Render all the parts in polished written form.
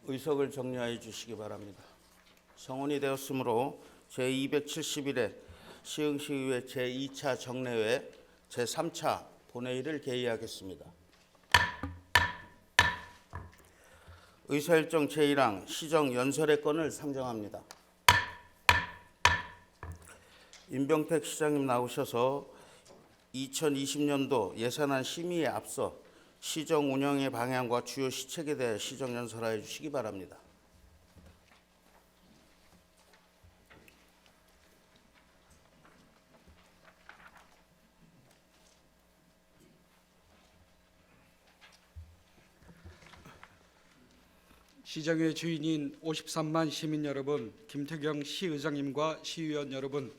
의석을 정리하여 주시기 바랍니다. 성원이 되었으므로 제271회 시흥시의회 제2차 정례회 제3차 본회의를 개의하겠습니다. 의사일정 제1항 시정 연설의 건을 상정합니다. 임병택 시장님 나오셔서 2020년도 예산안 심의에 앞서 시정 운영의 방향과 주요 시책에 대해 시정 연설하여 주시기 바랍니다. 시정의 주인인 53만 시민 여러분, 김태경 시의장님과 시의원 여러분,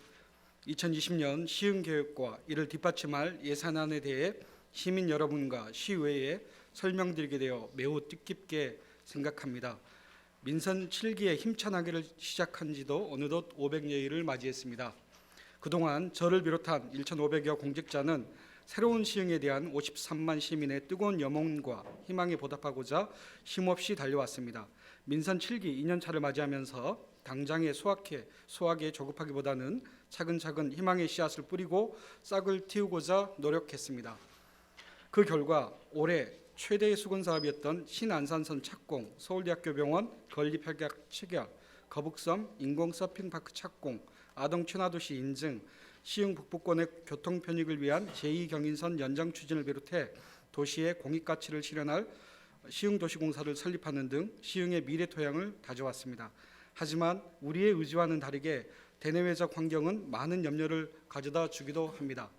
2020년 시흥계획과 이를 뒷받침할 예산안에 대해 시민 여러분과 시의회에 설명드리게 되어 매우 뜻깊게 생각합니다. 민선 7기의 힘찬 하기를 시작한 지도 어느덧 500여일을 맞이했습니다. 그동안 저를 비롯한 1,500여 공직자는 새로운 시흥에 대한 53만 시민의 뜨거운 염원과 희망에 보답하고자 쉼없이 달려왔습니다. 민선 7기 2년차를 맞이하면서 당장에 소확에 조급하기보다는 차근차근 희망의 씨앗을 뿌리고 싹을 틔우고자 노력했습니다. 그 결과 올해 최대의 수건사업이었던 신안산선 착공, 서울대학교 병원 건립협약 체결, 거북섬 인공서핑파크 착공, 아동 친화도시 인증, 시흥 북부권의 교통 편익을 위한 제2경인선 연장 추진을 비롯해 도시의 공익가치를 실현할 시흥도시공사를 설립하는 등 시흥의 미래 토양을 다져왔습니다. 하지만 우리의 의지와는 다르게 대내외적 환경은 많은 염려를 가져다 주기도 합니다.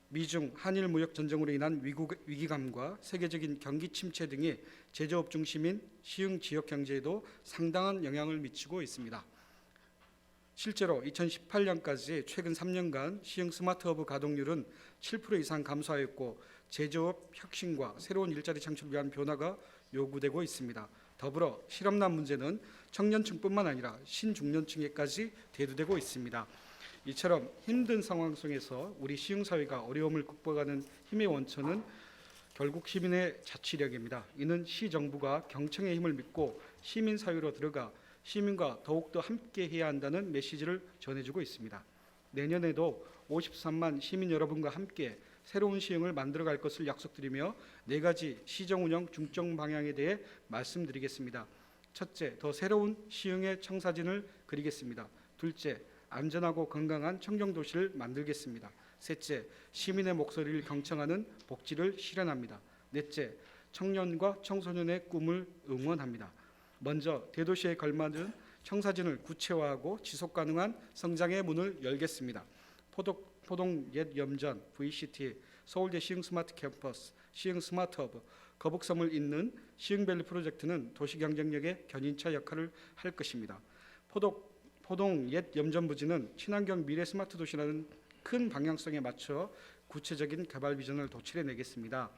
미중 한일 무역 전쟁으로 인한 위기감과 세계적인 경기 침체 등이 제조업 중심인 시흥 지역 경제에도 상당한 영향을 미치고 있습니다. 실제로 2018년까지 최근 3년간 시흥 스마트허브 가동률은 7% 이상 감소하였고 제조업 혁신과 새로운 일자리 창출을 위한 변화가 요구되고 있습니다. 더불어 실업난 문제는 청년층뿐만 아니라 신중년층에까지 대두되고 있습니다. 이처럼 힘든 상황 속에서 우리 시흥 사회가 어려움을 극복하는 힘의 원천은 결국 시민의 자치력입니다. 이는 시정부가 경청의 힘을 믿고 시민 사회로 들어가 시민과 더욱더 함께해야 한다는 메시지를 전해주고 있습니다. 내년에도 53만 시민 여러분과 함께 새로운 시흥을 만들어갈 것을 약속드리며 4가지 시정운영 중점 방향에 대해 말씀드리겠습니다. 첫째, 더 새로운 시흥의 청사진을 그리겠습니다. 둘째, 안전하고 건강한 청정도시를 만들겠습니다. 셋째, 시민의 목소리를 경청하는 복지를 실현합니다. 넷째, 청년과 청소년의 꿈을 응원합니다. 먼저 대도시에 걸맞은 청사진을 구체화하고 지속가능한 성장의 문을 열겠습니다. 포동 옛 염전, VCT, 서울대 시흥 스마트 캠퍼스, 시흥 스마트허브, 거북섬을 잇는 시흥밸리 프로젝트는 도시 경쟁력의 견인차 역할을 할 것입니다. 포동 옛 염전 부지는 친환경 미래 스마트 도시라는 큰 방향성에 맞춰 구체적인 개발 비전을 도출해내겠습니다.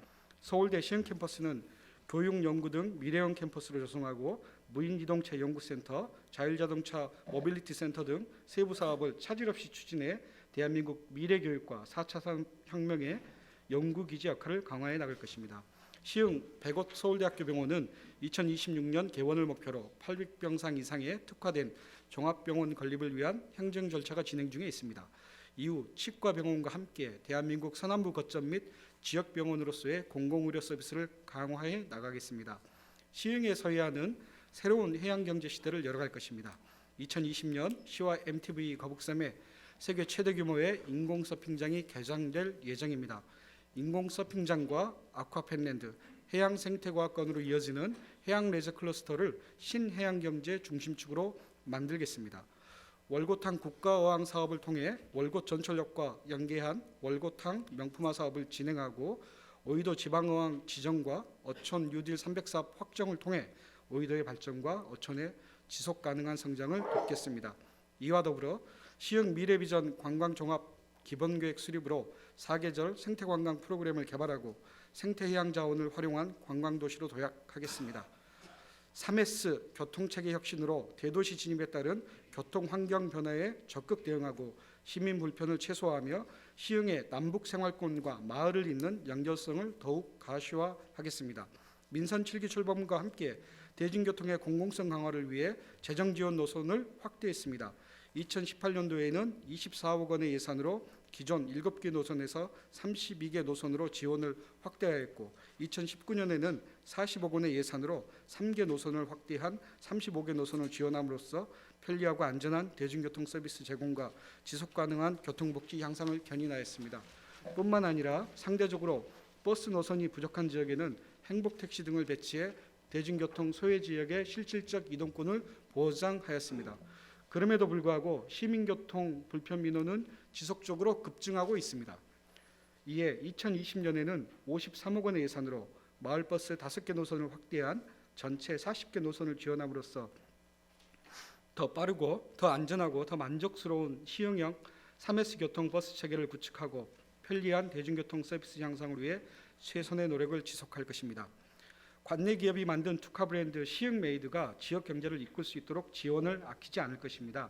서울대 시흥 캠퍼스는 교육, 연구 등 미래형 캠퍼스로 조성하고 무인기동차 연구센터, 자율자동차 모빌리티 센터 등 세부 사업을 차질 없이 추진해 대한민국 미래교육과 4차 산업혁명의 연구기지 역할을 강화해 나갈 것입니다. 시흥 백옷 서울대학교 병원은 2026년 개원을 목표로 800병상 이상의 특화된 종합병원 건립을 위한 행정 절차가 진행 중에 있습니다. 이후 치과병원과 함께 대한민국 서남부 거점 및 지역병원으로서의 공공의료 서비스를 강화해 나가겠습니다. 시흥의 서해안은 새로운 해양경제 시대를 열어갈 것입니다. 2020년 시와 MTV 거북섬에 세계 최대 규모의 인공서핑장이 개장될 예정입니다. 인공서핑장과 아쿠아펜랜드, 해양생태과학관으로 이어지는 해양레저 클러스터를 신해양경제 중심축으로 만들겠습니다. 월곶항 국가어항 사업을 통해 월곶 전철역과 연계한 월곶항 명품화 사업을 진행하고 오이도 지방어항 지정과 어촌 뉴딜 300 사업 확정을 통해 오이도의 발전과 어촌의 지속가능한 성장을 돕겠습니다. 이와 더불어 시흥 미래비전 관광종합 기본계획 수립으로 4계절 생태관광 프로그램을 개발하고 생태해양 자원을 활용한 관광도시로 도약하겠습니다. 3S 교통체계 혁신으로 대도시 진입에 따른 교통환경 변화에 적극 대응하고 시민 불편을 최소화하며 시흥의 남북 생활권과 마을을 잇는 연결성을 더욱 가시화하겠습니다. 민선 7기 출범과 함께 대중교통의 공공성 강화를 위해 재정 지원 노선을 확대했습니다. 2018년도에는 24억 원의 예산으로 기존 7개 노선에서 32개 노선으로 지원을 확대하였고 2019년에는 40억 원의 예산으로 3개 노선을 확대한 35개 노선을 지원함으로써 편리하고 안전한 대중교통 서비스 제공과 지속 가능한 교통복지 향상을 견인하였습니다. 뿐만 아니라 상대적으로 버스 노선이 부족한 지역에는 행복택시 등을 배치해 대중교통 소외 지역의 실질적 이동권을 보장하였습니다. 그럼에도 불구하고 시민교통 불편 민원은 지속적으로 급증하고 있습니다. 이에 2020년에는 53억 원의 예산으로 마을버스 5개 노선을 확대한 전체 40개 노선을 지원함으로써 더 빠르고 더 안전하고 더 만족스러운 시흥형 3S 교통 버스 체계를 구축하고 편리한 대중교통 서비스 향상을 위해 최선의 노력을 지속할 것입니다. 관내 기업이 만든 특화 브랜드 시흥메이드가 지역 경제를 이끌 수 있도록 지원을 아끼지 않을 것입니다.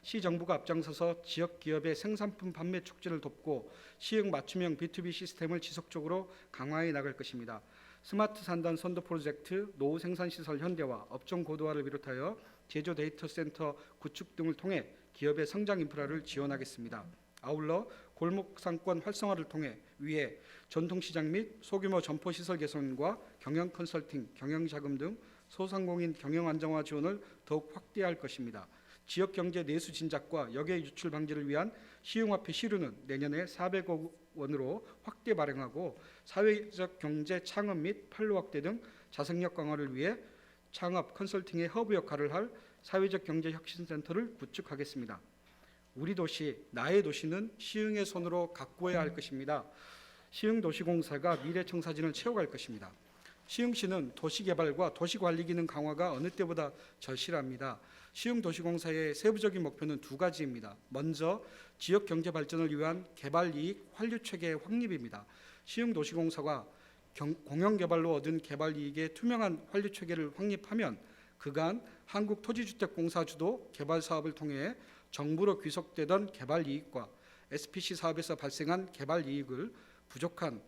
시 정부가 앞장서서 지역 기업의 생산품 판매 촉진을 돕고 시흥 맞춤형 B2B 시스템을 지속적으로 강화해 나갈 것입니다. 스마트 산단 선도 프로젝트, 노후 생산시설 현대화, 업종 고도화를 비롯하여 제조 데이터 센터 구축 등을 통해 기업의 성장 인프라를 지원하겠습니다. 아울러 골목 상권 활성화를 통해 위에 전통시장 및 소규모 점포시설 개선과 경영 컨설팅, 경영 자금 등 소상공인 경영 안정화 지원을 더욱 확대할 것입니다. 지역 경제 내수 진작과 역외 유출 방지를 위한 시흥화폐 시류는 내년에 400억 원으로 확대 발행하고 사회적 경제 창업 및 판로 확대 등 자생력 강화를 위해 창업 컨설팅의 허브 역할을 할 사회적 경제 혁신센터를 구축하겠습니다. 우리 도시, 나의 도시는 시흥의 손으로 가꾸어야 할 것입니다. 시흥도시공사가 미래청사진을 채워갈 것입니다. 시흥시는 도시개발과 도시관리 기능 강화가 어느 때보다 절실합니다. 시흥도시공사의 세부적인 목표는 2가지입니다. 먼저 지역 경제 발전을 위한 개발이익 환류체계 확립입니다. 시흥도시공사가 공영개발로 얻은 개발이익의 투명한 환류체계를 확립하면 그간 한국토지주택공사 주도 개발사업을 통해 정부로 귀속되던 개발이익과 SPC 사업에서 발생한 개발이익을 부족한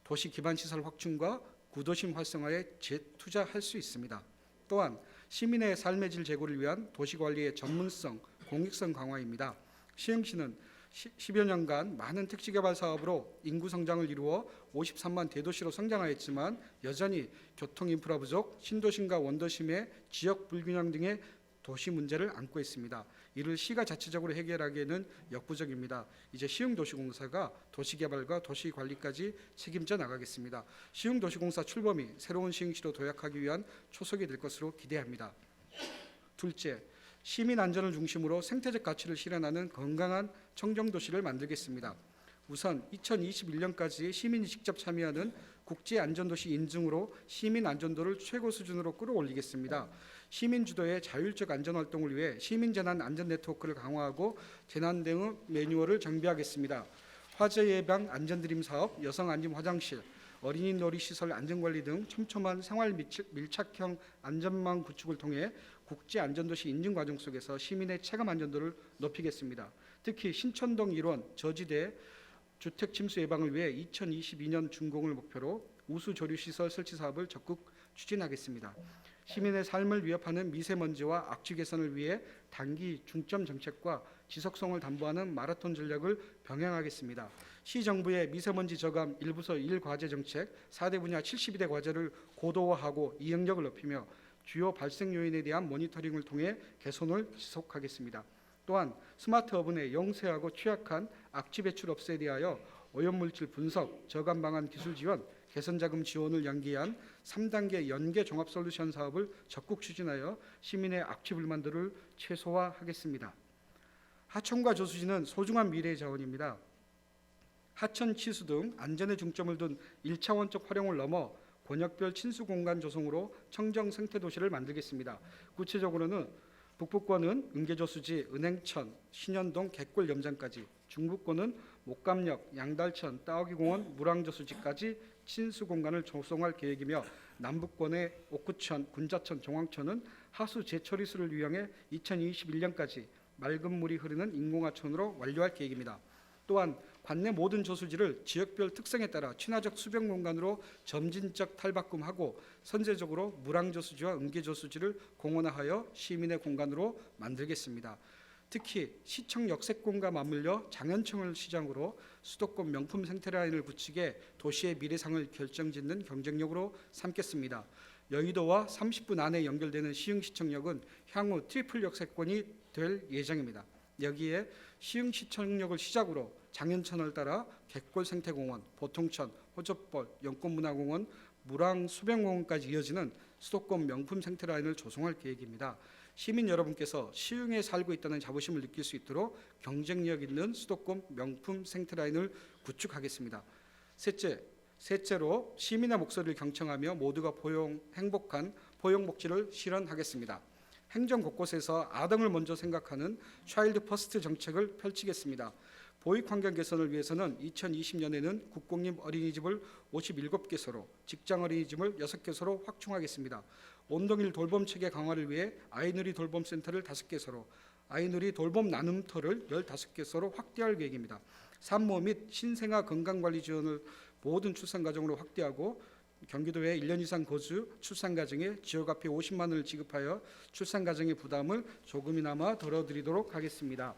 도시 기반시설 확충과 구도심 활성화에 재투자할 수 있습니다. 또한 시민의 삶의 질 제고를 위한 도시관리의 전문성, 공익성 강화입니다. 시흥시는 10여 년간 많은 택지개발 사업으로 인구 성장을 이루어 53만 대도시로 성장하였지만 여전히 교통인프라 부족, 신도심과 원도심의 지역 불균형 등의 도시 문제를 안고 있습니다. 이를 시가 자체적으로 해결하기에는 역부족입니다. 이제 시흥도시공사가 도시개발과 도시관리까지 책임져 나가겠습니다. 시흥도시공사 출범이 새로운 시흥시로 도약하기 위한 초석이 될 것으로 기대합니다. 둘째, 시민 안전을 중심으로 생태적 가치를 실현하는 건강한 청정도시를 만들겠습니다. 우선 2021년까지 시민이 직접 참여하는 국제안전도시 인증으로 시민 안전도를 최고 수준으로 끌어올리겠습니다. 시민 주도의 자율적 안전활동을 위해 시민재난 안전 네트워크를 강화하고 재난 대응 매뉴얼을 정비하겠습니다. 화재 예방 안전드림 사업, 여성 안심 화장실, 어린이 놀이시설 안전관리 등 촘촘한 생활 밀착형 안전망 구축을 통해 국제안전도시 인증 과정 속에서 시민의 체감 안전도를 높이겠습니다. 특히 신천동 일원 저지대 주택 침수 예방을 위해 2022년 준공을 목표로 우수 조류시설 설치 사업을 적극 추진하겠습니다. 시민의 삶을 위협하는 미세먼지와 악취 개선을 위해 단기 중점 정책과 지속성을 담보하는 마라톤 전략을 병행하겠습니다. 시정부의 미세먼지 저감 1부서 1과제 정책 4대 분야 72대 과제를 고도화하고 이행력을 높이며 주요 발생 요인에 대한 모니터링을 통해 개선을 지속하겠습니다. 또한 스마트 어분의 영세하고 취약한 악취 배출 없애에 대하여 오염물질 분석, 저감 방안 기술 지원, 개선자금 지원을 연계한 3단계 연계 종합 솔루션 사업을 적극 추진하여 시민의 악취 불만들을 최소화하겠습니다. 하천과 저수지는 소중한 미래의 자원입니다. 하천 치수 등 안전에 중점을 둔 1차원적 활용을 넘어 권역별 친수 공간 조성으로 청정 생태 도시를 만들겠습니다. 구체적으로는 북부권은 은계저수지, 은행천, 신현동, 객골 염장까지, 중부권은 목감역, 양달천, 따오기공원, 물왕저수지까지 친수 공간을 조성할 계획이며 남부권의 옥구천, 군자천, 종황천은 하수 재처리수를 이용해 2021년까지 맑은 물이 흐르는 인공하천으로 완료할 계획입니다. 또한 관내 모든 저수지를 지역별 특성에 따라 친화적 수변 공간으로 점진적 탈바꿈하고 선제적으로 물항저수지와 음계저수지를 공원화하여 시민의 공간으로 만들겠습니다. 특히 시청 역세권과 맞물려 장현청을 시장으로 수도권 명품 생태라인을 구축해 도시의 미래상을 결정짓는 경쟁력으로 삼겠습니다. 여의도와 30분 안에 연결되는 시흥시청역은 향후 트리플 역세권이 될 예정입니다. 여기에 시흥시청역을 시작으로 장현천을 따라 객골생태공원, 보통천, 호접벌, 연꽃문화공원, 물항수변공원까지 이어지는 수도권 명품 생태라인을 조성할 계획입니다. 시민 여러분께서 시흥에 살고 있다는 자부심을 느낄 수 있도록 경쟁력 있는 수도권 명품 생태라인을 구축하겠습니다. 셋째로 시민의 목소리를 경청하며 모두가 행복한 포용복지를 실현하겠습니다. 행정 곳곳에서 아동을 먼저 생각하는 차일드 퍼스트 정책을 펼치겠습니다. 보육 환경 개선을 위해서는 2020년에는 국공립 어린이집을 57개소로, 직장 어린이집을 6개소로 확충하겠습니다. 온동일 돌봄 체계 강화를 위해 아이누리 돌봄센터를 5개소로, 아이누리 돌봄 나눔터를 15개소로 확대할 계획입니다. 산모 및 신생아 건강관리 지원을 모든 출산가정으로 확대하고 경기도에 1년 이상 거주 출산가정에 지역화폐 50만 원을 지급하여 출산가정의 부담을 조금이나마 덜어드리도록 하겠습니다.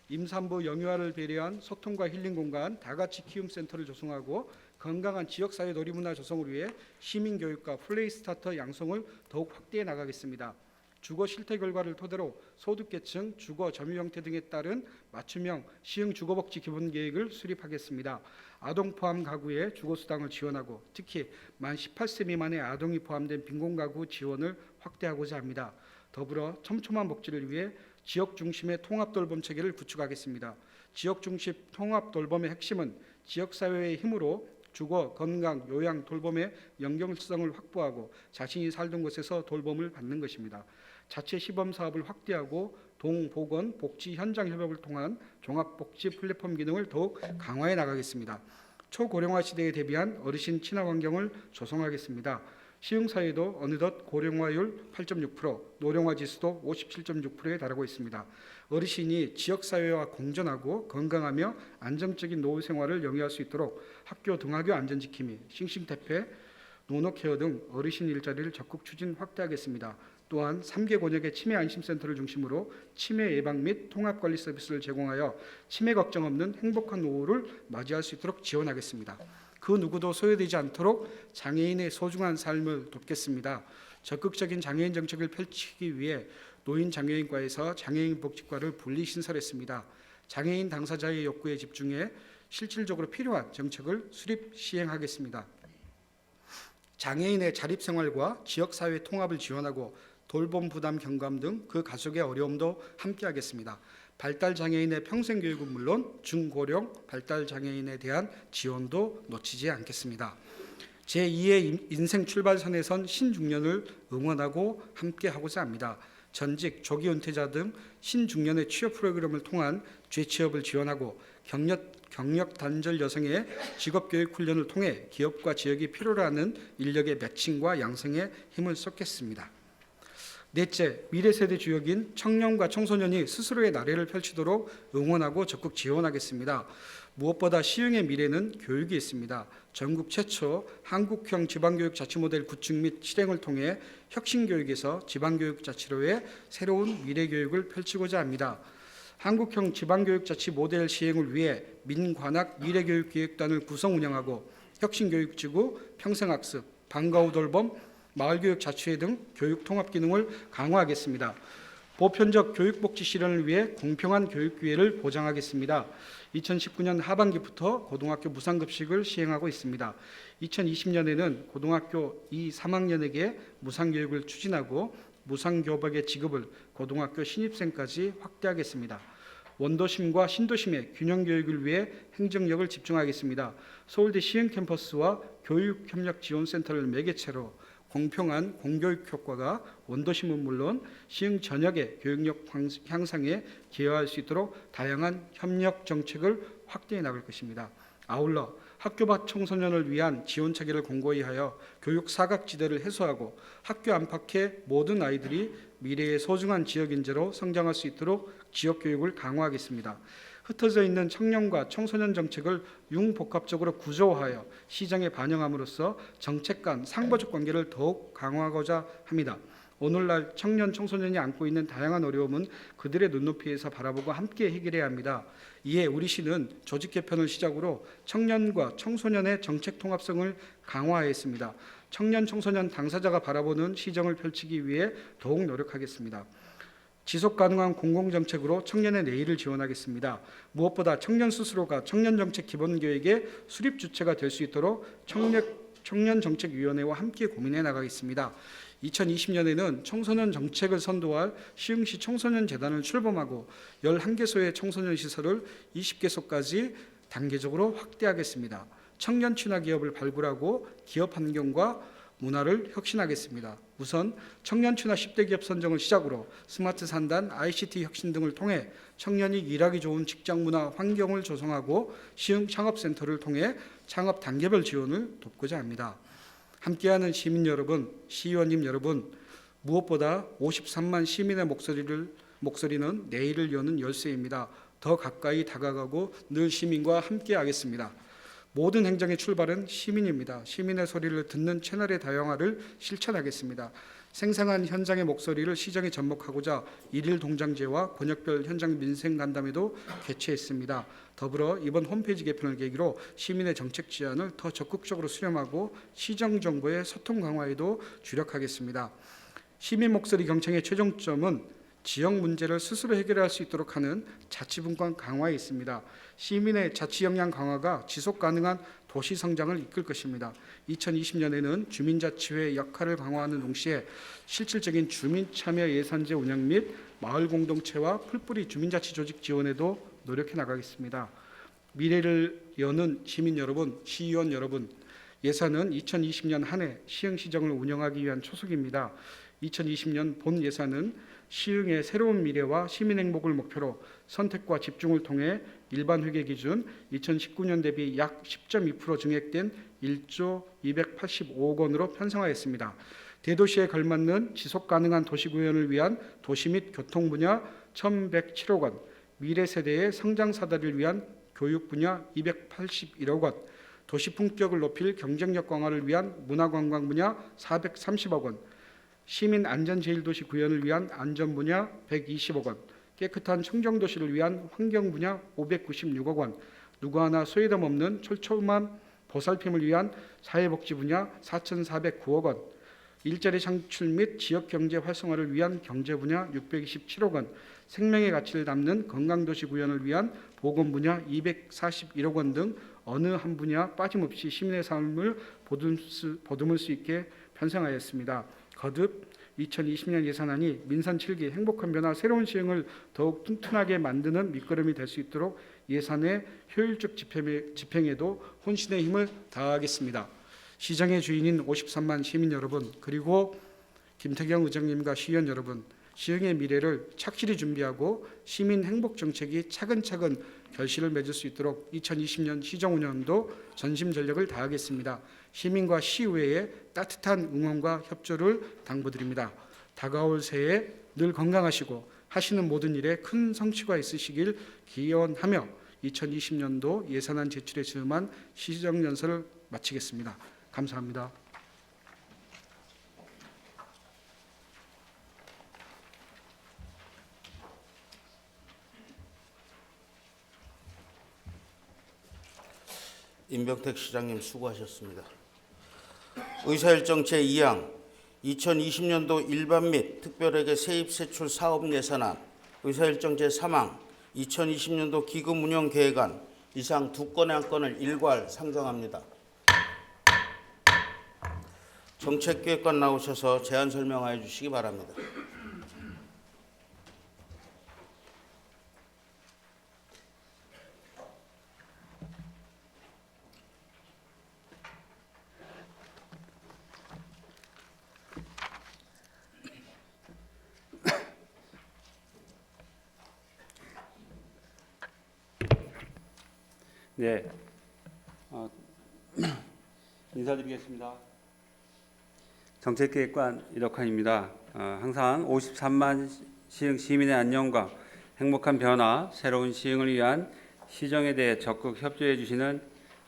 임산부 영유아를 배려한 소통과 힐링 공간 다같이 키움센터를 조성하고 건강한 지역사회 놀이문화 조성을 위해 시민교육과 플레이 스타터 양성을 더욱 확대해 나가겠습니다. 주거 실태 결과를 토대로 소득계층, 주거 점유 형태 등에 따른 맞춤형 시흥 주거복지 기본계획을 수립하겠습니다. 아동 포함 가구의 주거수당을 지원하고 특히 만 18세 미만의 아동이 포함된 빈곤가구 지원을 확대하고자 합니다. 더불어 촘촘한 복지를 위해 지역 중심의 통합돌봄 체계를 구축하겠습니다. 지역 중심 통합돌봄의 핵심은 지역사회의 힘으로 주거, 건강, 요양, 돌봄의 연결성을 확보하고 자신이 살던 곳에서 돌봄을 받는 것입니다. 자체 시범사업을 확대하고 동보건, 복지 현장 협업을 통한 종합복지 플랫폼 기능을 더욱 강화해 나가겠습니다. 초고령화 시대에 대비한 어르신 친화 환경을 조성하겠습니다. 시흥사회도 어느덧 고령화율 8.6%, 노령화 지수도 57.6%에 달하고 있습니다. 어르신이 지역사회와 공존하고 건강하며 안정적인 노후 생활을 영위할 수 있도록 학교 등하교 안전지킴이, 싱싱태페, 노노케어 등 어르신 일자리를 적극 추진 확대하겠습니다. 또한 3개 권역의 치매 안심센터를 중심으로 치매 예방 및 통합관리 서비스를 제공하여 치매 걱정 없는 행복한 노후를 맞이할 수 있도록 지원하겠습니다. 그 누구도 소외되지 않도록 장애인의 소중한 삶을 돕겠습니다. 적극적인 장애인 정책을 펼치기 위해 노인장애인과에서 장애인복지과를 분리 신설했습니다. 장애인 당사자의 욕구에 집중해 실질적으로 필요한 정책을 수립 시행하겠습니다. 장애인의 자립생활과 지역사회 통합을 지원하고 돌봄 부담 경감 등 그 가족의 어려움도 함께하겠습니다. 발달장애인의 평생교육은 물론 중고령 발달장애인에 대한 지원도 놓치지 않겠습니다. 제2의 인생 출발선에 선 신중년을 응원하고 함께하고자 합니다. 전직, 조기 은퇴자 등 신중년의 취업 프로그램을 통한 재취업을 지원하고 경력 단절 여성의 직업교육 훈련을 통해 기업과 지역이 필요로 하는 인력의 매칭과 양성에 힘을 쏟겠습니다. 넷째, 미래세대 주역인 청년과 청소년이 스스로의 나래를 펼치도록 응원하고 적극 지원하겠습니다. 무엇보다 시흥의 미래는 교육이 있습니다. 전국 최초 한국형 지방교육 자치 모델 구축 및 실행을 통해 혁신교육에서 지방교육 자치로의 새로운 미래교육을 펼치고자 합니다. 한국형 지방교육 자치 모델 시행을 위해 민관악 미래교육기획단을 구성 운영하고 혁신교육지구, 평생학습, 방과후 돌봄, 마을교육 자치회 등 교육 통합 기능을 강화하겠습니다. 보편적 교육복지 실현을 위해 공평한 교육 기회를 보장하겠습니다. 2019년 하반기부터 고등학교 무상급식을 시행하고 있습니다. 2020년에는 고등학교 2, 3학년에게 무상교육을 추진하고 무상교복의 지급을 고등학교 신입생까지 확대하겠습니다. 원도심과 신도심의 균형교육을 위해 행정력을 집중하겠습니다. 서울대 시흥 캠퍼스와 교육협력지원센터를 매개체로 공평한 공교육 효과가 원도심은 물론 시흥 전역의 교육력 향상에 기여할 수 있도록 다양한 협력 정책을 확대해 나갈 것입니다. 아울러 학교 밖 청소년을 위한 지원 체계를 공고히 하여 교육 사각지대를 해소하고 학교 안팎의 모든 아이들이 미래의 소중한 지역 인재로 성장할 수 있도록 지역 교육을 강화하겠습니다. 흩어져 있는 청년과 청소년 정책을 융복합적으로 구조화하여 시정에 반영함으로써 정책 간 상보적 관계를 더욱 강화하고자 합니다. 오늘날 청년 청소년이 안고 있는 다양한 어려움은 그들의 눈높이에서 바라보고 함께 해결해야 합니다. 이에 우리 시는 조직 개편을 시작으로 청년과 청소년의 정책 통합성을 강화했습니다. 청년 청소년 당사자가 바라보는 시정을 펼치기 위해 더욱 노력하겠습니다. 지속 가능한 공공정책으로 청년의 내일을 지원하겠습니다. 무엇보다 청년 스스로가 청년정책 기본계획의 수립 주체가 될 수 있도록 청년정책위원회와 함께 고민해 나가겠습니다. 2020년에는 청소년 정책을 선도할 시흥시 청소년재단을 출범하고 11개소의 청소년 시설을 20개소까지 단계적으로 확대하겠습니다. 청년 친화 기업을 발굴하고 기업 환경과 문화를 혁신하겠습니다. 우선 청년 친화 10대 기업 선정을 시작으로 스마트 산단, ICT 혁신 등을 통해 청년이 일하기 좋은 직장 문화 환경을 조성하고 시흥 창업센터를 통해 창업 단계별 지원을 돕고자 합니다. 함께하는 시민 여러분, 시의원님 여러분, 무엇보다 53만 시민의 목소리는 내일을 여는 열쇠입니다. 더 가까이 다가가고 늘 시민과 함께하겠습니다. 모든 행정의 출발은 시민입니다. 시민의 소리를 듣는 채널의 다양화를 실천하겠습니다. 생생한 현장의 목소리를 시정에 접목하고자 일일 동장제와 권역별 현장 민생 간담회도 개최했습니다. 더불어 이번 홈페이지 개편을 계기로 시민의 정책 제안을 더 적극적으로 수렴하고 시정 정보의 소통 강화에도 주력하겠습니다. 시민 목소리 경청의 최종점은 지역 문제를 스스로 해결할 수 있도록 하는 자치분권 강화에 있습니다. 시민의 자치 역량 강화가 지속 가능한 도시 성장을 이끌 것입니다. 2020년에는 주민자치회 역할을 강화하는 동시에 실질적인 주민 참여 예산제 운영 및 마을 공동체와 풀뿌리 주민자치 조직 지원에도 노력해 나가겠습니다. 미래를 여는 시민 여러분, 시의원 여러분, 예산은 2020년 한 해 시흥시정을 운영하기 위한 초석입니다. 2020년 본 예산은 시흥의 새로운 미래와 시민 행복을 목표로 선택과 집중을 통해 일반 회계 기준 2019년 대비 약 10.2% 증액된 1조 285억 원으로 편성하였습니다. 대도시에 걸맞는 지속 가능한 도시구현을 위한 도시 및 교통 분야 1,107억 원, 미래 세대의 성장 사다리를 위한 교육 분야 281억 원, 도시 품격을 높일 경쟁력 강화를 위한 문화관광 분야 430억 원, 시민 안전제일도시 구현을 위한 안전 분야 120억 원, 깨끗한 청정도시를 위한 환경 분야 596억 원, 누구 하나 소외됨 없는 촘촘한 보살핌을 위한 사회복지 분야 4,409억 원, 일자리 창출 및 지역경제 활성화를 위한 경제 분야 627억 원, 생명의 가치를 담는 건강도시 구현을 위한 보건 분야 241억 원 등 어느 한 분야 빠짐없이 시민의 삶을 보듬을 수 있게 편성하였습니다. 거듭 2020년 예산안이 민선 7기 행복한 변화 새로운 시행을 더욱 튼튼하게 만드는 밑거름이 될 수 있도록 예산의 효율적 집행에도 혼신의 힘을 다하겠습니다. 시정의 주인인 53만 시민 여러분, 그리고 김태경 의장님과 시의원 여러분, 시흥의 미래를 착실히 준비하고 시민 행복 정책이 차근차근 결실을 맺을 수 있도록 2020년 시정 운영도 전심전력을 다하겠습니다. 시민과 시의회의 따뜻한 응원과 협조를 당부드립니다. 다가올 새해 늘 건강하시고 하시는 모든 일에 큰 성취가 있으시길 기원하며 2020년도 예산안 제출에 즈음한 시정연설을 마치겠습니다. 감사합니다. 임병택 시장님 수고하셨습니다. 의사일정 제2항 2020년도 일반 및 특별회계 세입세출 사업 예산안, 의사일정 제3항 2020년도 기금 운영 계획안 이상 두 건의 안건을 일괄 상정합니다. 정책기획관 나오셔서 제안 설명하여 주시기 바랍니다. 네, 인사드리겠습니다. 정책기획관 이덕환입니다. 항상 53만 시흥 시민의 안녕과 행복한 변화, 새로운 시흥을 위한 시정에 대해 적극 협조해 주시는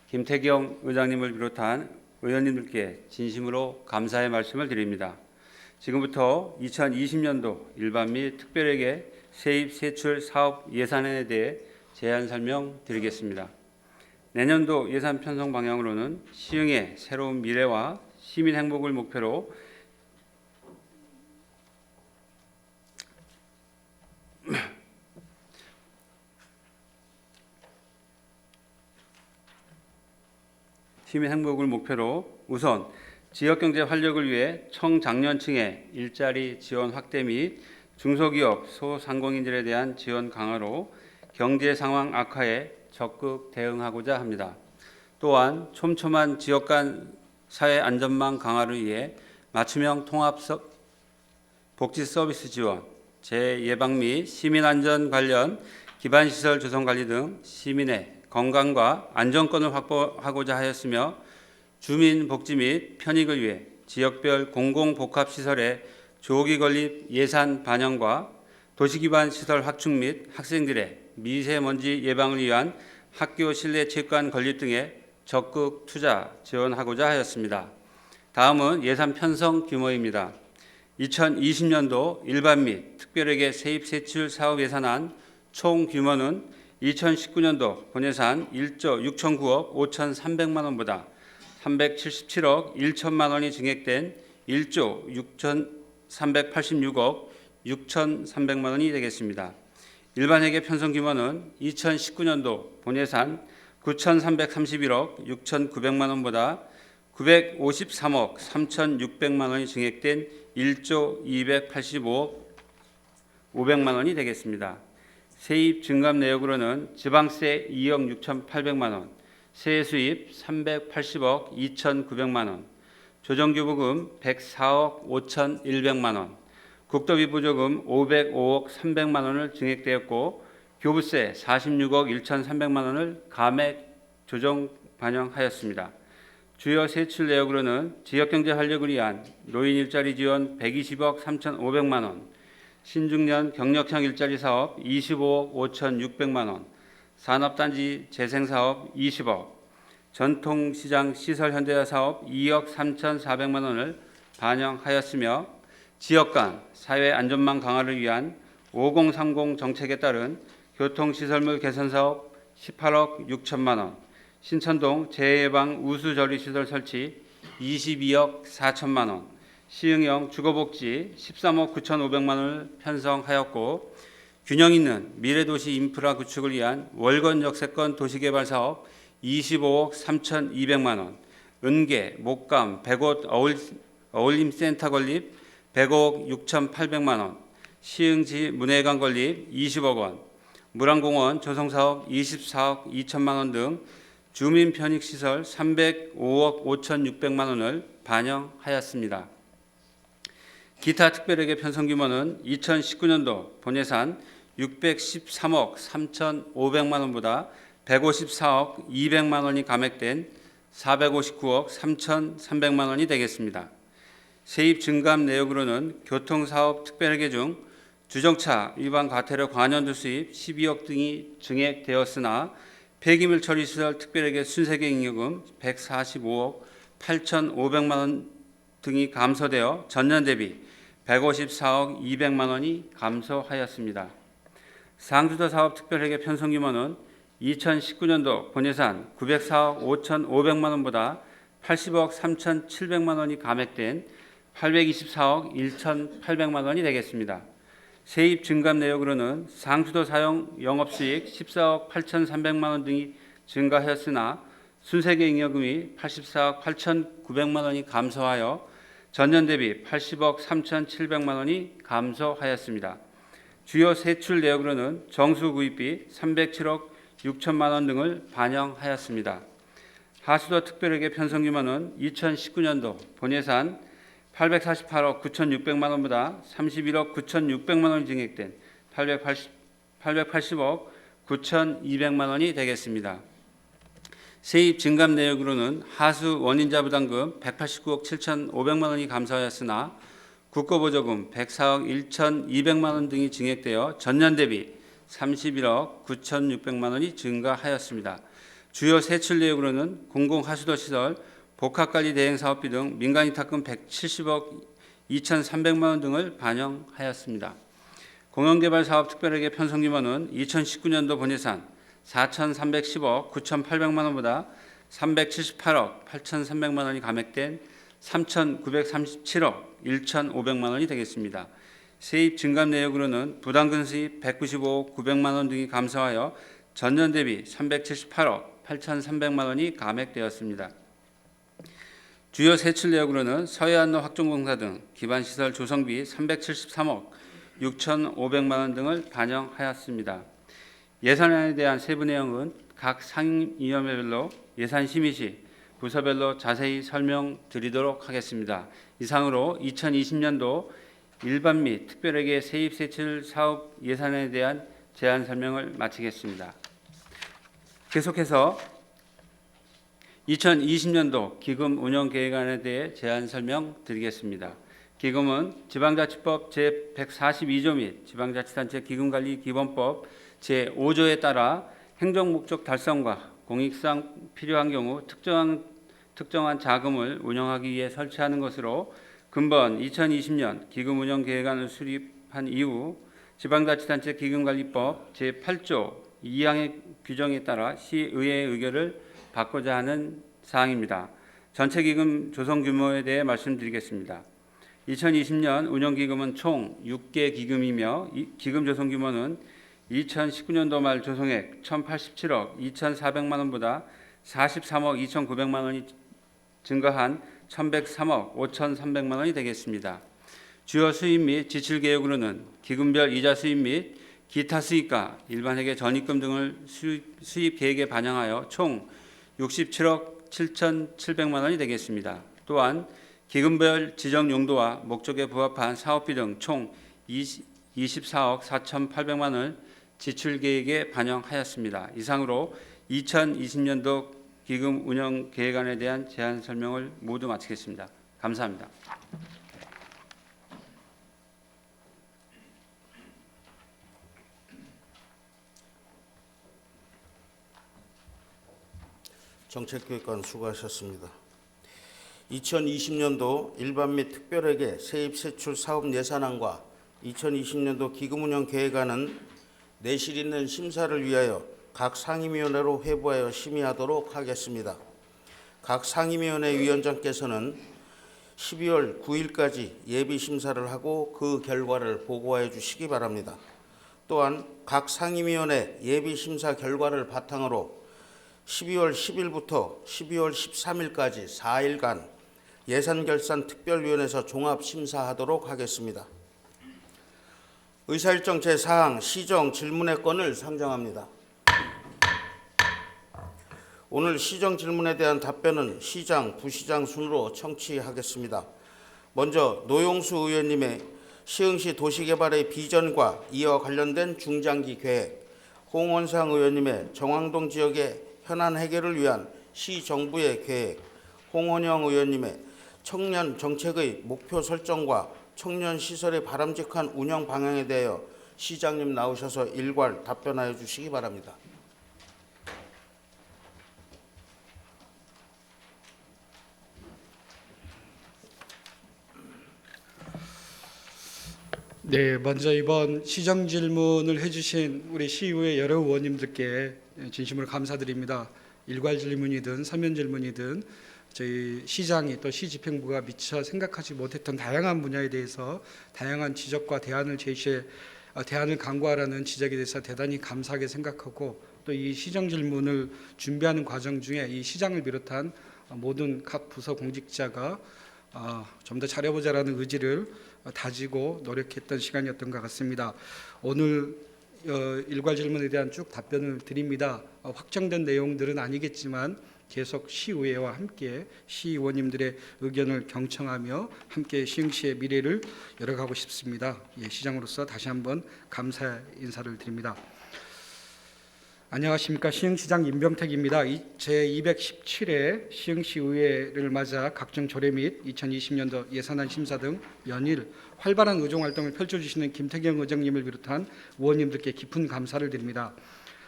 김태경 의장님을 비롯한 의원님들께 진심으로 감사의 말씀을 드립니다. 지금부터 2020년도 일반 및 특별회계 세입 세출 사업 예산에 대해 제안 설명드리겠습니다. 내년도 예산 편성 방향으로는 시흥의 새로운 미래와 시민 행복을 목표로 우선 지역경제 활력을 위해 청장년층의 일자리 지원 확대 및 중소기업 소상공인들에 대한 지원 강화로 경제 상황 악화에 적극 대응하고자 합니다. 또한 촘촘한 지역 간 사회 안전망 강화를 위해 맞춤형 통합 복지 서비스 지원, 재예방 및 시민 안전 관련 기반 시설 조성 관리 등 시민의 건강과 안전권을 확보하고자 하였으며, 주민 복지 및 편익을 위해 지역별 공공복합시설의 조기 건립 예산 반영과 도시 기반 시설 확충 및 학생들의 미세먼지 예방을 위한 학교 실내 체육관 건립 등에 적극 투자 지원하고자 하였습니다. 다음은 예산 편성 규모입니다. 2020년도 일반 및 특별회계 세입 세출 사업 예산안 총 규모는 2019년도 본예산 1조 6,009억 5,300만 원보다 377억 1천만 원이 증액된 1조 6,386억 6,300만 원이 되겠습니다. 일반 회계 편성 규모는 2019년도 본예산 9,331억 6,900만 원보다 953억 3,600만 원이 증액된 1조 285억 500만 원이 되겠습니다. 세입 증감 내역으로는 지방세 2억 6,800만 원, 세수입 380억 2,900만 원, 조정교부금 104억 5,100만 원, 국도비 보조금 505억 300만 원을 증액되었고, 교부세 46억 1,300만 원을 감액 조정 반영하였습니다. 주요 세출 내역으로는 지역경제 활력을 위한 노인 일자리 지원 120억 3,500만 원, 신중년 경력형 일자리 사업 25억 5,600만 원, 산업단지 재생사업 20억, 전통시장 시설 현대화 사업 2억 3,400만 원을 반영하였으며, 지역 간 사회 안전망 강화를 위한 5030 정책에 따른 교통시설물 개선 사업 18억 6천만 원, 신천동 재예방 우수저리 시설 설치 22억 4천만 원, 시흥형 주거복지 13억 9,500만 원을 편성하였고, 균형 있는 미래도시 인프라 구축을 위한 월건 역세권 도시개발 사업 25억 3,200만 원, 은계, 목감, 100옷 어울림센터 건립 100억 6,800만 원, 시흥지 문해관 건립 20억 원, 물안공원 조성사업 24억 2천만 원 등 주민 편익시설 305억 5,600만 원을 반영하였습니다. 기타 특별회계 편성 규모는 2019년도 본예산 613억 3,500만 원보다 154억 200만 원이 감액된 459억 3,300만 원이 되겠습니다. 세입 증감 내역으로는 교통사업 특별회계 중 주정차 위반 과태료 관연두 수입 12억 등이 증액되었으나, 폐기물 처리시설 특별회계 순세계 잉여금 145억 8,500만 원 등이 감소되어 전년 대비 154억 200만 원이 감소하였습니다. 상주도 사업 특별회계 편성 규모는 2019년도 본예산 904억 5,500만 원보다 80억 3,700만 원이 감액된 824억 1,800만 원이 되겠습니다. 세입 증감 내역으로는 상주도 사용 영업수익 14억 8,300만 원 등이 증가하였으나, 순세계 잉여금이 84억 8,900만 원이 감소하여 전년 대비 80억 3,700만 원이 감소하였습니다. 주요 세출 내역으로는 정수구입비 307억 6천만 원 등을 반영하였습니다. 하수도 특별회계 편성 규모는 2019년도 본예산 848억 9,600만 원보다 31억 9,600만 원이 증액된 880억 9,200만 원이 되겠습니다. 세입 증감 내역으로는 하수 원인자 부담금 189억 7,500만 원이 감사하였으나 국고보조금 104억 1,200만 원 등이 증액되어 전년 대비 31억 9,600만 원이 증가하였습니다. 주요 세출 내역으로는 공공하수도 시설, 복합관리 대행 사업비 등 민간이탁금 170억 2,300만 원 등을 반영하였습니다. 공영개발사업 특별회계 편성 규모는 2019년도 본예산 4,310억 9,800만 원보다 378억 8,300만 원이 감액된 3,937억 1,500만 원이 되겠습니다. 세입 증감 내역으로는 부담금 수입 195억 900만 원 등이 감소하여 전년 대비 378억 8,300만 원이 감액되었습니다. 주요 세출 내역으로는 서해안로 확종공사 등 기반시설 조성비 373억 6,500만 원 등을 반영하였습니다. 예산안에 대한 세부 내용은 각 상임위원회별로 예산 심의 시 부서별로 자세히 설명드리도록 하겠습니다. 이상으로 2020년도 일반 및 특별회계 세입 세출 사업 예산에 대한 제안 설명을 마치겠습니다. 계속해서 2020년도 기금 운영 계획안에 대해 제안 설명드리겠습니다. 기금은 지방자치법 제142조 및 지방자치단체 기금관리 기본법 제5조에 따라 행정목적 달성과 공익상 필요한 경우 특정한 자금을 운영하기 위해 설치하는 것으로 근본 2020년 기금운영계획안을 수립한 이후 지방자치단체 기금관리법 제8조 2항의 규정에 따라 시의회의 의결을 받고자 하는 사항입니다. 전체 기금 조성 규모에 대해 말씀드리겠습니다. 2020년 운영기금은 총 6개 기금이며 기금 조성 규모는 2019년도 말 조성액 1,087억 2,400만 원보다 43억 2,900만 원이 증가한 1,103억 5,300만 원이 되겠습니다. 주요 수입 및 지출 계획으로는 기금별 이자 수입 및 기타 수입과 일반회계 전입금 등을 수입 계획에 반영하여 총 67억 7,700만 원이 되겠습니다. 또한 기금별 지정 용도와 목적에 부합한 사업비 등 총 24억 4,800만 원을 지출 계획에 반영하였습니다. 이상으로 2020년도 기금 운영 계획안에 대한 제안 설명을 모두 마치겠습니다. 감사합니다. 정책교육관 수고하셨습니다. 2020년도 일반 및 특별회계 세입세출 사업 예산안과 2020년도 기금운영 계획안은 내실 있는 심사를 위하여 각 상임위원회로 회부하여 심의하도록 하겠습니다. 각 상임위원회 위원장께서는 12월 9일까지 예비 심사를 하고 그 결과를 보고하여 주시기 바랍니다. 또한 각 상임위원회 예비 심사 결과를 바탕으로 12월 10일부터 12월 13일까지 4일간 예산결산특별위원회에서 종합심사하도록 하겠습니다. 의사일정 제4항 시정 질문의 건을 상정합니다. 오늘 시정 질문에 대한 답변은 시장, 부시장 순으로 청취하겠습니다. 먼저 노용수 의원님의 시흥시 도시개발의 비전과 이와 관련된 중장기 계획, 홍원상 의원님의 정왕동 지역의 현안 해결을 위한 시정부의 계획, 홍원영 의원님의 청년 정책의 목표 설정과 청년 시설의 바람직한 운영 방향에 대하여 시장님 나오셔서 일괄 답변하여 주시기 바랍니다. 네, 먼저 이번 시정 질문을 해주신 우리 시의회 여러 의원님들께 진심으로 감사드립니다. 일괄 질문이든 서면 질문이든 저희 시장이 또 시집행부가 미처 생각하지 못했던 다양한 분야에 대해서 다양한 지적과 대안을 대안을 강구하라는 지적에 대해서 대단히 감사하게 생각하고 또 이 시정 질문을 준비하는 과정 중에 이 시장을 비롯한 모든 각 부서 공직자가 좀 더 잘해보자라는 의지를 다지고 노력했던 시간이었던 것 같습니다. 오늘 일괄 질문에 대한 쭉 답변을 드립니다. 확정된 내용들은 아니겠지만 계속 시의회와 함께 시의원님들의 의견을 경청하며 함께 시흥시의 미래를 열어가고 싶습니다. 시장으로서 다시 한번 감사 인사를 드립니다. 안녕하십니까. 시흥시장 임병택입니다. 제217회 시흥시의회를 맞아 각종 조례 및 2020년도 예산안 심사 등 연일 활발한 의정활동을 펼쳐주시는 김태경 의장님을 비롯한 의원님들께 깊은 감사를 드립니다.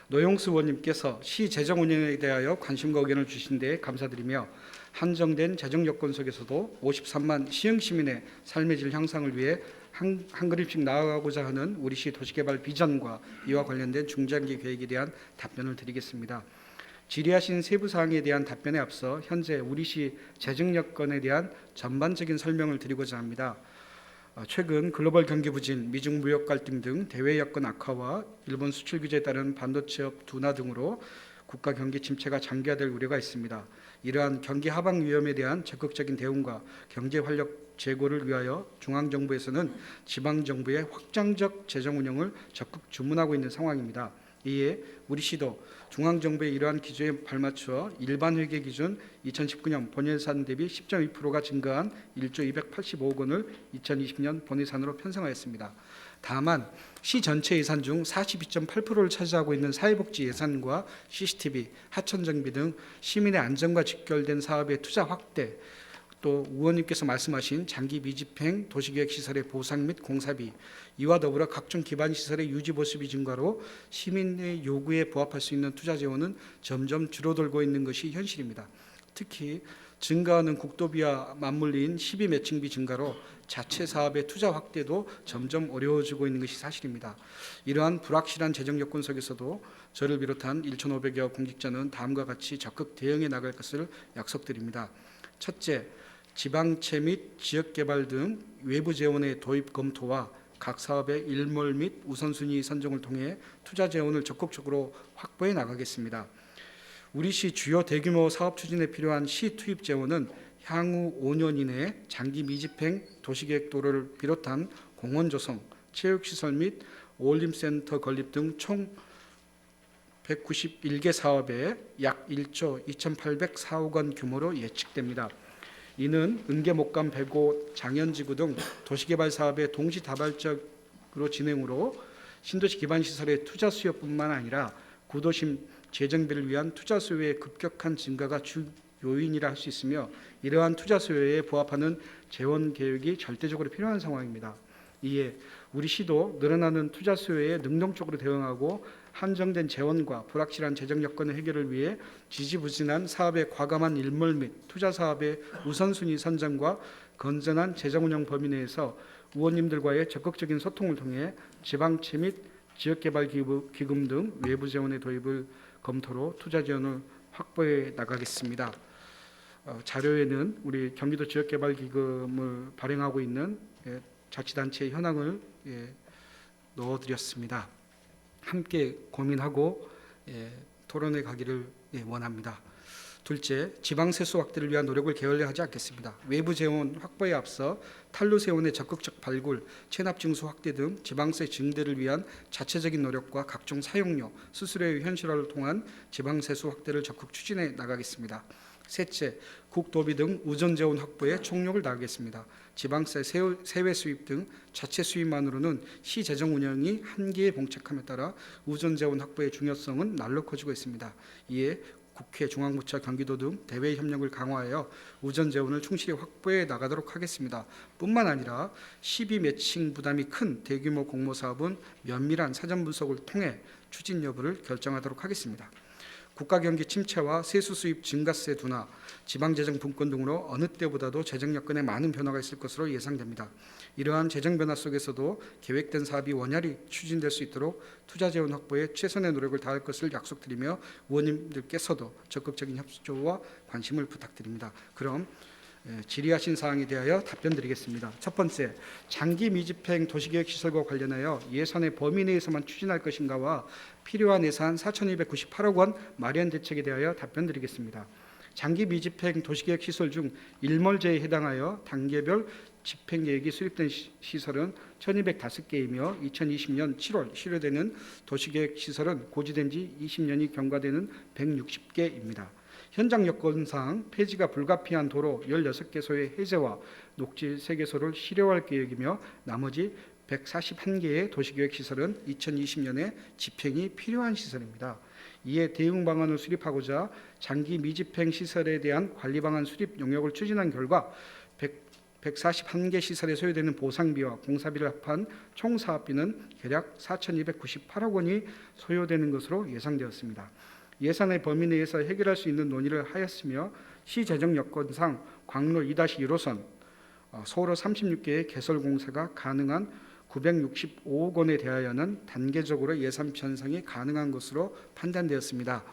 노영수 의원님께서 시 재정 운영에 대하여 관심과 의견을 주신 데 감사드리며 한정된 재정 여건 속에서도 53만 시흥 시민의 삶의 질 향상을 위해 한 걸음씩 나아가고자 하는 우리 시 도시개발 비전과 이와 관련된 중장기 계획에 대한 답변을 드리겠습니다. 질의하신 세부 사항에 대한 답변에 앞서 현재 우리 시 재정 여건에 대한 전반적인 설명을 드리고자 합니다. 최근 글로벌 경기 부진, 미중 무역 갈등 등 대외 여건 악화와 일본 수출 규제에 따른 반도체업 둔화 등으로 국가 경기 침체가 장기화될 우려가 있습니다. 이러한 경기 하방 위험에 대한 적극적인 대응과 경제 활력 제고를 위하여 중앙정부에서는 지방정부의 확장적 재정 운영을 적극 주문하고 있는 상황입니다. 이에 우리 시도 중앙정부의 이러한 기조에 발맞추어 일반 회계 기준 2019년 본예산 대비 10.2%가 증가한 1조 285억 원을 2020년 본예산으로 편성하였습니다. 다만 시 전체 예산 중 42.8%를 차지하고 있는 사회복지 예산과 CCTV, 하천정비 등 시민의 안전과 직결된 사업의 투자 확대, 또 의원님께서 말씀하신 장기 미집행 도시계획 시설의 보상 및 공사비, 이와 더불어 각종 기반 시설의 유지 보수비 증가로 시민의 요구에 부합할 수 있는 투자 재원은 점점 줄어들고 있는 것이 현실입니다. 특히 증가하는 국도비와 맞물린 시비 매칭비 증가로 자체 사업의 투자 확대도 점점 어려워지고 있는 것이 사실입니다. 이러한 불확실한 재정 여건 속에서도 저를 비롯한 1,500여 공직자는 다음과 같이 적극 대응해 나갈 것을 약속드립니다. 첫째, 지방채 및 지역개발 등 외부 재원의 도입 검토와 각 사업의 일몰 및 우선순위 선정을 통해 투자 재원을 적극적으로 확보해 나가겠습니다. 우리 시 주요 대규모 사업 추진에 필요한 시 투입 재원은 향후 5년 이내에 장기 미집행 도시계획도로를 비롯한 공원 조성, 체육시설 및 어울림센터 건립 등 총 191개 사업에 약 1조 2,804억 원 규모로 예측됩니다. 이는 은계 목감 배고 장현지구 등 도시개발 사업의 동시다발적으로 진행으로 신도시 기반시설의 투자 수요뿐만 아니라 구도심 재정비를 위한 투자 수요의 급격한 증가가 주 요인이라 할 수 있으며, 이러한 투자 수요에 부합하는 재원 계획이 절대적으로 필요한 상황입니다. 이에 우리 시도 늘어나는 투자 수요에 능동적으로 대응하고 한정된 재원과 불확실한 재정 여건의 해결을 위해 지지부진한 사업의 과감한 일몰 및 투자 사업의 우선순위 선정과 건전한 재정 운영 범위 내에서 의원님들과의 적극적인 소통을 통해 지방채 및 지역개발기금 등 외부 재원의 도입을 검토로 투자 지원을 확보해 나가겠습니다. 자료에는 우리 경기도 지역개발기금을 발행하고 있는 자치단체의 현황을 넣어드렸습니다. 함께 고민하고 토론해 가기를 원합니다. 둘째, 지방세수 확대를 위한 노력을 게을려 하지 않겠습니다. 외부 재원 확보에 앞서 탈루 세원의 적극적 발굴, 체납 징수 확대 등 지방세 증대를 위한 자체적인 노력과 각종 사용료, 수수료의 현실화를 통한 지방세수 확대를 적극 추진해 나가겠습니다. 셋째, 국도비 등 우전 재원 확보에 총력을 다하겠습니다. 지방세, 세외 수입 등 자체 수입만으로는 시 재정 운영이 한계에 봉착함에 따라 우전 재원 확보의 중요성은 날로 커지고 있습니다. 이에 국회, 중앙부처, 경기도 등 대외 협력을 강화하여 우전 재원을 충실히 확보해 나가도록 하겠습니다. 뿐만 아니라 시비 매칭 부담이 큰 대규모 공모 사업은 면밀한 사전 분석을 통해 추진 여부를 결정하도록 하겠습니다. 국가 경기 침체와 세수 수입 증가세 둔화, 지방재정 분권 등으로 어느 때보다도 재정 여건에 많은 변화가 있을 것으로 예상됩니다. 이러한 재정 변화 속에서도 계획된 사업이 원활히 추진될 수 있도록 투자 재원 확보에 최선의 노력을 다할 것을 약속드리며 의원님들께서도 적극적인 협조와 관심을 부탁드립니다. 그럼 질의하신 사항에 대하여 답변드리겠습니다. 첫 번째, 장기 미집행 도시계획 시설과 관련하여 예산의 범위 내에서만 추진할 것인가와 필요한 예산 4,298억 원 마련 대책에 대하여 답변드리겠습니다. 장기 미집행 도시계획 시설 중 일몰제에 해당하여 단계별 집행계획이 수립된 시설은 1,205개이며 2020년 7월 실효되는 도시계획 시설은 고지된 지 20년이 경과되는 160개입니다. 현장 여건상 폐지가 불가피한 도로 16개소의 해제와 녹지 3개소를 실효할 계획이며 나머지 141개의 도시계획 시설은 2020년에 집행이 필요한 시설입니다. 이에 대응 방안을 수립하고자 장기 미집행 시설에 대한 관리 방안 수립 용역을 추진한 결과 141개 시설에 소요되는 보상비와 공사비를 합한 총 사업비는 대략 4,298억 원이 소요되는 것으로 예상되었습니다. 예산의 범위 내에서 해결할 수 있는 논의를 하였으며 시 재정 여건상 광로 2-1호선 소로 36개의 개설 공사가 가능한 965억 원에 대하여는 단계적으로 예산 편성이 가능한 것으로 판단되었습니다.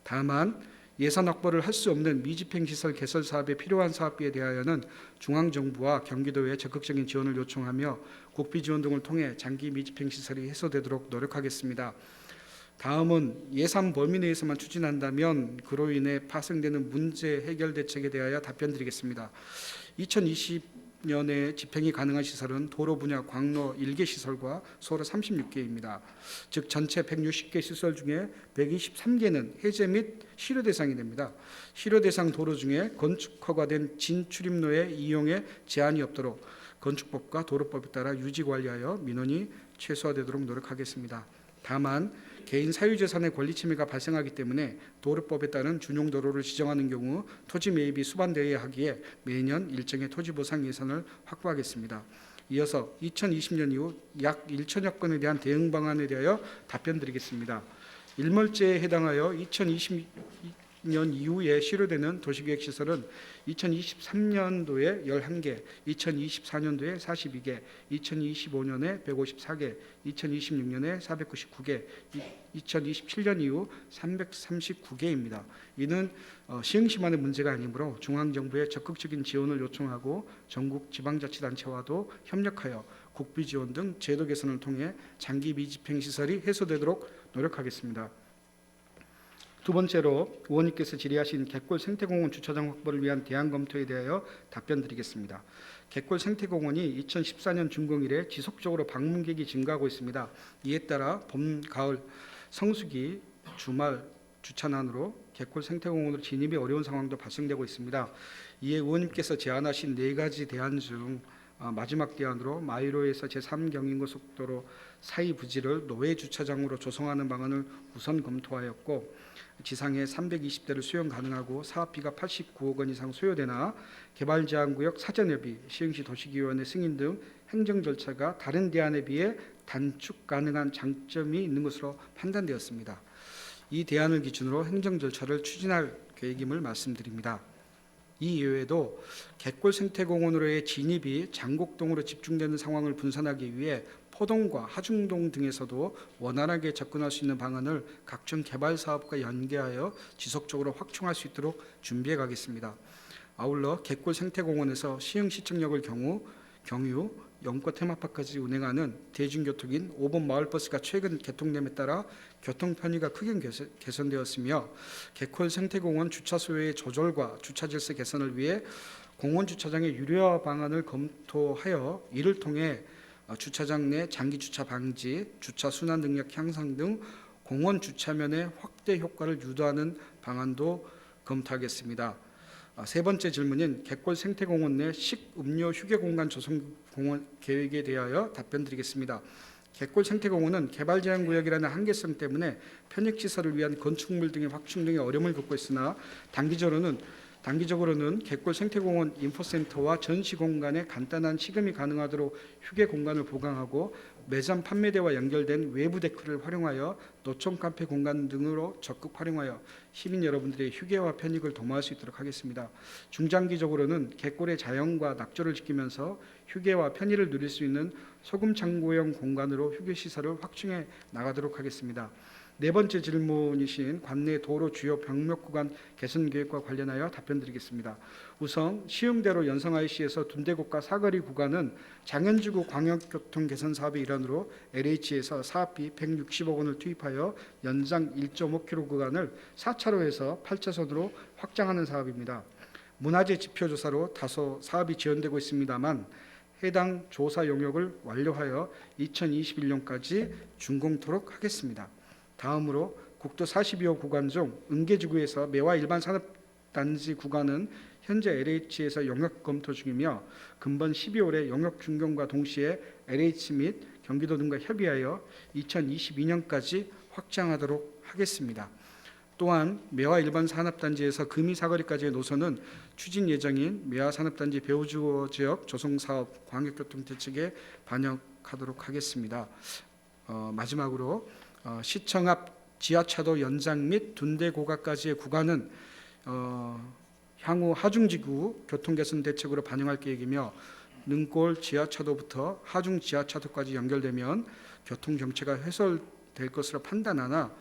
다만 예산 확보를 할 수 없는 미집행시설 개설 사업에 필요한 사업비에 대하여는 중앙정부와 경기도에 적극적인 지원을 요청하며 국비 지원 등을 통해 장기 미집행시설이 해소되도록 노력하겠습니다. 다음은 예산 범위 내에서만 추진한다면 그로 인해 파생되는 문제 해결 대책에 대하여 답변드리겠습니다. 2020년에 집행이 가능한 시설은 도로 분야 광로 1개 시설과 소로 36개입니다. 즉 전체 160개 시설 중에 123개는 해제 및 실효 대상이 됩니다. 실효 대상 도로 중에 건축 허가된 진출입로의 이용에 제한이 없도록 건축법과 도로법에 따라 유지 관리하여 민원이 최소화되도록 노력하겠습니다. 다만 개인 사유재산의 권리 침해가 발생하기 때문에 도로법에 따른 준용 도로를 지정하는 경우 토지 매입이 수반되어야 하기에 매년 일정의 토지 보상 예산을 확보하겠습니다. 이어서 2020년 이후 약 1천여 건에 대한 대응 방안에 대하여 답변드리겠습니다. 일몰제에 해당하여 2020년 이후에 실효되는 도시계획시설은 2023년도에 11개, 2024년도에 42개, 2025년에 154개, 2026년에 499개, 2027년 이후 339개입니다. 이는 시흥시만의 문제가 아니므로 중앙정부의 적극적인 지원을 요청하고 전국 지방자치단체와도 협력하여 국비 지원 등 제도 개선을 통해 장기 미집행시설이 해소되도록 노력하겠습니다. 두 번째로 의원님께서 질의하신 갯골 생태공원 주차장 확보를 위한 대안 검토에 대하여 답변드리겠습니다. 갯골 생태공원이 2014년 준공 이래 지속적으로 방문객이 증가하고 있습니다. 이에 따라 봄, 가을, 성수기, 주말 주차난으로 갯골 생태공원으로 진입이 어려운 상황도 발생되고 있습니다. 이에 의원님께서 제안하신 4가지 대안 중 마지막 대안으로 마이로에서 제3경인고속도로 사이 부지를 노회 주차장으로 조성하는 방안을 우선 검토하였고 지상에 320대를 수용 가능하고 사업비가 89억 원 이상 소요되나 개발제한구역 사전협의, 시흥시 도시기원회 승인 등 행정 절차가 다른 대안에 비해 단축 가능한 장점이 있는 것으로 판단되었습니다. 이 대안을 기준으로 행정 절차를 추진할 계획임을 말씀드립니다. 이 이외에도 갯골 생태공원으로의 진입이 장곡동으로 집중되는 상황을 분산하기 위해 포동과 하중동 등에서도 원활하게 접근할 수 있는 방안을 각종 개발 사업과 연계하여 지속적으로 확충할 수 있도록 준비해 가겠습니다. 아울러 갯골 생태공원에서 시흥시청역을 경유, 영꽃 테마파크까지 운행하는 대중교통인 5번 마을버스가 최근 개통됨에 따라 교통 편의가 크게 개선되었으며 갯골 생태공원 주차 소요의 조절과 주차 질서 개선을 위해 공원 주차장의 유료화 방안을 검토하여 이를 통해 주차장 내 장기 주차 방지, 주차 순환 능력 향상 등 공원 주차면의 확대 효과를 유도하는 방안도 검토하겠습니다. 세 번째 질문인 갯골 생태공원 내 식음료 휴게 공간 조성 공원 계획에 대하여 답변드리겠습니다. 갯골 생태공원은 개발제한구역이라는 한계성 때문에 편익시설을 위한 건축물 등의 확충 등의 어려움을 겪고 있으나 단기적으로는 갯골 생태공원 인포센터와 전시 공간에 간단한 시금이 가능하도록 휴게 공간을 보강하고 매점 판매대와 연결된 외부 데크를 활용하여 노천 카페 공간 등으로 적극 활용하여 시민 여러분들의 휴게와 편익을 도모할 수 있도록 하겠습니다. 중장기적으로는 갯골의 자연과 낙조를 지키면서 휴게와 편의를 누릴 수 있는 소금창고형 공간으로 휴게시설을 확충해 나가도록 하겠습니다. 네 번째 질문이신 관내 도로 주요 병력 구간 개선 계획과 관련하여 답변드리겠습니다. 우선 시흥대로 연성 IC에서 둔대곡과 사거리 구간은 장현지구 광역교통 개선 사업의 일환으로 LH에서 사업비 160억 원을 투입하여 연장 1.5km 구간을 4차로에서 8차선으로 확장하는 사업입니다. 문화재 지표 조사로 다소 사업이 지연되고 있습니다만 해당 조사 용역을 완료하여 2021년까지 준공토록 하겠습니다. 다음으로 국도 42호 구간 중 은계지구에서 매화 일반 산업단지 구간은 현재 LH에서 용역 검토 중이며 금번 12월에 용역 준공과 동시에 LH 및 경기도 등과 협의하여 2022년까지 확장하도록 하겠습니다. 또한 매화 일반 산업단지에서 금이 사거리까지의 노선은 추진 예정인 매화 산업단지 배후주거 지역 조성사업 광역교통 대책에 반영하도록 하겠습니다. 마지막으로 시청 앞 지하차도 연장 및 둔대 고가까지의 구간은 향후 하중지구 교통개선 대책으로 반영할 계획이며 능골 지하차도부터 하중 지하차도까지 연결되면 교통정체가 해소될 것으로 판단하나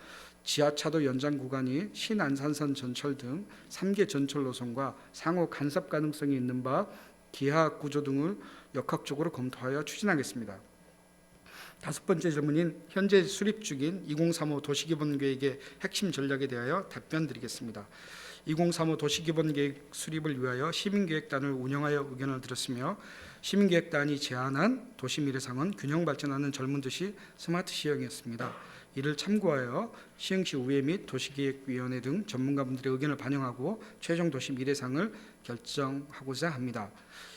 지하차도 연장 구간이 신안산선 전철 등 3개 전철 노선과 상호 간섭 가능성이 있는 바 기하 구조 등을 역학적으로 검토하여 추진하겠습니다. 다섯 번째 질문인 현재 수립 중인 2035 도시기본계획의 핵심 전략에 대하여 답변드리겠습니다. 2035 도시기본계획 수립을 위하여 시민계획단을 운영하여 의견을 드렸으며 시민계획단이 제안한 도시미래상은 균형 발전하는 젊은 도시 스마트 시형이었습니다. 이를 참고하여 시흥시 의회 및 도시기획위원회 등 전문가분들의 의견을 반영하고 최종 도시미래상을 결정하고자 합니다.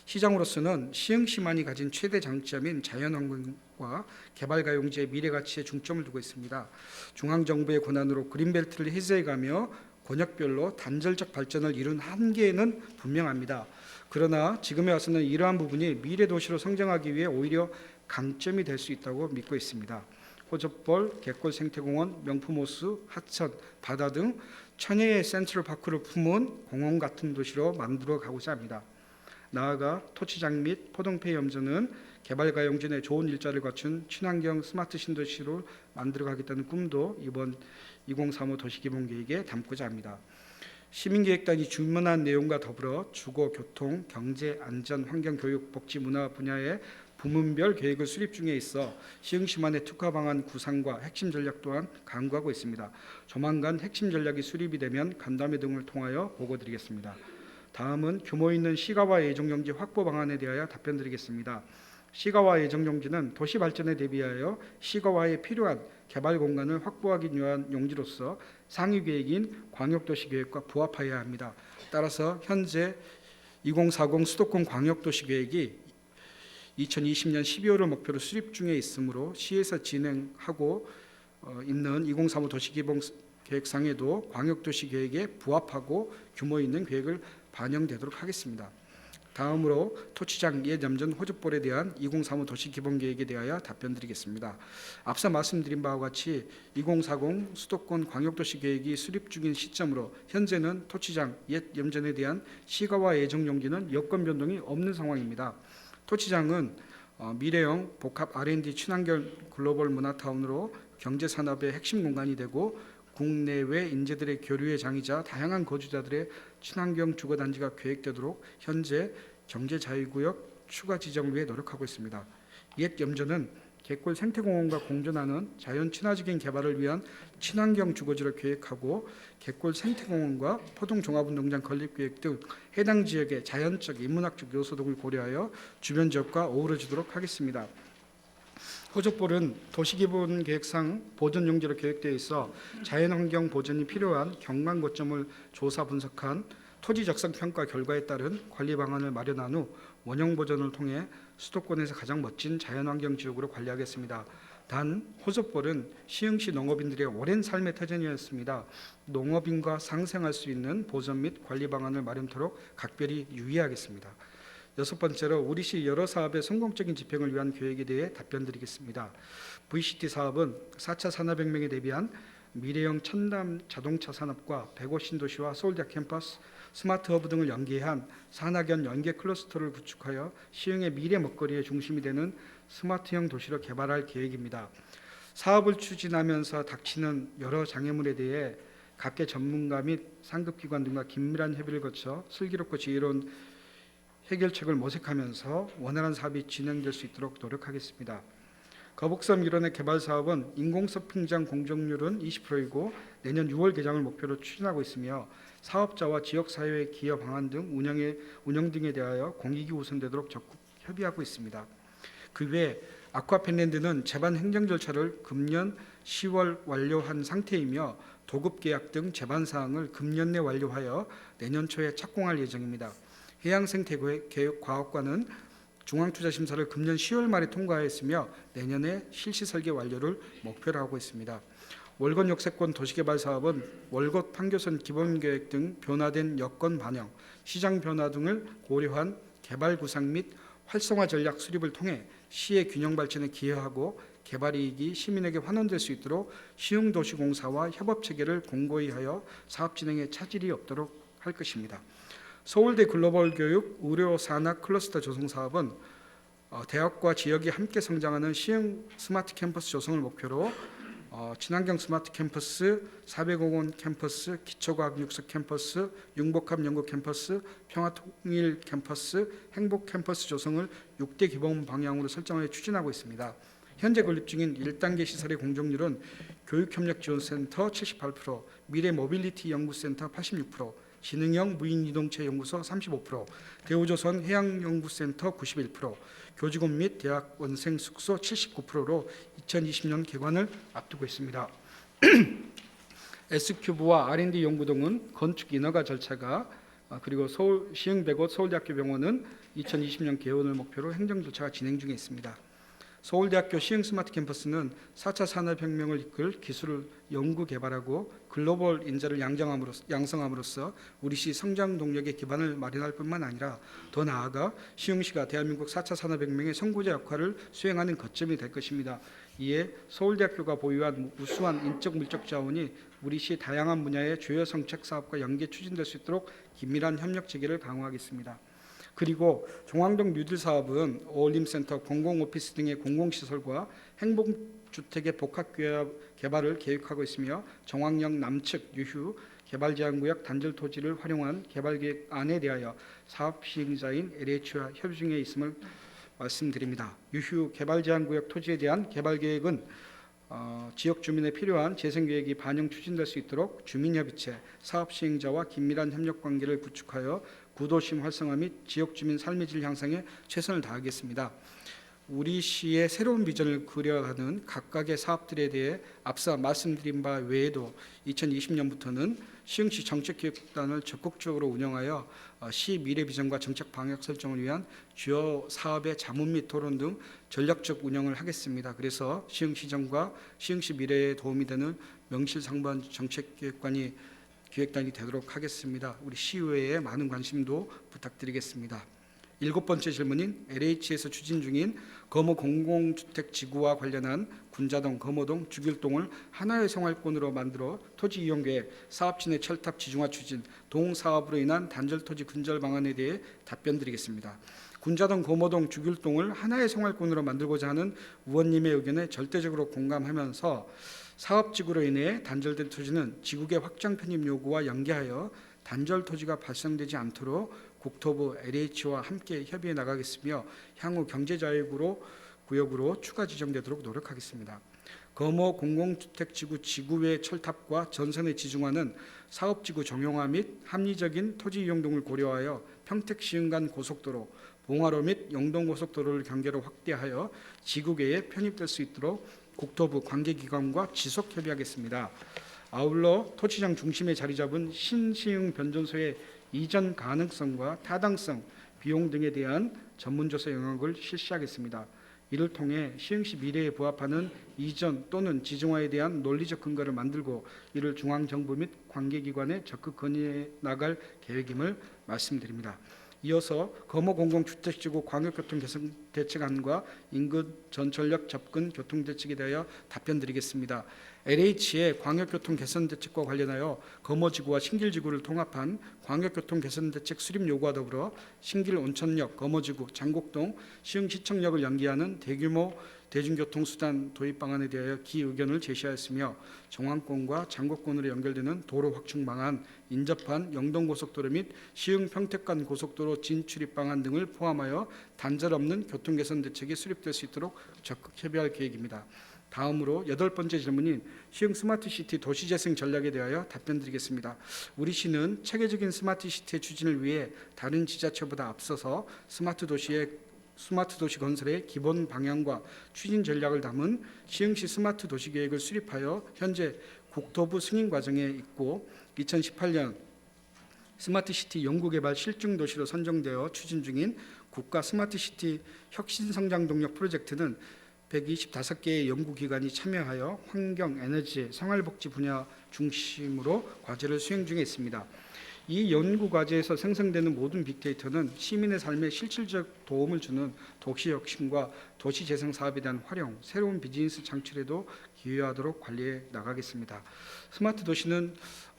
시장으로서는 시흥시만이 가진 최대 장점인 자연환경과 개발가용지의 미래가치에 중점을 두고 있습니다. 중앙정부의 권한으로 그린벨트를 해제해가며 권역별로 단절적 발전을 이룬 한계는 분명합니다. 그러나 지금에 와서는 이러한 부분이 미래도시로 성장하기 위해 오히려 강점이 될 수 있다고 믿고 있습니다. 호접볼, 갯골 생태공원, 명품호수, 하천, 바다 등 천혜의 센트럴파크를 품은 공원 같은 도시로 만들어 가고자 합니다. 나아가 토치장 및 포동폐 염전은 개발가용지 내 좋은 일자리를 갖춘 친환경 스마트 신도시로 만들어가겠다는 꿈도 이번 2035 도시기본계획에 담고자 합니다. 시민계획단이 주문한 내용과 더불어 주거, 교통, 경제, 안전, 환경, 교육, 복지, 문화 분야의 부문별 계획을 수립 중에 있어 시흥시만의 특화 방안 구상과 핵심 전략 또한 강구하고 있습니다. 조만간 핵심 전략이 수립이 되면 간담회 등을 통하여 보고드리겠습니다. 다음은 규모 있는 시가와 예정용지 확보 방안에 대하여 답변드리겠습니다. 시가와 예정용지는 도시 발전에 대비하여 시가와에 필요한 개발 공간을 확보하기 위한 용지로서 상위 계획인 광역도시계획과 부합하여야 합니다. 따라서 현재 2040 수도권 광역도시계획이 2020년 12월을 목표로 수립 중에 있으므로 시에서 진행하고 있는 2035 도시기본계획상에도 광역도시계획에 부합하고 규모 있는 계획을 반영되도록 하겠습니다. 다음으로 토치장 옛 염전 호접볼에 대한 2035 도시기본계획에 대하여 답변드리겠습니다. 앞서 말씀드린 바와 같이 2040 수도권 광역도시계획이 수립 중인 시점으로 현재는 토치장 옛 염전에 대한 시가와 예정 용지는 여건 변동이 없는 상황입니다. 토치장은 미래형 복합 R&D 친환경 글로벌 문화타운으로 경제산업의 핵심 공간이 되고 국내외 인재들의 교류의 장이자 다양한 거주자들의 친환경 주거단지가 계획되도록 현재 경제자유구역 추가 지정을 위해 노력하고 있습니다. 옛 염전은 갯골 생태공원과 공존하는 자연 친화적인 개발을 위한 친환경 주거지를 계획하고 갯골 생태공원과 포동종합운동장 건립계획 등 해당 지역의 자연적, 인문학적 요소 등을 고려하여 주변 지역과 어우러지도록 하겠습니다. 호접볼은 도시기본계획상 보존용지로 계획되어 있어 자연환경 보존이 필요한 경관 고점을 조사 분석한 토지 적성 평가 결과에 따른 관리 방안을 마련한 후 원형 보존을 통해 수도권에서 가장 멋진 자연환경 지역으로 관리하겠습니다. 단 호접볼은 시흥시 농업인들의 오랜 삶의 터전이었습니다. 농업인과 상생할 수 있는 보존 및 관리 방안을 마련토록 각별히 유의하겠습니다. 여섯 번째로 우리시 여러 사업의 성공적인 집행을 위한 계획에 대해 답변드리겠습니다. VCT 사업은 4차 산업혁명에 대비한 미래형 첨단 자동차 산업과 150신도시와 서울대학 캠퍼스, 스마트허브 등을 연계한 산학연 연계 클러스터를 구축하여 시흥의 미래 먹거리의 중심이 되는 스마트형 도시로 개발할 계획입니다. 사업을 추진하면서 닥치는 여러 장애물에 대해 각계 전문가 및 상급기관 등과 긴밀한 협의를 거쳐 슬기롭고 지혜로운 해결책을 모색하면서 원활한 사업이 진행될 수 있도록 노력하겠습니다. 거북섬 일원의 개발 사업은 인공서핑장 공정률은 20%이고 내년 6월 개장을 목표로 추진하고 있으며 사업자와 지역사회의 기여 방안 등 운영 등에 대하여 공익이 우선되도록 적극 협의하고 있습니다. 그 외 아쿠아펜랜드는 제반 행정 절차를 금년 10월 완료한 상태이며 도급 계약 등 제반 사항을 금년 내 완료하여 내년 초에 착공할 예정입니다. 해양생태과학과는 중앙투자심사를 금년 10월 말에 통과했으며 내년에 실시 설계 완료를 목표로 하고 있습니다. 월곶 역세권 도시개발 사업은 월곶 판교선 기본계획 등 변화된 여건 반영, 시장 변화 등을 고려한 개발 구상 및 활성화 전략 수립을 통해 시의 균형 발전에 기여하고 개발 이익이 시민에게 환원될 수 있도록 시흥도시공사와 협업 체계를 공고히 하여 사업 진행에 차질이 없도록 할 것입니다. 서울대 글로벌 교육 의료 산학 클러스터 조성 사업은 대학과 지역이 함께 성장하는 시흥 스마트 캠퍼스 조성을 목표로 친환경 스마트 캠퍼스, 400억 캠퍼스, 기초과학 육석 캠퍼스, 융복합 연구 캠퍼스, 평화통일 캠퍼스, 행복 캠퍼스 조성을 6대 기본 방향으로 설정하여 추진하고 있습니다. 현재 건립 중인 1단계 시설의 공정률은 교육협력지원센터 78%, 미래모빌리티 연구센터 86%, 지능형 무인이동체 연구소 35%, 대우조선 해양연구센터 91%, 교직원 및 대학원생 숙소 79%로 2020년 개관을 앞두고 있습니다. S큐브와 R&D 연구 등은 건축 인허가 절차가 그리고 서울 시흥대고 서울대학교 병원은 2020년 개원을 목표로 행정 절차가 진행 중에 있습니다. 서울대학교 시흥 스마트 캠퍼스는 4차 산업혁명을 이끌 기술을 연구 개발하고 글로벌 인재를 양성함으로써 우리 시 성장 동력의 기반을 마련할 뿐만 아니라 더 나아가 시흥시가 대한민국 4차 산업혁명의 선구자 역할을 수행하는 거점이 될 것입니다. 이에 서울대학교가 보유한 우수한 인적 물적 자원이 우리 시 다양한 분야의 주요 정책 사업과 연계 추진될 수 있도록 긴밀한 협력 체계를 강화하겠습니다. 그리고 종황동 뉴딜 사업은 어울림센터, 공공오피스 등의 공공시설과 행복주택의 복합 개발을 계획하고 있으며 정황역 남측 유휴 개발제한구역 단절 토지를 활용한 개발계획안에 대하여 사업 시행자인 LH와 협의 중에 있음을 말씀드립니다. 유휴 개발제한구역 토지에 대한 개발계획은 지역 주민에 필요한 재생계획이 반영 추진될 수 있도록 주민협의체, 사업 시행자와 긴밀한 협력관계를 구축하여 구도심 활성화 및 지역 주민 삶의 질 향상에 최선을 다하겠습니다. 우리 시의 새로운 비전을 그려가는 각각의 사업들에 대해 앞서 말씀드린 바 외에도 2020년부터는 시흥시 정책기획단을 적극적으로 운영하여 시 미래 비전과 정책 방향 설정을 위한 주요 사업의 자문 및 토론 등 전략적 운영을 하겠습니다. 그래서 시흥시정과 시흥시 미래에 도움이 되는 명실상부한 정책기획단이 되도록 하겠습니다. 우리 시의회에 많은 관심도 부탁드리겠습니다. 7번째 질문인 LH에서 추진 중인 거모 공공주택지구와 관련한 군자동, 거모동, 주길동을 하나의 생활권으로 만들어 토지 이용계획, 사업진의 철탑 지중화 추진, 동사업으로 인한 단절토지 근절 방안에 대해 답변드리겠습니다. 군자동, 거모동, 주길동을 하나의 생활권으로 만들고자 하는 의원님의 의견에 절대적으로 공감하면서 사업지구로 인해 단절된 토지는 지구계 확장 편입 요구와 연계하여 단절 토지가 발생되지 않도록 국토부 LH와 함께 협의해 나가겠으며 향후 경제자유구역으로 추가 지정되도록 노력하겠습니다. 거모 공공주택지구 지구외 철탑과 전선의 지중화는 사업지구 정형화 및 합리적인 토지 이용 등을 고려하여 평택시흥 간 고속도로, 봉화로 및 영동고속도로를 경계로 확대하여 지구계에 편입될 수 있도록 국토부 관계기관과 지속 협의하겠습니다. 아울러 토지장 중심에 자리 잡은 신시흥 변전소의 이전 가능성과 타당성, 비용 등에 대한 전문조사 영역을 실시하겠습니다. 이를 통해 시흥시 미래에 부합하는 이전 또는 지중화에 대한 논리적 근거를 만들고 이를 중앙정부 및 관계기관에 적극 건의해 나갈 계획임을 말씀드립니다. 이어서 거모 공공주택지구 광역교통 개선 대책안과 인근 전철역 접근 교통 대책에 대하여 답변드리겠습니다. LH의 광역교통 개선 대책과 관련하여 거모지구와 신길지구를 통합한 광역교통 개선 대책 수립 요구와 더불어 신길 온천역, 거모지구, 장곡동, 시흥시청역을 연계하는 대규모 대중교통수단 도입 방안에 대하여 기의견을 제시하였으며 정황권과 장곡권으로 연결되는 도로 확충 방안, 인접한 영동고속도로 및 시흥 평택 간 고속도로 진출입 방안 등을 포함하여 단절 없는 교통 개선 대책이 수립될 수 있도록 적극 협의할 계획입니다. 다음으로 8번째 질문인 시흥 스마트시티 도시재생 전략에 대하여 답변드리겠습니다. 우리 시는 체계적인 스마트시티의 추진을 위해 다른 지자체보다 앞서서 스마트 도시 건설의 기본 방향과 추진 전략을 담은 시흥시 스마트 도시 계획을 수립하여 현재 국토부 승인 과정에 있고 2018년 스마트시티 연구개발 실증도시로 선정되어 추진 중인 국가 스마트시티 혁신성장 동력 프로젝트는 125개의 연구기관이 참여하여 환경, 에너지, 생활복지 분야 중심으로 과제를 수행 중에 있습니다. 이 연구 과제에서 생성되는 모든 빅데이터는 시민의 삶에 실질적 도움을 주는 도시 혁신과 도시 재생 사업에 대한 활용, 새로운 비즈니스 창출에도 기여하도록 관리해 나가겠습니다. 스마트 도시는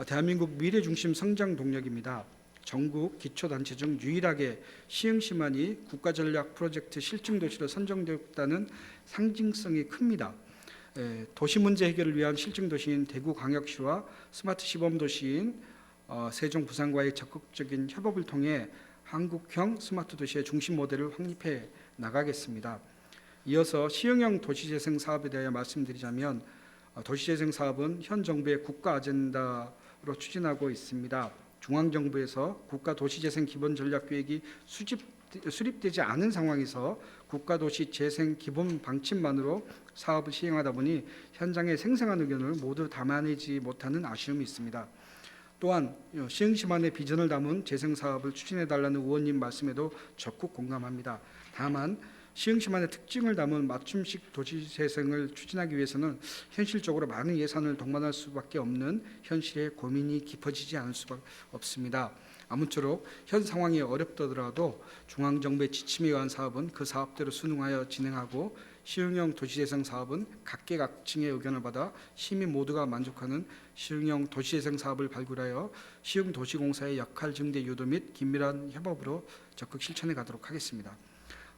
대한민국 미래 중심 성장 동력입니다. 전국 기초단체 중 유일하게 시흥시만이 국가전략 프로젝트 실증도시로 선정되었다는 상징성이 큽니다. 도시 문제 해결을 위한 실증도시인 대구광역시와 스마트 시범도시인 세종 부산과의 적극적인 협업을 통해 한국형 스마트 도시의 중심 모델을 확립해 나가겠습니다. 이어서 시흥형 도시재생 사업에 대해 말씀드리자면 도시재생 사업은 현 정부의 국가 아젠다로 추진하고 있습니다. 중앙정부에서 국가도시재생 기본전략계획이 수립되지 않은 상황에서 국가도시재생 기본 방침만으로 사업을 시행하다 보니 현장의 생생한 의견을 모두 담아내지 못하는 아쉬움이 있습니다. 또한 시흥시만의 비전을 담은 재생사업을 추진해달라는 의원님 말씀에도 적극 공감합니다. 다만 시흥시만의 특징을 담은 맞춤식 도시재생을 추진하기 위해서는 현실적으로 많은 예산을 동반할 수밖에 없는 현실의 고민이 깊어지지 않을 수밖에 없습니다. 아무쪼록 현 상황이 어렵더라도 중앙정부의 지침에 의한 사업은 그 사업대로 순응하여 진행하고 시흥형 도시재생 사업은 각계각층의 의견을 받아 시민 모두가 만족하는 시흥형 도시재생 사업을 발굴하여 시흥도시공사의 역할 증대 유도 및 긴밀한 협업으로 적극 실천해 가도록 하겠습니다.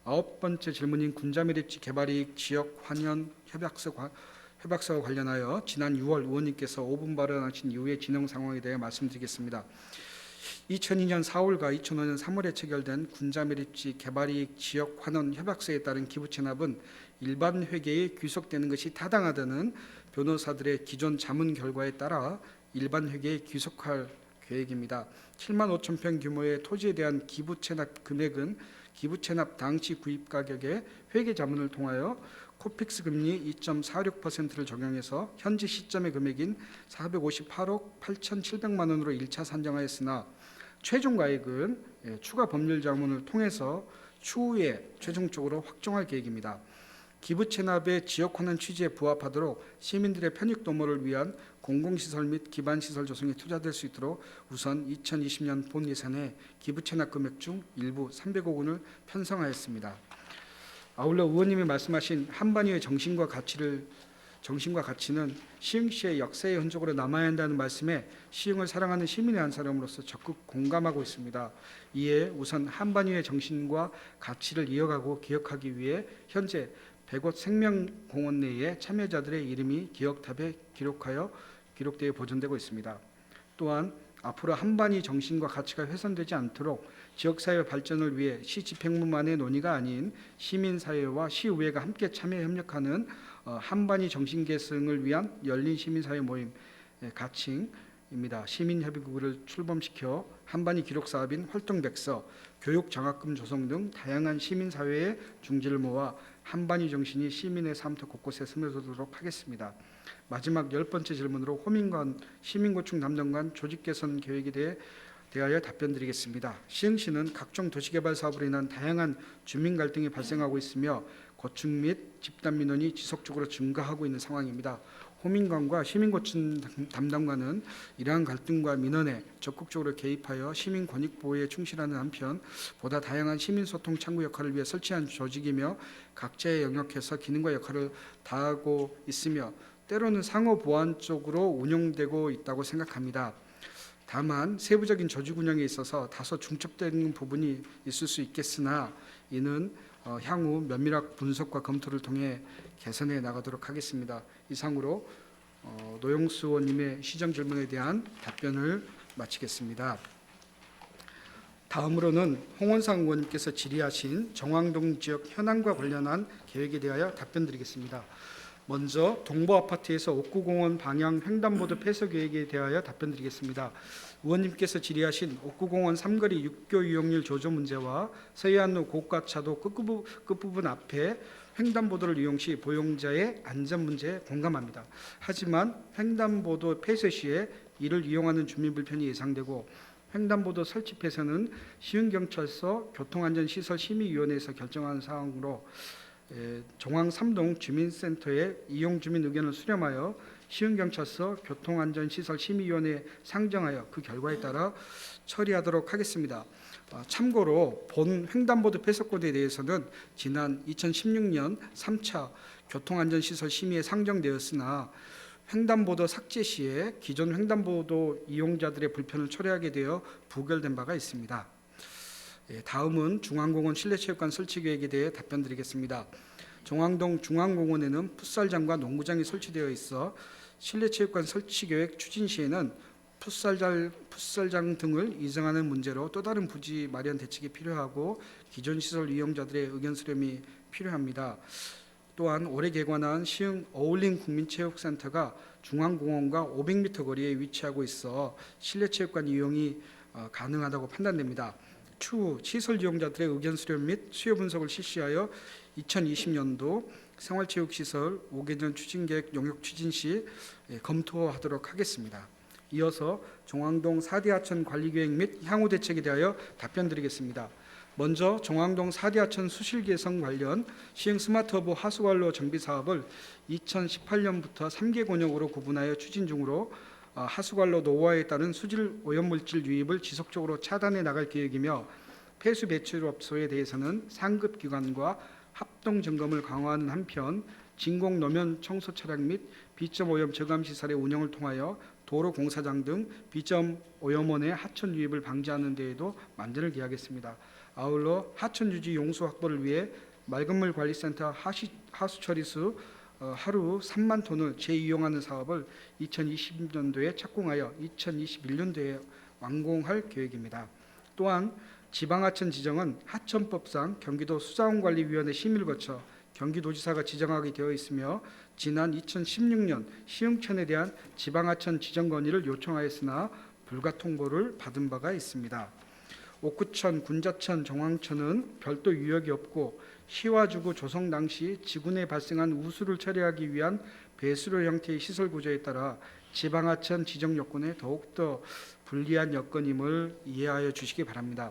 9번째 질문인 군자매립지 개발이익 지역 환원 협약서와 관련하여 지난 6월 의원님께서 5분 발언하신 이후의 진행 상황에 대해 말씀드리겠습니다. 2002년 4월과 2005년 3월에 체결된 군자매립지 개발이익 지역 환원 협약서에 따른 기부 체납은 일반 회계에 귀속되는 것이 타당하다는 변호사들의 기존 자문 결과에 따라 일반 회계에 귀속할 계획입니다. 7만 5천 평 규모의 토지에 대한 기부 체납 금액은 기부 체납 당시 구입 가격의 회계 자문을 통하여 코픽스 금리 2.46%를 적용해서 현재 시점의 금액인 458억 8,700만 원으로 1차 산정하였으나 최종 가액은 추가 법률 자문을 통해서 추후에 최종적으로 확정할 계획입니다. 기부 체납의 지역 환원 취지에 부합하도록 시민들의 편익 도모를 위한 공공시설 및 기반시설 조성에 투자될 수 있도록 우선 2020년 본 예산에 기부 체납 금액 중 일부 300억 원을 편성하였습니다. 아울러 의원님이 말씀하신 한반위의 정신과 가치는 시흥시의 역사의 흔적으로 남아야 한다는 말씀에 시흥을 사랑하는 시민의 한 사람으로서 적극 공감하고 있습니다. 이에 우선 한반위의 정신과 가치를 이어가고 기억하기 위해 현재 100곳 생명공원 내에 참여자들의 이름이 기억탑에 기록되어 보존되고 있습니다. 또한 앞으로 한반위 정신과 가치가 훼손되지 않도록 지역사회 발전을 위해 시 집행부만의 논의가 아닌 시민사회와 시의회가 함께 참여 협력하는 한반위 정신 계승을 위한 열린 시민사회 모임 가칭입니다. 시민협의구를 출범시켜 한반위 기록사업인 활동백서, 교육장학금 조성 등 다양한 시민사회의 중지를 모아 한반위 정신이 시민의 삶터 곳곳에 스며들도록 하겠습니다. 마지막 10번째 질문으로 호민관, 시민고충 담당관 조직 개선 계획에 대하여 답변드리겠습니다. 시흥시는 각종 도시개발 사업으로 인한 다양한 주민 갈등이 발생하고 있으며 고충 및 집단 민원이 지속적으로 증가하고 있는 상황입니다. 호민관과 시민고충 담당관은 이러한 갈등과 민원에 적극적으로 개입하여 시민 권익 보호에 충실하는 한편 보다 다양한 시민소통 창구 역할을 위해 설치한 조직이며 각자의 영역에서 기능과 역할을 다하고 있으며 때로는 상호 보완적으로 운영되고 있다고 생각합니다. 다만 세부적인 조직 운영에 있어서 다소 중첩되는 부분이 있을 수 있겠으나 이는 향후 면밀한 분석과 검토를 통해 개선해 나가도록 하겠습니다. 이상으로 노영수 의원님의 시정 질문에 대한 답변을 마치겠습니다. 다음으로는 홍원상 의원님께서 질의하신 정왕동 지역 현안과 관련한 계획에 대하여 답변드리겠습니다. 먼저 동부아파트에서 옥구공원 방향 횡단보도 폐쇄 계획에 대하여 답변드리겠습니다. 의원님께서 질의하신 옥구공원 삼거리 육교 이용률 조정 문제와 서해안로 고가차도 끝부분 앞에 횡단보도를 이용 시 보용자의 안전 문제에 공감합니다. 하지만 횡단보도 폐쇄 시에 이를 이용하는 주민 불편이 예상되고 횡단보도 설치 폐쇄는 시흥경찰서 교통안전시설심의위원회에서 결정하는 사항으로 종황 3동 주민센터의 이용 주민 의견을 수렴하여 시흥경찰서 교통안전시설심의위원회에 상정하여 그 결과에 따라 처리하도록 하겠습니다. 참고로 본 횡단보도 폐쇄권에 대해서는 지난 2016년 3차 교통안전시설 심의에 상정되었으나 횡단보도 삭제 시에 기존 횡단보도 이용자들의 불편을 초래하게 되어 부결된 바가 있습니다. 다음은 중앙공원 실내체육관 설치 계획에 대해 답변드리겠습니다. 종황동 중앙공원에는 풋살장과 농구장이 설치되어 있어 실내체육관 설치 계획 추진 시에는 풋살장 등을 이전하는 문제로 또 다른 부지 마련 대책이 필요하고 기존 시설 이용자들의 의견 수렴이 필요합니다. 또한 올해 개관한 시흥 어울림 국민체육센터가 중앙공원과 500m 거리에 위치하고 있어 실내체육관 이용이 가능하다고 판단됩니다. 추후 시설 이용자들의 의견 수렴 및 수요 분석을 실시하여 2020년도 생활체육시설 5개년 추진계획 용역 추진 시 검토하도록 하겠습니다. 이어서 종황동 4대 하천 관리계획 및 향후 대책에 대하여 답변드리겠습니다. 먼저 종황동 4대 하천 수실 개선 관련 시흥 스마트허브 하수관로 정비 사업을 2018년부터 3개 권역으로 구분하여 추진 중으로 하수관로 노후화에 따른 수질 오염물질 유입을 지속적으로 차단해 나갈 계획이며 폐수 배출업소에 대해서는 상급 기관과 합동 점검을 강화하는 한편 진공 노면 청소 차량 및 비점 오염 저감 시설의 운영을 통하여 도로 공사장 등 비점 오염원의 하천 유입을 방지하는 데에도 만전을 기하겠습니다. 아울러 하천 유지 용수 확보를 위해 맑은물 관리센터 하수 처리수 하루 3만 톤을 재이용하는 사업을 2020년도에 착공하여 2021년도에 완공할 계획입니다. 또한 지방하천 지정은 하천법상 경기도 수자원관리위원회 심의를 거쳐 경기도지사가 지정하게 되어 있으며 지난 2016년 시흥천에 대한 지방하천 지정 건의를 요청하였으나 불가 통보를 받은 바가 있습니다. 옥구천, 군자천, 정황천은 별도 유역이 없고 시와주구 조성 당시 지구 내 발생한 우수를 처리하기 위한 배수로 형태의 시설 구조에 따라 지방하천 지정 요건에 더욱더 불리한 여건임을 이해하여 주시기 바랍니다.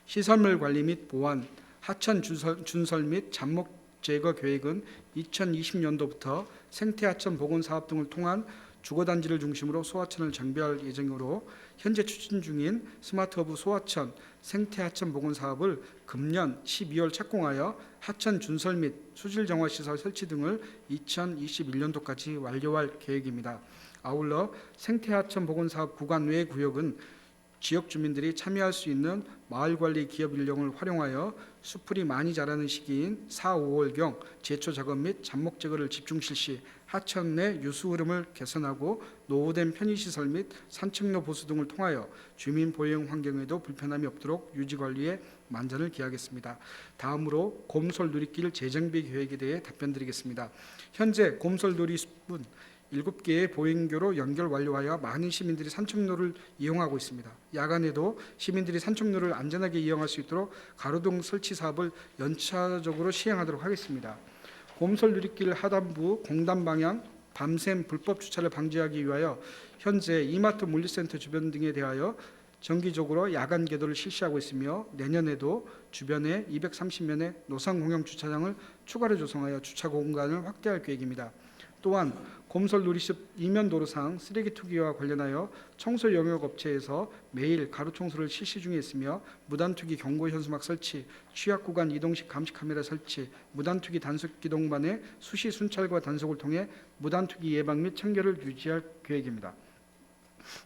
시설물 관리 및 보완, 하천 준설 및 잠목 제거 계획은 2020년도부터 생태하천 복원 사업 등을 통한 주거단지를 중심으로 소하천을 정비할 예정으로 현재 추진 중인 스마트허브 소하천, 생태하천 복원 사업을 금년 12월 착공하여 하천 준설 및 수질 정화 시설 설치 등을 2021년도까지 완료할 계획입니다. 아울러 생태하천 복원 사업 구간 외 구역은 지역 주민들이 참여할 수 있는 마을관리 기업 인력을 활용하여 수풀이 많이 자라는 시기인 4, 5월경 제초 작업 및 잡목 제거를 집중 실시, 하천 내 유수 흐름을 개선하고 노후된 편의시설 및 산책로 보수 등을 통하여 주민 보행 환경에도 불편함이 없도록 유지 관리에 만전을 기하겠습니다. 다음으로 곰솔 누리길 재정비 계획에 대해 답변드리겠습니다. 현재 곰솔 누리숲은 7개의 보행교로 연결 완료하여 많은 시민들이 산책로를 이용하고 있습니다. 야간에도 시민들이 산책로를 안전하게 이용할 수 있도록 가로등 설치 사업을 연차적으로 시행하도록 하겠습니다. 곰솔 누리길 하단부 공단 방향 밤샘 불법 주차를 방지하기 위하여 현재 이마트 물류센터 주변 등에 대하여 정기적으로 야간 계도를 실시하고 있으며 내년에도 주변에 230면의 노상 공영 주차장을 추가로 조성하여 주차 공간을 확대할 계획입니다. 또한 곰솔 누리숲 이면 도로상 쓰레기 투기와 관련하여 청소 영역 업체에서 매일 가로 청소를 실시 중에 있으며 무단투기 경고 현수막 설치, 취약 구간 이동식 감시 카메라 설치, 무단투기 단속 기동반의 수시 순찰과 단속을 통해 무단투기 예방 및 청결을 유지할 계획입니다.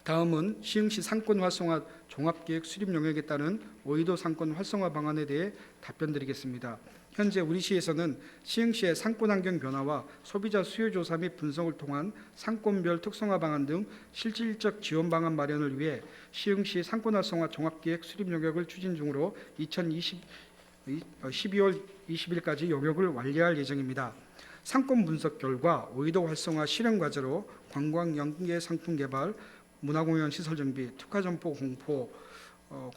다음은 시흥시 상권 활성화 종합계획 수립 용역에 따른 오이도 상권 활성화 방안에 대해 답변드리겠습니다. 현재 우리 시에서는 시흥시의 상권 환경 변화와 소비자 수요 조사 및 분석을 통한 상권별 특성화 방안 등 실질적 지원 방안 마련을 위해 시흥시 상권 활성화 종합계획 수립 용역을 추진 중으로 12월 20일까지 용역을 완료할 예정입니다. 상권 분석 결과 오이도 활성화 실행 과제로 관광 연계 상품 개발, 문화공연 시설 정비, 특화 점포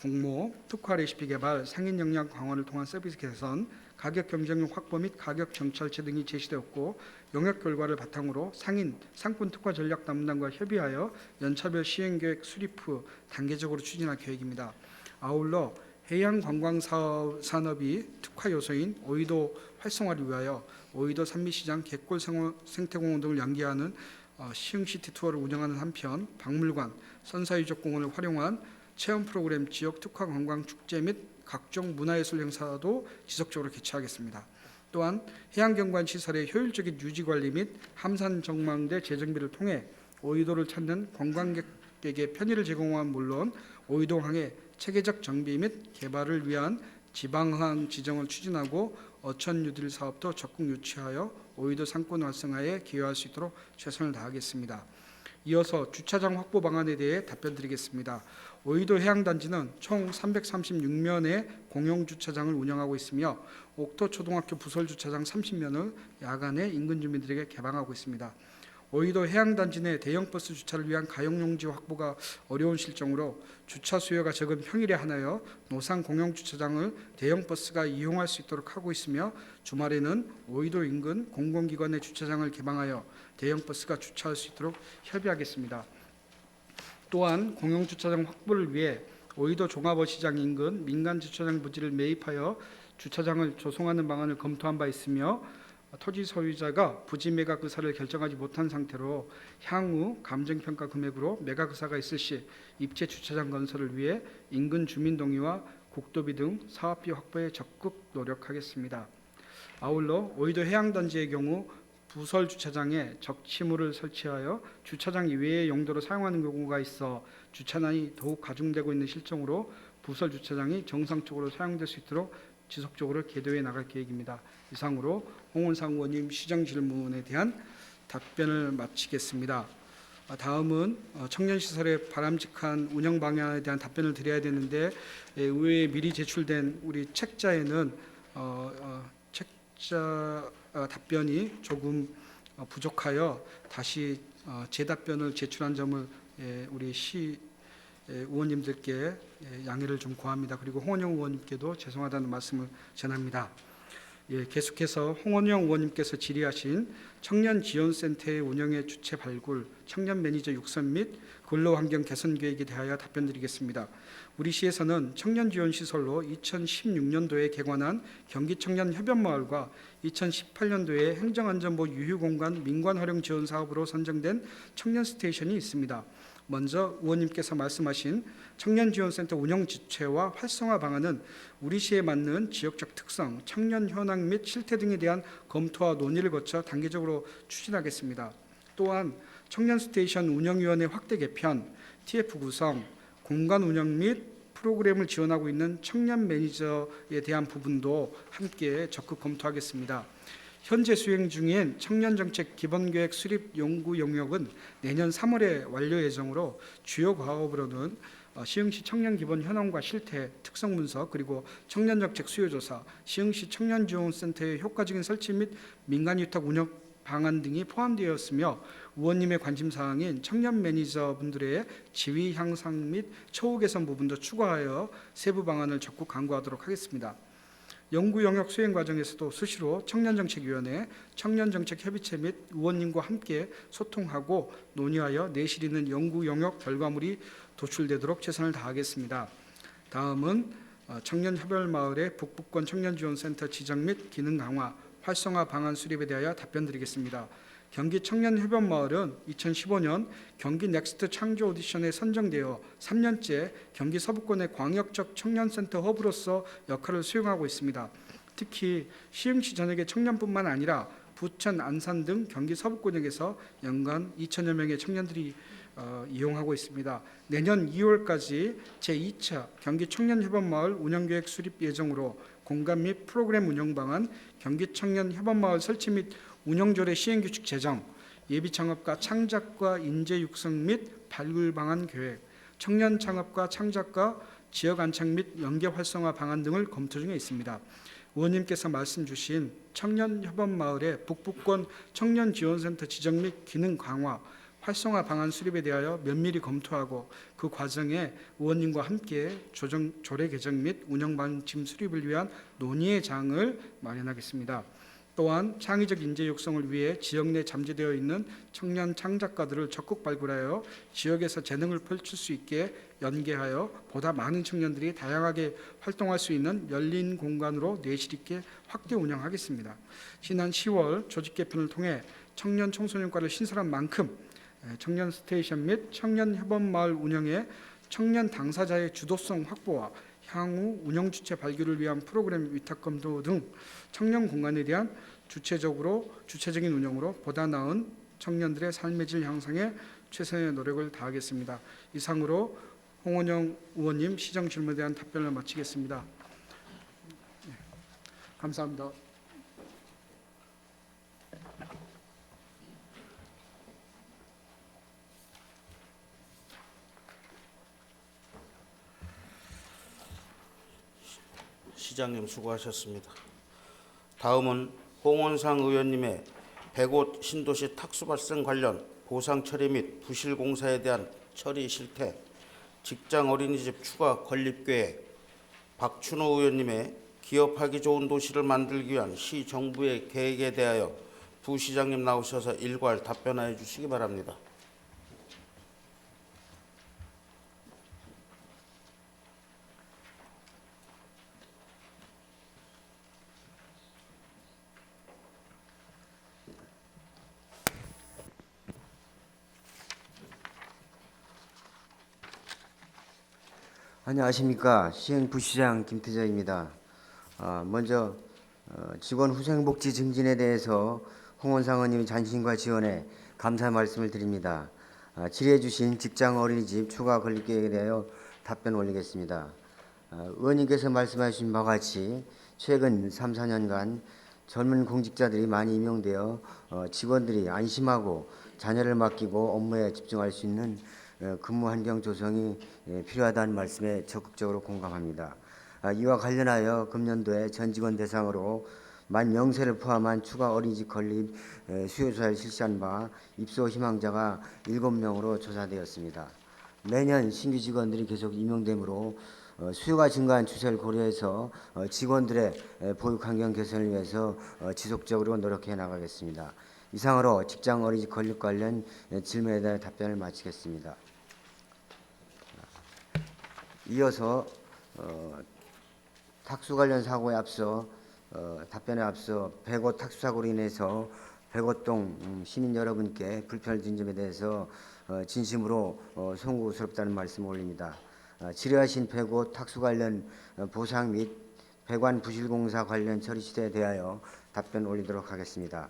공모, 특화 레시피 개발, 상인 역량 강화를 통한 서비스 개선, 가격 경쟁력 확보 및 가격 정찰제 등이 제시되었고 용역 결과를 바탕으로 상인 상권 특화 전략 담당과 협의하여 연차별 시행계획 수립 후 단계적으로 추진할 계획입니다. 아울러 해양 관광 산업이 특화 요소인 오이도 활성화를 위하여 오이도 산미시장, 갯골 생태공원 등을 연계하는 시흥시티 투어를 운영하는 한편 박물관, 선사유적공원을 활용한 체험 프로그램, 지역 특화 관광 축제 및 각종 문화예술 행사도 지속적으로 개최하겠습니다. 또한 해양경관 시설의 효율적인 유지 관리 및 함산 정망대 재정비를 통해 오이도를 찾는 관광객에게 편의를 제공한 물론 오이도항의 체계적 정비 및 개발을 위한 지방항 지정을 추진하고 어천 뉴딜 사업도 적극 유치하여 오이도 상권 활성화에 기여할 수 있도록 최선을 다하겠습니다. 이어서 주차장 확보 방안에 대해 답변드리겠습니다. 오이도 해양단지는 총 336면의 공용주차장을 운영하고 있으며 옥토초등학교 부설주차장 30면을 야간에 인근 주민들에게 개방하고 있습니다. 오이도 해양단지 내 대형버스 주차를 위한 가용용지 확보가 어려운 실정으로 주차 수요가 적은 평일에 한하여 노상 공용주차장을 대형버스가 이용할 수 있도록 하고 있으며 주말에는 오이도 인근 공공기관의 주차장을 개방하여 대형버스가 주차할 수 있도록 협의하겠습니다. 또한 공용주차장 확보를 위해 오이도 종합어시장 인근 민간 주차장 부지를 매입하여 주차장을 조성하는 방안을 검토한 바 있으며 토지 소유자가 부지 매각 의사를 결정하지 못한 상태로 향후 감정평가 금액으로 매각 의사가 있을 시 입체 주차장 건설을 위해 인근 주민 동의와 국도비 등 사업비 확보에 적극 노력하겠습니다. 아울러 오이도 해양단지의 경우 부설 주차장에 적치물을 설치하여 주차장 이외의 용도로 사용하는 경우가 있어 주차난이 더욱 가중되고 있는 실정으로 부설 주차장이 정상적으로 사용될 수 있도록 지속적으로 계도해 나갈 계획입니다. 이상으로 홍원상 의원님 시정 질문에 대한 답변을 마치겠습니다. 다음은 청년시설의 바람직한 운영 방향에 대한 답변을 드려야 되는데 의회에 미리 제출된 우리 책자에는 책자 답변이 조금 부족하여 다시 재답변을 제출한 점을 우리 시 의원님들께 양해를 좀 구합니다. 그리고 홍원영 의원님께도 죄송하다는 말씀을 전합니다. 계속해서 홍원영 의원님께서 질의하신 청년지원센터의 운영의 주체 발굴, 청년 매니저 육선 및 근로환경 개선 계획에 대하여 답변드리겠습니다. 우리 시에서는 청년지원시설로 2016년도에 개관한 경기청년협연마을과 2018년도에 행정안전부 유휴공간 민관활용 지원 사업으로 선정된 청년스테이션이 있습니다. 먼저 의원님께서 말씀하신 청년지원센터 운영 지체와 활성화 방안은 우리 시에 맞는 지역적 특성, 청년 현황 및 실태 등에 대한 검토와 논의를 거쳐 단계적으로 추진하겠습니다. 또한 청년스테이션 운영위원회 확대 개편, TF 구성, 공간 운영 및 프로그램을 지원하고 있는 청년 매니저에 대한 부분도 함께 적극 검토하겠습니다. 현재 수행 중인 청년정책 기본계획 수립 연구 영역은 내년 3월에 완료 예정으로 주요 과업으로는 시흥시 청년 기본 현황과 실태, 특성 분석, 그리고 청년정책 수요조사, 시흥시 청년지원센터의 효과적인 설치 및 민간위탁 운영 방안 등이 포함되었으며 의원님의 관심사항인 청년 매니저분들의 지위 향상 및 처우 개선 부분도 추가하여 세부 방안을 적극 강구하도록 하겠습니다. 연구 영역 수행 과정에서도 수시로 청년정책위원회, 청년정책협의체 및 의원님과 함께 소통하고 논의하여 내실 있는 연구 영역 결과물이 도출되도록 최선을 다하겠습니다. 다음은 청년협연마을의 북부권 청년지원센터 지정 및 기능 강화, 활성화 방안 수립에 대하여 답변드리겠습니다. 경기 청년협연마을은 2015년 경기 넥스트 창조 오디션에 선정되어 3년째 경기 서부권의 광역적 청년센터 허브로서 역할을 수행하고 있습니다. 특히 시흥시 전역의 청년뿐만 아니라 부천, 안산 등 경기 서부권역에서 연간 2천여 명의 청년들이 이용하고 있습니다. 내년 2월까지 제2차 경기 청년협연마을 운영계획 수립 예정으로 공간 및 프로그램 운영 방안, 경기 청년협연마을 설치 및 운영조례 시행규칙 제정, 예비창업과 창작과 인재 육성 및 발굴 방안 계획, 청년 창업과 창작과 지역 안착 및 연계 활성화 방안 등을 검토 중에 있습니다. 의원님께서 말씀 주신 청년협연마을의 북부권 청년지원센터 지정 및 기능 강화, 활성화 방안 수립에 대하여 면밀히 검토하고 그 과정에 의원님과 함께 조례 개정 및 운영 방침 수립을 위한 논의의 장을 마련하겠습니다. 또한 창의적 인재 육성을 위해 지역 내 잠재되어 있는 청년 창작가들을 적극 발굴하여 지역에서 재능을 펼칠 수 있게 연계하여 보다 많은 청년들이 다양하게 활동할 수 있는 열린 공간으로 내실 있게 확대 운영하겠습니다. 지난 10월 조직 개편을 통해 청년 청소년과를 신설한 만큼 청년 스테이션 및 청년 협업마을 운영에 청년 당사자의 주도성 확보와 향후 운영 주체 발굴을 위한 프로그램 위탁 검토 등 청년 공간에 대한 주체적인 운영으로 보다 나은 청년들의 삶의 질 향상에 최선의 노력을 다하겠습니다. 이상으로 홍원영 의원님 시정 질문에 대한 답변을 마치겠습니다. 감사합니다. 시장님 수고하셨습니다. 다음은 홍원상 의원님의 105 신도시 탁수 발생 관련 보상 처리 및 부실 공사에 대한 처리 실태, 직장 어린이집 추가 건립 계획, 박춘호 의원님의 기업하기 좋은 도시를 만들기 위한 시 정부의 계획에 대하여 부시장님 나오셔서 일괄 답변하여 주시기 바랍니다. 안녕하십니까. 시흥 부시장 김태저입니다. 먼저 직원 후생복지 증진에 대해서 홍원상 의원님의 잔심과 지원에 감사 말씀을 드립니다. 질의해 주신 직장 어린이집 추가 건립 계획에 대하여 답변 올리겠습니다. 의원님께서 말씀하신 바와 같이 최근 3, 4년간 젊은 공직자들이 많이 임용되어 직원들이 안심하고 자녀를 맡기고 업무에 집중할 수 있는 근무 환경 조성이 필요하다는 말씀에 적극적으로 공감합니다. 이와 관련하여 금년도에 전 직원 대상으로 만 0세를 포함한 추가 어린이집 건립 수요조사를 실시한 바 입소 희망자가 7명으로 조사되었습니다. 매년 신규 직원들이 계속 임용되므로 수요가 증가한 추세를 고려해서 직원들의 보육 환경 개선을 위해서 지속적으로 노력해 나가겠습니다. 이상으로 직장 어린이집 건립 관련 질문에 대한 답변을 마치겠습니다. 이어서 탁수 관련 사고에 앞서 답변에 앞서 105 탁수 사고로 인해서 105동 시민 여러분께 불편을 드린 점에 대해서 진심으로 송구스럽다는 말씀을 올립니다. 질의하신 105 탁수 관련 보상 및 배관 부실공사 관련 처리 시대에 대하여 답변 올리도록 하겠습니다.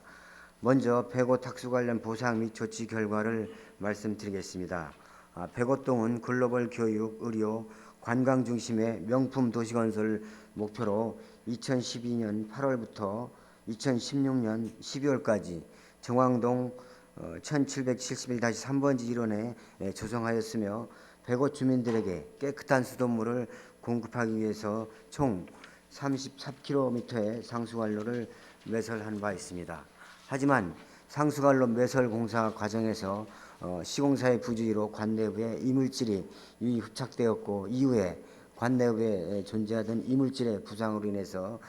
먼저 105 탁수 관련 보상 및 조치 결과를 말씀드리겠습니다. 105동은 글로벌 교육, 의료, 관광 중심의 명품 도시 건설을 목표로 2012년 8월부터 2016년 12월까지 정왕동 1771-3번지 1원에 조성하였으며 105 주민들에게 깨끗한 수돗물을 공급하기 위해서 총 33km의 상수관로를 매설한 바 있습니다. 하지만 상수관로 매설 공사 과정에서 시공사의 부주의로 관내부에 이물질이 유이 흡착되었고 이후에 관내부에 존재하던 이물질의 부상으로 인해서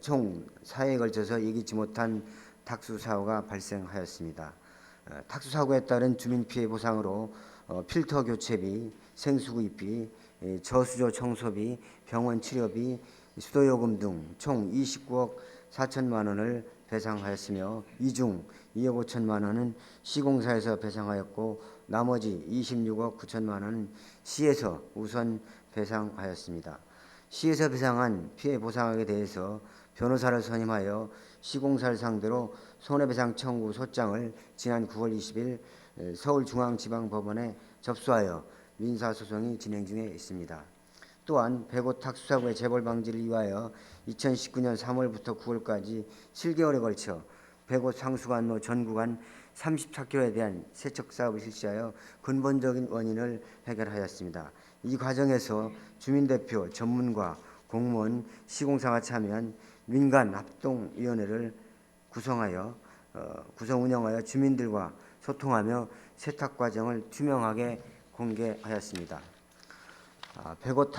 총 4회에 걸쳐서 예기치 못한 탁수 사고가 발생하였습니다. 탁수 사고에 따른 주민 피해 보상으로 필터 교체비, 생수 구입비, 저수조 청소비, 병원 치료비, 수도요금 등 총 29억 4천만 원을 배상하였으며 이 중 2억 5천만 원은 시공사에서 배상하였고 나머지 26억 9천만 원은 시에서 우선 배상하였습니다. 시에서 배상한 피해 보상액에 대해서 변호사를 선임하여 시공사를 상대로 손해배상 청구 소장을 지난 9월 20일 서울중앙지방법원에 접수하여 민사소송이 진행 중에 있습니다. 또한 105 탁수사고의 재발 방지를 위하여 2019년 3월부터 9월까지 7개월에 걸쳐 105 상수관로 전 구간 34km에 대한 세척 사업을 실시하여 근본적인 원인을 해결하였습니다. 이 과정에서 주민대표, 전문가, 공무원, 시공사가 참여한 민간 합동위원회를 구성 운영하여 주민들과 소통하며 세탁 과정을 투명하게 공개하였습니다. 105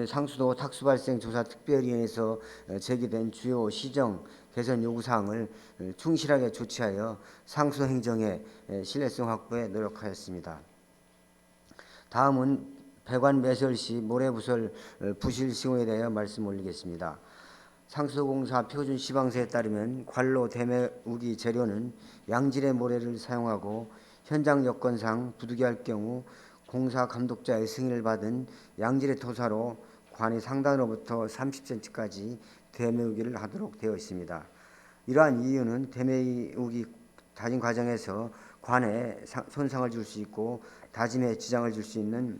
상수도 탁수 발생 조사 특별위원회에서 제기된 주요 시정 개선 요구 사항을 충실하게 조치하여 상수 행정의 신뢰성 확보에 노력하였습니다. 다음은 배관 매설 시 모래부설 부실 시공에 대하여 말씀 올리겠습니다. 상수공사 표준 시방서에 따르면 관로 대매우기 재료는 양질의 모래를 사용하고 현장 여건상 부득이할 경우 공사 감독자의 승인을 받은 양질의 토사로 관의 상단으로부터 30cm까지 대매우기를 하도록 되어 있습니다. 이러한 이유는 대매우기 다짐 과정에서 관에 손상을 줄 수 있고 다짐에 지장을 줄 수 있는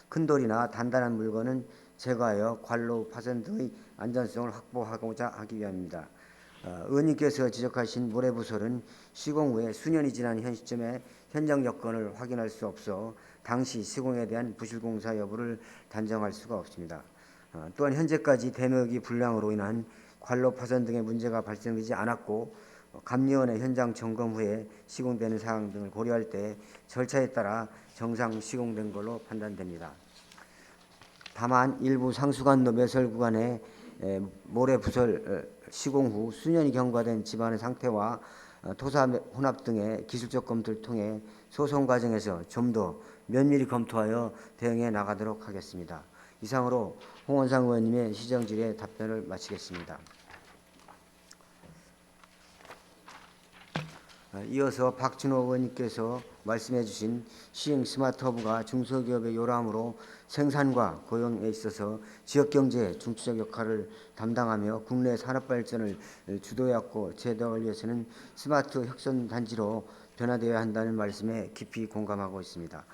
큰 돌이나 단단한 물건은 제거하여 관로 파손 등의 안전성을 확보하고자 하기 위함입니다. 의원님께서 지적하신 모래부설은 시공 후에 수년이 지난 현 시점에 현장 여건을 확인할 수 없어 당시 시공에 대한 부실공사 여부를 단정할 수가 없습니다. 또한 현재까지 대매우기 불량으로 인한 관로 파손 등의 문제가 발생되지 않았고 감리원의 현장 점검 후에 시공되는 사항 등을 고려할 때 절차에 따라 정상 시공된 걸로 판단됩니다. 다만 일부 상수관로 매설 구간에 모래부설 시공 후 수년이 경과된 집안의 상태와 토사 혼합 등의 기술적 검토를 통해 소송 과정에서 좀 더 면밀히 검토하여 대응해 나가도록 하겠습니다. 이상으로 홍원상 의원님의 시정질의 답변을 마치겠습니다. 이어서 박준호 의원님께서 말씀해 주신 시흥 스마트허브가 중소기업의 요람으로 생산과 고용에 있어서 지역경제의 중추적 역할을 담당하며 국내 산업발전을 주도해왔고 제도화를 위해서는 스마트 혁신단지로 변화되어야 한다는 말씀에 깊이 공감하고 있습니다.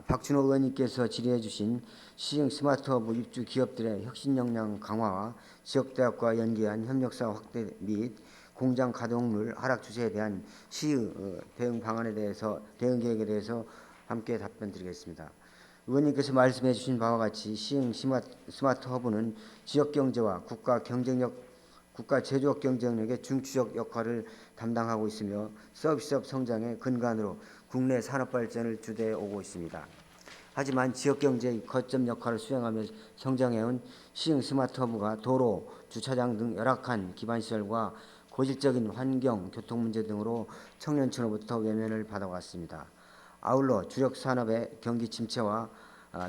박준호 의원님께서 질의해 주신 시흥 스마트허브 입주 기업들의 혁신 역량 강화와 지역대학과 연계한 협력사 확대 및 공장 가동률 하락 추세에 대한 시의 대응 방안에 대해서 대응 계획에 대해서 함께 답변드리겠습니다. 의원님께서 말씀해 주신 바와 같이 시흥 스마트 허브는 지역 경제와 국가 제조업 경쟁력의 중추적 역할을 담당하고 있으며 서비스업 성장의 근간으로 국내 산업 발전을 주도해 오고 있습니다. 하지만 지역 경제의 거점 역할을 수행하며 성장해온 시흥 스마트 허브가 도로, 주차장 등 열악한 기반 시설과 고질적인 환경, 교통 문제 등으로 청년층으로부터 외면을 받아왔습니다. 아울러 주력 산업의 경기 침체와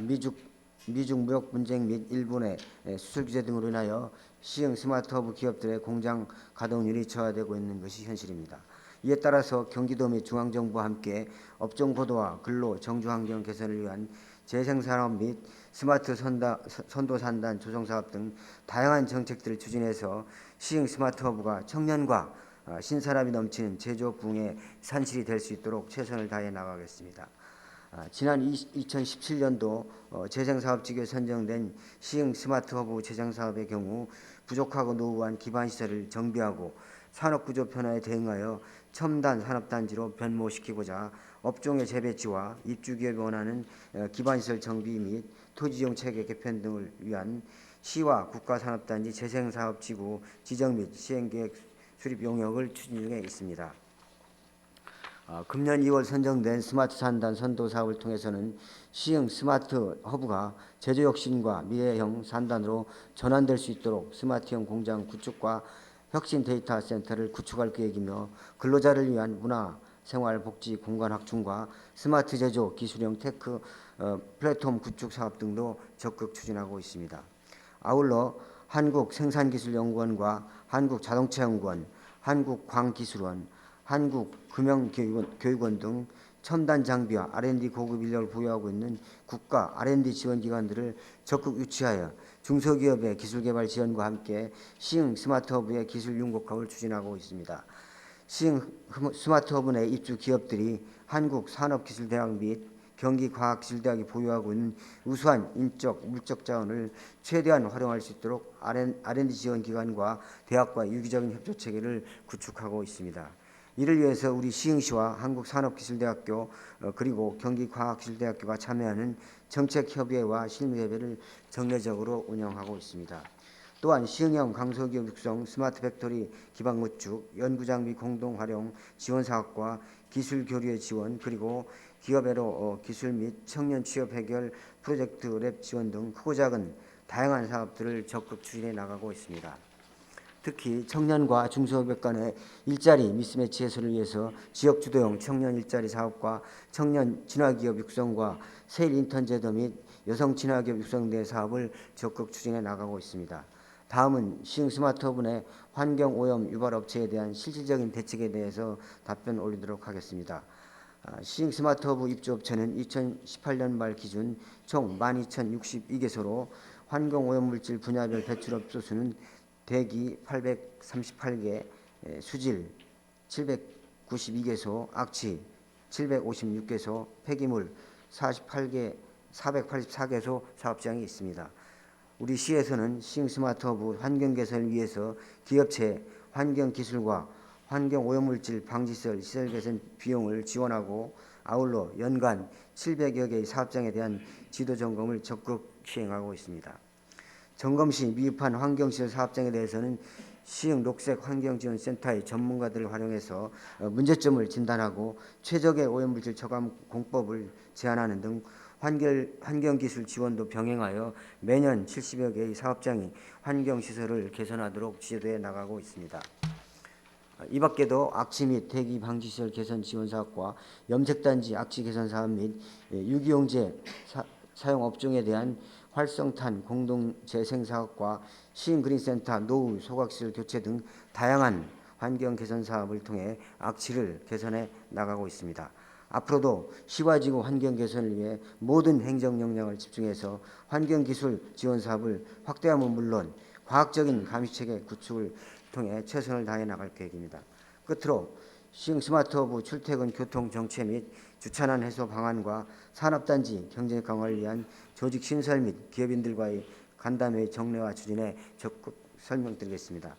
미중 무역 분쟁 및 일본의 수출 규제 등으로 인하여 시흥 스마트허브 기업들의 공장 가동률이 저하되고 있는 것이 현실입니다. 이에 따라서 경기도 및 중앙정부와 함께 업종 보도와 근로 정주 환경 개선을 위한 재생산업 및 스마트 선도 산단 조성사업 등 다양한 정책들을 추진해서 시흥 스마트허브가 청년과 신사람이 넘치는 제조업 부흥의 산실이 될 수 있도록 최선을 다해 나가겠습니다. 지난 2017년도 재생사업지구에 선정된 시흥 스마트허브 재생사업의 경우 부족하고 노후한 기반시설을 정비하고 산업구조 변화에 대응하여 첨단 산업단지로 변모시키고자 업종의 재배치와 입주기업이 원하는 기반시설 정비 및 토지이용 체계 개편 등을 위한 시와 국가산업단지 재생사업지구 지정 및 시행계획 수립 용역을 추진 중에 있습니다. 금년 2월 선정된 스마트 산단 선도 사업을 통해서는 시흥 스마트 허브가 제조혁신과 미래형 산단으로 전환될 수 있도록 스마트형 공장 구축과 혁신 데이터 센터를 구축할 계획이며 근로자를 위한 문화, 생활, 복지, 공간 확충과 스마트 제조, 기술형 테크 플랫폼 구축 사업 등도 적극 추진하고 있습니다. 아울러 한국생산기술연구원과 한국자동차연구원, 한국광기술원, 한국금융교육원 등 첨단 장비와 R&D 고급 인력을 보유하고 있는 국가 R&D 지원기관들을 적극 유치하여 중소기업의 기술개발 지원과 함께 시흥 스마트허브의 기술 융복합을 추진하고 있습니다. 시흥 스마트허브 내 입주 기업들이 한국산업기술대학 및 경기과학기술대학이 보유하고 있는 우수한 인적, 물적 자원을 최대한 활용할 수 있도록 R&D 지원기관과 대학과 유기적인 협조체계를 구축하고 있습니다. 이를 위해서 우리 시흥시와 한국산업기술대학교 그리고 경기과학기술대학교가 참여하는 정책협의회와 실무협의회를 정례적으로 운영하고 있습니다. 또한 시흥형 강소기업 육성 스마트 팩토리 기반 구축, 연구장비 공동활용 지원사업과 기술 교류의 지원 그리고 기업애로 기술 및 청년 취업 해결 프로젝트 랩 지원 등 크고 작은 다양한 사업들을 적극 추진해 나가고 있습니다. 특히 청년과 중소기업 간의 일자리 미스매치 해소를 위해서 지역 주도형 청년 일자리 사업과 청년 친화기업 육성과 세일 인턴 제도 및 여성 친화기업 육성 등 사업을 적극 추진해 나가고 있습니다. 다음은 시흥 스마트허브 내 환경 오염 유발 업체에 대한 실질적인 대책에 대해서 답변 올리도록 하겠습니다. 시흥 스마트허브 입주업체는 2018년 말 기준 총 12,062개소로 환경 오염 물질 분야별 배출업소 수는 대기 838개, 수질 792개소, 악취 756개소, 폐기물 484개소 사업장이 있습니다. 우리 시에서는 시흥 스마트허브 환경 개선을 위해서 기업체 환경 기술과 환경 오염물질 방지시설 시설 개선 비용을 지원하고 아울러 연간 700여 개의 사업장에 대한 지도 점검을 적극 시행하고 있습니다. 점검 시 미흡한 환경시설 사업장에 대해서는 시흥 녹색환경지원센터의 전문가들을 활용해서 문제점을 진단하고 최적의 오염물질 처감 공법을 제안하는 등 환경기술 지원도 병행하여 매년 70여 개의 사업장이 환경시설을 개선하도록 지도해 나가고 있습니다. 이 밖에도 악취 및 대기 방지시설 개선 지원 사업과 염색단지 악취 개선 사업 및 유기용제 사용 업종에 대한 활성탄 공동 재생 사업과 시흥 그린센터 노후 소각시설 교체 등 다양한 환경 개선 사업을 통해 악취를 개선해 나가고 있습니다. 앞으로도 시와지구 환경 개선을 위해 모든 행정 역량을 집중해서 환경기술 지원 사업을 확대함은 물론 과학적인 감시체계 구축을 통해 최선을 다해 나갈 계획입니다. 끝으로 시흥 스마트허브 출퇴근 교통 정체 및 주차난 해소 방안과 산업단지 경쟁 강화를 위한 조직 신설 및 기업인들과의 간담회 정례와 추진에 적극 설명드리겠습니다.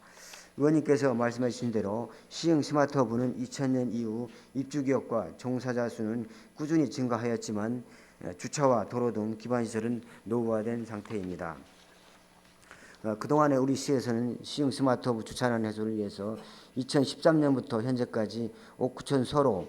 의원님께서 말씀해 주신 대로 시흥 스마트허브는 2000년 이후 입주기업과 종사자 수는 꾸준히 증가하였지만 주차와 도로 등 기반시설은 노후화된 상태입니다. 그동안에 우리 시에서는 시흥 스마트허브 주차난 해소를 위해서 2013년부터 현재까지 옥구천 서로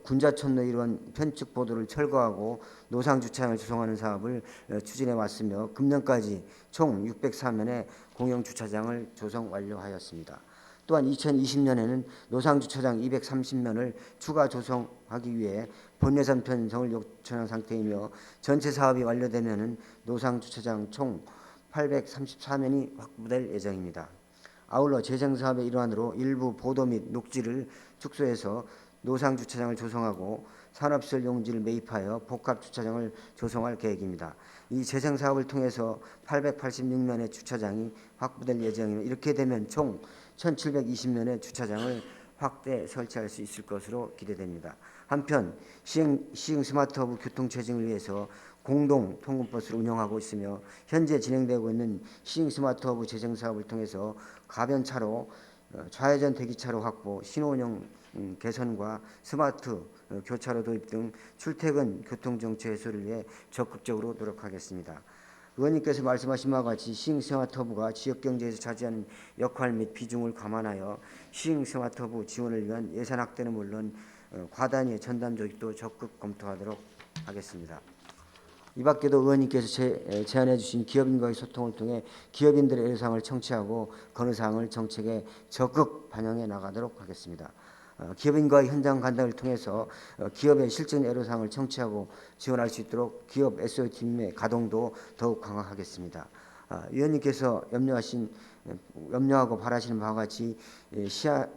군자촌로 일원 편측 보도를 철거하고 노상 주차장을 조성하는 사업을 추진해 왔으며 금년까지 총 603면의 공영 주차장을 조성 완료하였습니다. 또한 2020년에는 노상 주차장 230면을 추가 조성하기 위해 본예산 편성을 요청한 상태이며 전체 사업이 완료되면은 노상 주차장 총 834면이 확보될 예정입니다. 아울러 재생사업의 일환으로 일부 보도 및 녹지를 축소해서 노상주차장을 조성하고 산업시설 용지를 매입하여 복합주차장을 조성할 계획입니다. 이 재생사업을 통해서 886면의 주차장이 확보될 예정이며 이렇게 되면 총 1720면의 주차장을 확대 설치할 수 있을 것으로 기대됩니다. 한편 시흥 스마트허브 교통체증을 위해서 공동 통근버스를 운영하고 있으며 현재 진행되고 있는 시흥 스마트허브 재생사업을 통해서 가변차로 좌회전 대기차로 확보, 신호운영 개선과 스마트 교차로 도입 등 출퇴근 교통정체 해소를 위해 적극적으로 노력하겠습니다. 의원님께서 말씀하신 바와 같이 시흥 스마트허브가 지역경제에서 차지하는 역할 및 비중을 감안하여 시흥 스마트허브 지원을 위한 예산 확대는 물론 과단위의 전담 조직도 적극 검토하도록 하겠습니다. 이 밖에도 의원님께서 제안해 주신 기업인과의 소통을 통해 기업인들의 애로사항을 청취하고 건의사항을 정책에 적극 반영해 나가도록 하겠습니다. 기업인과의 현장 간담회를 통해서 기업의 실질 애로사항을 청취하고 지원할 수 있도록 기업 SOT팀의 가동도 더욱 강화하겠습니다. 위원님께서 염려하고 바라시는 바와 같이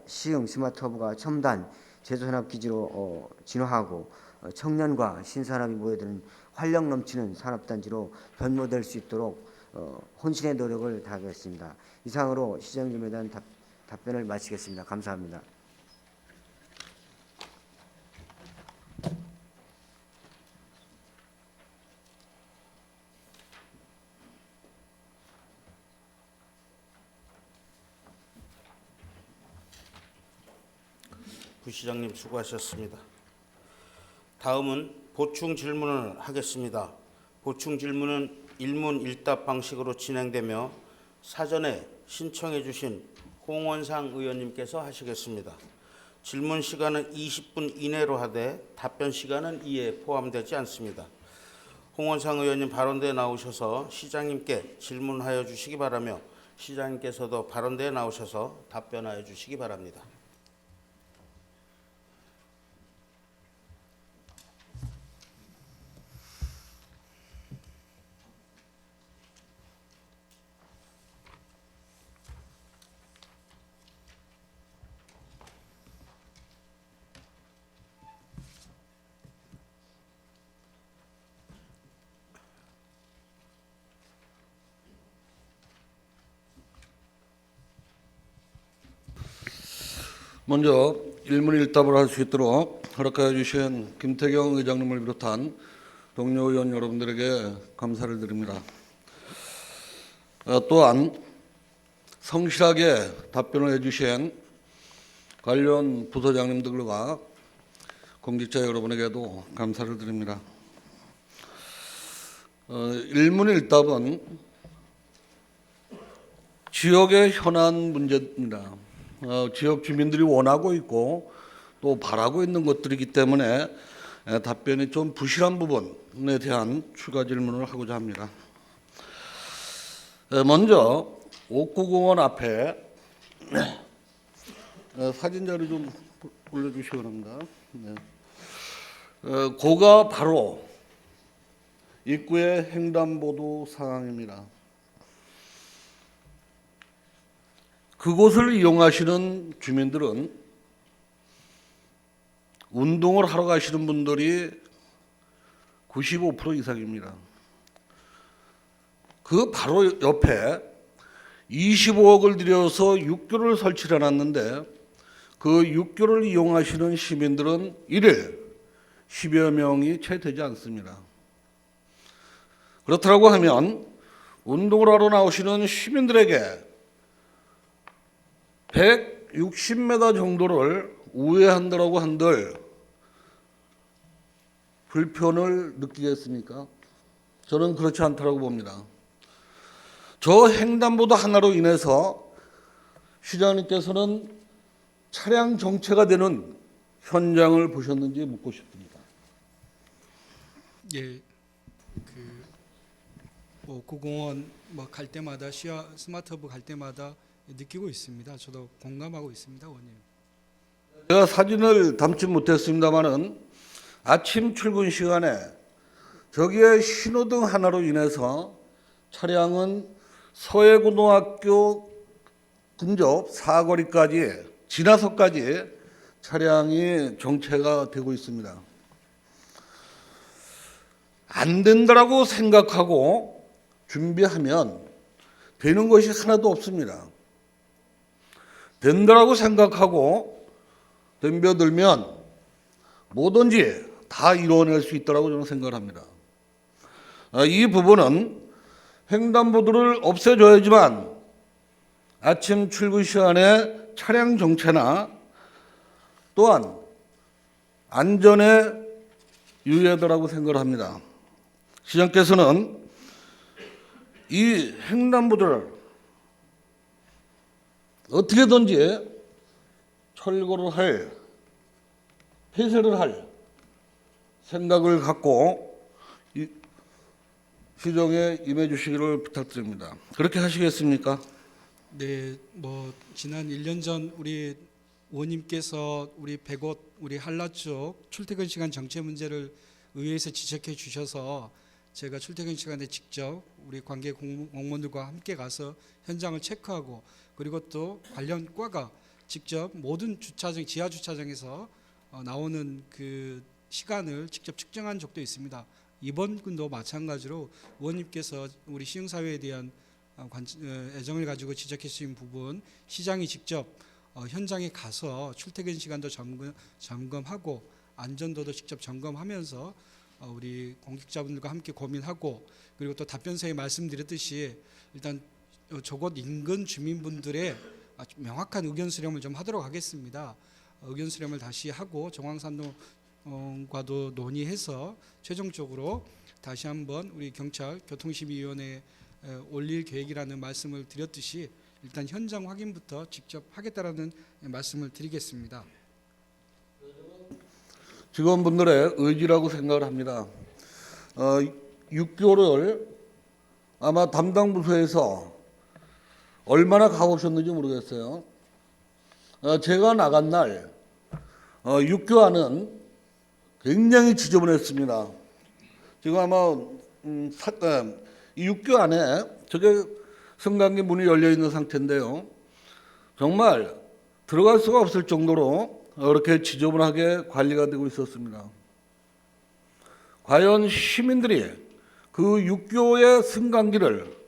시흥 스마트허브가 첨단 제조산업기지로 진화하고 청년과 신산업이 모여드는 활력 넘치는 산업단지로 변모될 수 있도록 혼신의 노력을 다하겠습니다. 이상으로 시정질문에 대한 답변을 마치겠습니다. 감사합니다. 부시장님 수고하셨습니다. 다음은 보충 질문을 하겠습니다. 보충 질문은 일문일답 방식으로 진행되며 사전에 신청해 주신 홍원상 의원님께서 하시겠습니다. 질문 시간은 20분 이내로 하되 답변 시간은 이에 포함되지 않습니다. 홍원상 의원님 발언대에 나오셔서 시장님께 질문하여 주시기 바라며 시장님께서도 발언대에 나오셔서 답변하여 주시기 바랍니다. 먼저 일문일답을 할 수 있도록 허락하여 주신 김태경 의장님을 비롯한 동료 의원 여러분들에게 감사를 드립니다. 또한 성실하게 답변을 해주신 관련 부서장님들과 공직자 여러분에게도 감사를 드립니다. 일문일답은 지역의 현안 문제입니다. 지역 주민들이 원하고 있고 또 바라고 있는 것들이기 때문에 답변이 좀 부실한 부분에 대한 추가 질문을 하고자 합니다. 먼저 옥구공원 앞에 사진 자료 좀 올려주시기 바랍니다. 네. 고가 바로 입구의 횡단보도 상황입니다. 그곳을 이용하시는 주민들은 운동을 하러 가시는 분들이 95% 이상입니다. 그 바로 옆에 25억을 들여서 육교를 설치해 놨는데 그 육교를 이용하시는 시민들은 일일 10여 명이 채 되지 않습니다. 그렇다고 하면 운동을 하러 나오시는 시민들에게 160m 정도를 우회한다라고 한들 불편을 느끼겠습니까? 저는 그렇지 않다고 봅니다. 저 횡단보도 하나로 인해서 시장님께서는 차량 정체가 되는 현장을 보셨는지 묻고 싶습니다. 예, 옥구공원 갈 때마다 스마트허브 갈 때마다 느끼고 있습니다. 저도 공감하고 있습니다, 의원님. 제가 사진을 담지 못했습니다만은 아침 출근 시간에 저기에 신호등 하나로 인해서 차량은 서해고등학교 근접 사거리까지 지나서까지 차량이 정체가 되고 있습니다. 안 된다라고 생각하고 준비하면 되는 것이 하나도 없습니다. 된다라고 생각하고 덤벼들면 뭐든지 다 이루어낼 수 있다고 저는 생각을 합니다. 이 부분은 횡단보도를 없애줘야지만 아침 출근 시간에 차량 정체나 또한 안전에 유의하다라고 생각을 합니다. 시장께서는 이 횡단보도를 어떻게든지 철거를 폐쇄를 할 생각을 갖고 시정에 임해 주시기를 부탁드립니다. 그렇게 하시겠습니까? 네, 지난 1년 전 우리 의원님께서 우리 백옷 우리 한라 쪽 출퇴근 시간 정체 문제를 의회에서 지적해 주셔서 제가 출퇴근 시간에 직접 우리 관계 공무원들과 함께 가서 현장을 체크하고 그리고 또 관련 과가 직접 모든 주차장 지하 주차장에서 나오는 그 시간을 직접 측정한 적도 있습니다. 이번 군도 마찬가지로 의원님께서 우리 시흥사회에 대한 애정을 가지고 지적해 주신 부분 시장이 직접 현장에 가서 출퇴근 시간도 점검하고 안전도도 직접 점검하면서 우리 공직자분들과 함께 고민하고 그리고 또 답변서에 말씀드렸듯이 일단 저곳 인근 주민분들의 명확한 의견 수렴을 좀 하도록 하겠습니다. 의견 수렴을 다시 하고 정황산동과도 논의해서 최종적으로 다시 한번 우리 경찰 교통심의위원회에 올릴 계획이라는 말씀을 드렸듯이 일단 현장 확인부터 직접 하겠다라는 말씀을 드리겠습니다. 직원분들의 의지라고 생각을 합니다. 6개월을 아마 담당 부서에서 얼마나 가보셨는지 모르겠어요. 제가 나간 날 육교안은 굉장히 지저분했습니다. 지금 아마 이 육교안에 저게 승강기 문이 열려 있는 상태인데요. 정말 들어갈 수가 없을 정도로 이렇게 지저분하게 관리가 되고 있었습니다. 과연 시민들이 그 육교의 승강기를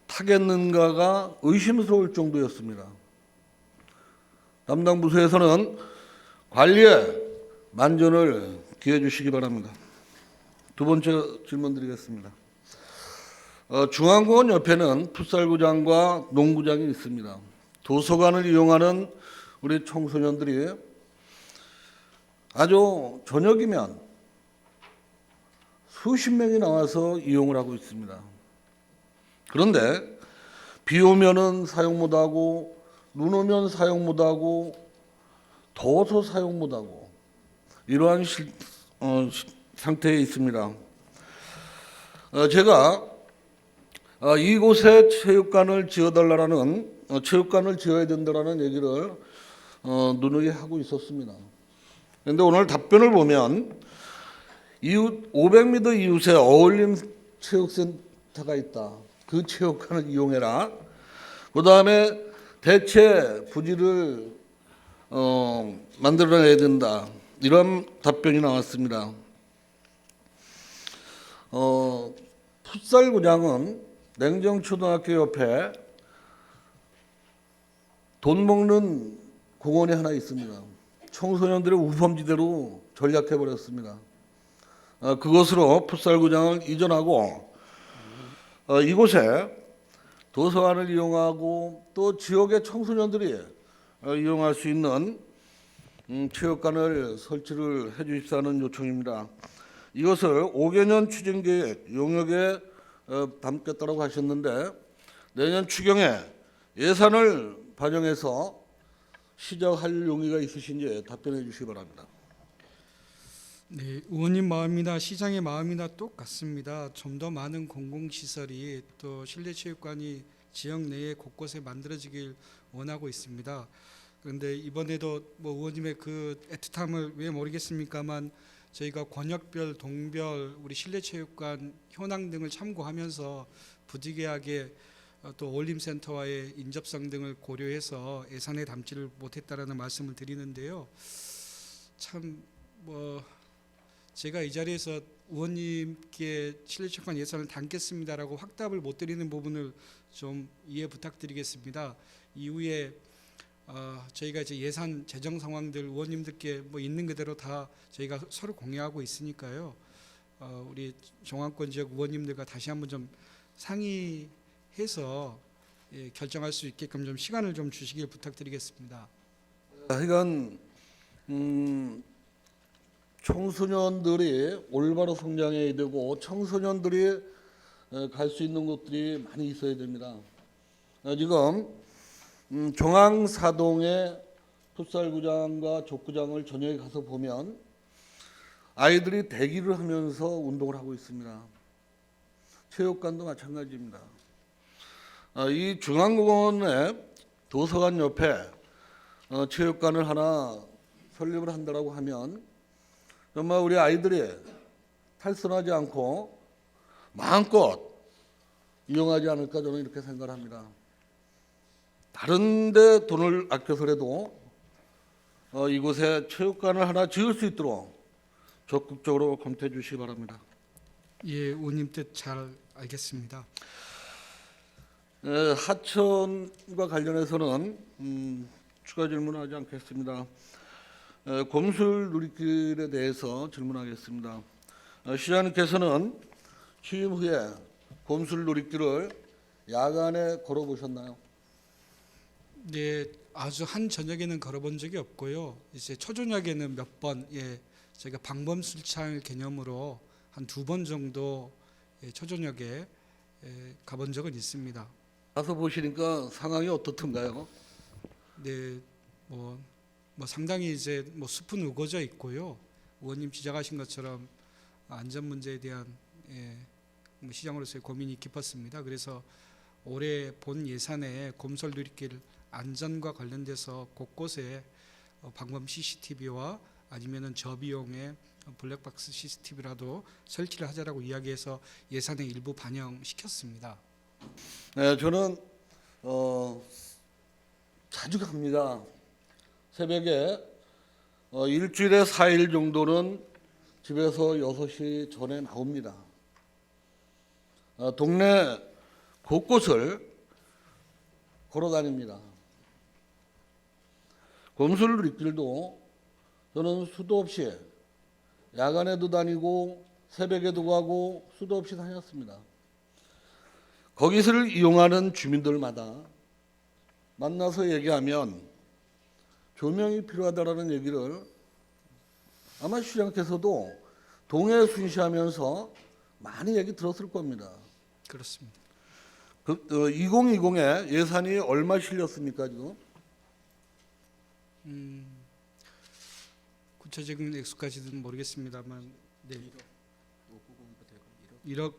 타겠는가가 의심스러울 정도였습니다. 담당 부서에서는 관리에 만전을 기해 주시기 바랍니다. 두 번째 질문 드리겠습니다. 중앙공원 옆에는 풋살구장과 농구장이 있습니다. 도서관을 이용하는 우리 청소년들이 아주 저녁이면 수십 명이 나와서 이용을 하고 있습니다. 그런데 비 오면은 사용 못하고 눈 오면 사용 못하고 더워서 사용 못하고 이러한 상태에 있습니다. 제가 이곳에 체육관을 체육관을 지어야 된다라는 얘기를 누누이 하고 있었습니다. 그런데 오늘 답변을 보면 이웃 500m 이웃에 어울림 체육센터가 있다. 그 체육관을 이용해라. 그 다음에 대체 부지를 만들어내야 된다. 이런 답변이 나왔습니다. 풋살구장은 냉정초등학교 옆에 돈 먹는 공원이 하나 있습니다. 청소년들의 우범지대로 전락해버렸습니다. 그것으로 풋살구장을 이전하고 이곳에 도서관을 이용하고 또 지역의 청소년들이 이용할 수 있는 체육관을 설치를 해 주십사는 요청입니다. 이것을 5개년 추진계획 용역에 담겠다고 하셨는데 내년 추경에 예산을 반영해서 시작할 용의가 있으신지 답변해 주시기 바랍니다. 네, 의원님 마음이나 시장의 마음이나 똑같습니다. 좀 더 많은 공공시설이 또 실내체육관이 지역 내에 곳곳에 만들어지길 원하고 있습니다. 그런데 이번에도 뭐 의원님의 그 애틋함을 왜 모르겠습니까만 저희가 권역별, 동별 우리 실내체육관 현황 등을 참고하면서 부득이하게 또 어울림센터와의 인접성 등을 고려해서 예산에 담지를 못했다라는 말씀을 드리는데요. 참 뭐 제가 이 자리에서 의원님께 실내체육관 예산을 담겠습니다라고 확답을 못 드리는 부분을 좀 이해 부탁드리겠습니다. 이후에 저희가 이제 예산 재정 상황들 의원님들께 뭐 있는 그대로 다 저희가 서로 공유하고 있으니까요. 우리 정황권 지역 의원님들과 다시 한번 좀 상의해서 결정할 수 있게끔 좀 시간을 좀 주시길 부탁드리겠습니다. 하여간 청소년들이 올바로 성장해야 되고 청소년들이 갈 수 있는 곳들이 많이 있어야 됩니다. 지금 종항사동의 풋살구장과 족구장을 저녁에 가서 보면 아이들이 대기를 하면서 운동을 하고 있습니다. 체육관도 마찬가지입니다. 이 중앙공원의 도서관 옆에 체육관을 하나 설립을 한다고 하면 정말 우리 아이들이 탈선하지 않고 마음껏 이용하지 않을까 저는 이렇게 생각을 합니다. 다른 데 돈을 아껴서라도 이곳에 체육관을 하나 지을 수 있도록 적극적으로 검토해 주시기 바랍니다. 예, 의원님 뜻 잘 알겠습니다. 하천과 관련해서는 추가 질문하지 않겠습니다. 곰술 누리길에 대해서 질문하겠습니다. 시장님께서는 취임 후에 곰술 누리길을 야간에 걸어보셨나요? 네, 아주 한 저녁에는 걸어본 적이 없고요. 이제 초저녁에는 몇 번, 저희가 방범 술창 개념으로 한 2번 정도 초저녁에 가본 적은 있습니다. 가서 보시니까 상황이 어떻던가요? 네, 뭐 상당히 이제 뭐 숲은 우거져 있고요. 의원님 지적하신 것처럼 안전 문제에 대한 뭐 시장으로서의 고민이 깊었습니다. 그래서 올해 본 예산에 곰솔 누리길 안전과 관련돼서 곳곳에 방범 CCTV와 아니면은 저비용의 블랙박스 CCTV라도 설치를 하자라고 이야기해서 예산에 일부 반영시켰습니다. 네, 저는 자주 갑니다. 새벽에 일주일에 4일 정도는 집에서 6시 전에 나옵니다. 동네 곳곳을 걸어 다닙니다. 곰솔 누리길도 저는 수도 없이 야간에도 다니고 새벽에도 가고 수도 없이 다녔습니다. 거기서를 이용하는 주민들마다 만나서 얘기하면 조명이 필요하다라는 얘기를 아마 시장께서도 동해 순시하면서 많이 얘기 들었을 겁니다. 그렇습니다. 2020에 예산이 얼마 실렸습니까 지금? 구체적인 액수까지는 모르겠습니다만, 네. 1억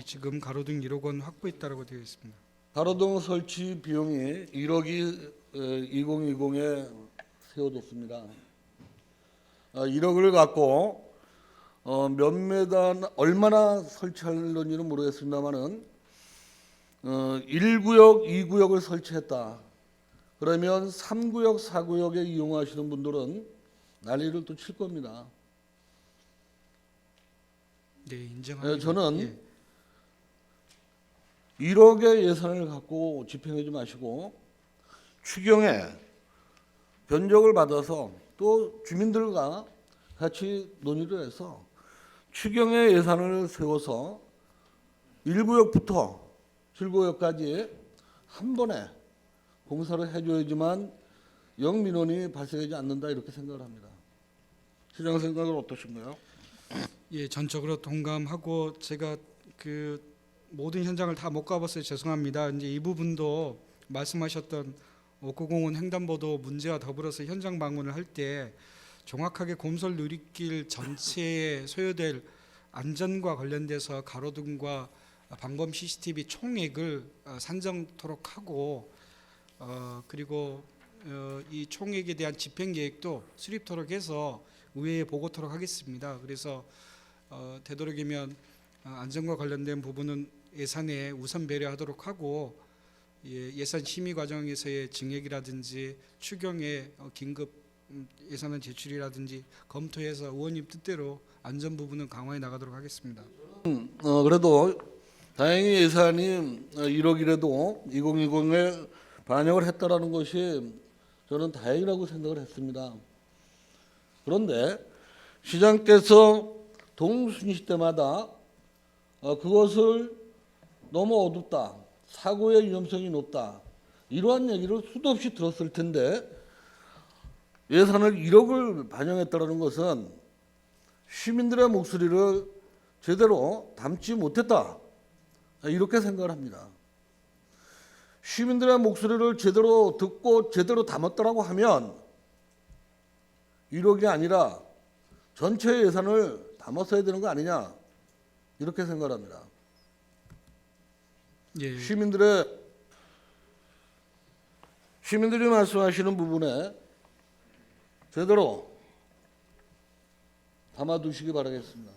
지금 가로등 1억 원 확보했다라고 되어 있습니다. 가로등 설치 비용이 1억이 2020에 세워졌습니다. 1억을 갖고 몇 메다 얼마나 설치하는지는 모르겠습니다만은 1구역, 2구역을 설치했다. 그러면 3구역, 4구역에 이용하시는 분들은 난리를 또 칠 겁니다. 네, 인정합니다. 저는 예. 1억의 예산을 갖고 집행하지 마시고 추경에 변적을 받아서 또 주민들과 같이 논의를 해서 추경의 예산을 세워서 1구역부터 7구역까지 한 번에 공사를 해줘야지만 영민원이 발생하지 않는다 이렇게 생각을 합니다. 시장 생각은 어떠신가요? 예, 전적으로 동감하고 제가 그 모든 현장을 다 못 가봤어요. 죄송합니다. 이제 이 부분도 말씀하셨던 옥구공원 횡단보도 문제와 더불어서 현장 방문을 할 때 정확하게 곰솔 누리길 전체에 소요될 안전과 관련돼서 가로등과 방범 CCTV 총액을 산정토록 하고 그리고 이 총액에 대한 집행 계획도 수립토록 해서 의회에 보고토록 하겠습니다. 그래서 되도록이면 안전과 관련된 부분은 예산에 우선 배려하도록 하고 예산 심의 과정에서의 증액이라든지 추경의 긴급 예산안 제출이라든지 검토해서 의원님 뜻대로 안전 부분은 강화해 나가도록 하겠습니다. 그래도 다행히 예산이 1억이라도 2020에 반영을 했다라는 것이 저는 다행이라고 생각을 했습니다. 그런데 시장께서 동순시 때마다 그것을 너무 어둡다, 사고의 위험성이 높다 이러한 얘기를 수도 없이 들었을 텐데 예산을 1억을 반영했다는 것은 시민들의 목소리를 제대로 담지 못했다 이렇게 생각을 합니다. 시민들의 목소리를 제대로 듣고 제대로 담았다라고 하면 1억이 아니라 전체 예산을 담았어야 되는 거 아니냐 이렇게 생각을 합니다. 예, 시민들이 말씀하시는 부분에 제대로 담아두시기 바라겠습니다.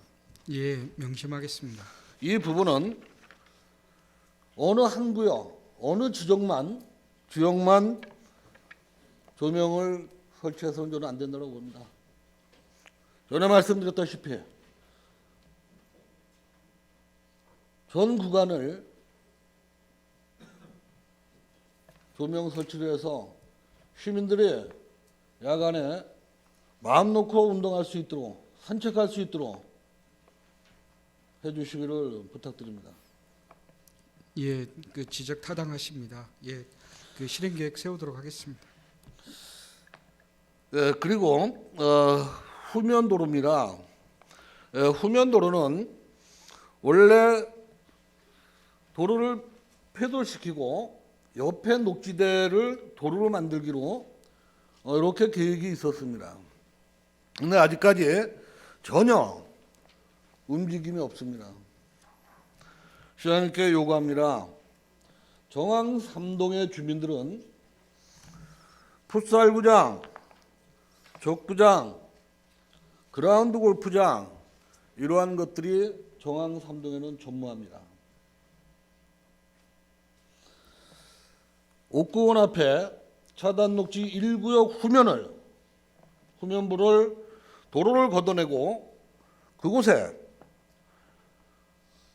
예, 명심하겠습니다. 이 부분은 어느 한 구역, 어느 지역만 조명을 설치해서는 저는 안 된다고 봅니다. 전에 말씀드렸다시피 전 구간을 조명 설치를 해서 시민들이 야간에 마음 놓고 운동할 수 있도록 산책할 수 있도록 해주시기를 부탁드립니다. 예, 그 지적 타당하십니다. 예, 그 실행 계획 세우도록 하겠습니다. 그리고 후면도로입니다. 후면도로는 원래 도로를 폐도시키고 옆에 녹지대를 도로로 만들기로 이렇게 계획이 있었습니다. 근데 아직까지 전혀 움직임이 없습니다. 시장님께 요구합니다. 정왕 3동의 주민들은 풋살구장, 족구장, 그라운드 골프장 이러한 것들이 정왕 3동에는 전무합니다. 옥구원 앞에 차단 녹지 1구역 후면부를 도로를 걷어내고 그곳에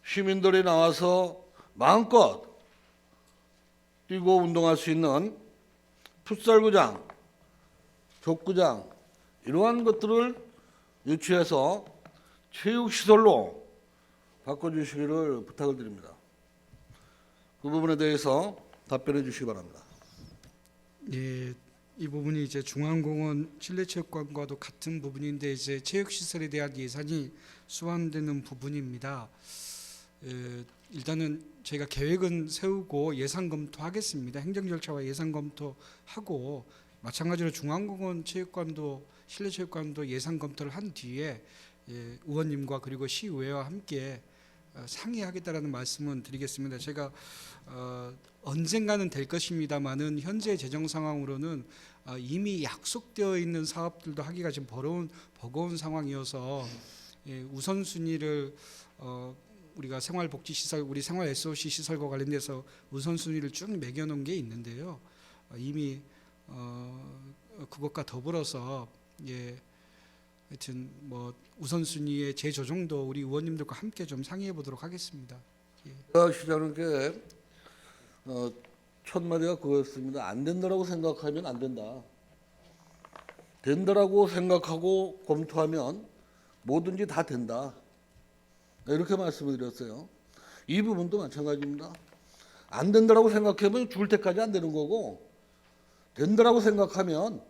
시민들이 나와서 마음껏 뛰고 운동할 수 있는 풋살구장, 족구장 이러한 것들을 유치해서 체육시설로 바꿔주시기를 부탁을 드립니다. 그 부분에 대해서 답변해 주시기 바랍니다. 예, 이 부분이 이제 중앙공원 실내체육관과도 같은 부분인데 이제 체육시설에 대한 예산이 수반되는 부분입니다. 일단은 저희가 계획은 세우고 예산 검토하겠습니다. 행정 절차와 예산 검토하고 마찬가지로 중앙공원 체육관도 실내체육관도 예산 검토를 한 뒤에 의원님과 그리고 시의회와 함께 상의하겠다라는 말씀은 드리겠습니다. 제가 언젠가는 될 것입니다만은 현재 재정 상황으로는 이미 약속되어 있는 사업들도 하기가 지금 버거운 상황이어서 우선순위를 우리가 생활복지시설, 우리 생활 SOC 시설과 관련돼서 우선순위를 쭉 매겨놓은 게 있는데요. 이미 그것과 더불어서 하여튼 뭐 우선순위의 재조정도 우리 의원님들과 함께 좀 상의해 보도록 하겠습니다. 시장님께 첫 마디가 그거였습니다. 안 된다라고 생각하면 안 된다. 된다라고 생각하고 검토하면 뭐든지 다 된다. 이렇게 말씀을 드렸어요. 이 부분도 마찬가지입니다. 안 된다라고 생각하면 죽을 때까지 안 되는 거고, 된다라고 생각하면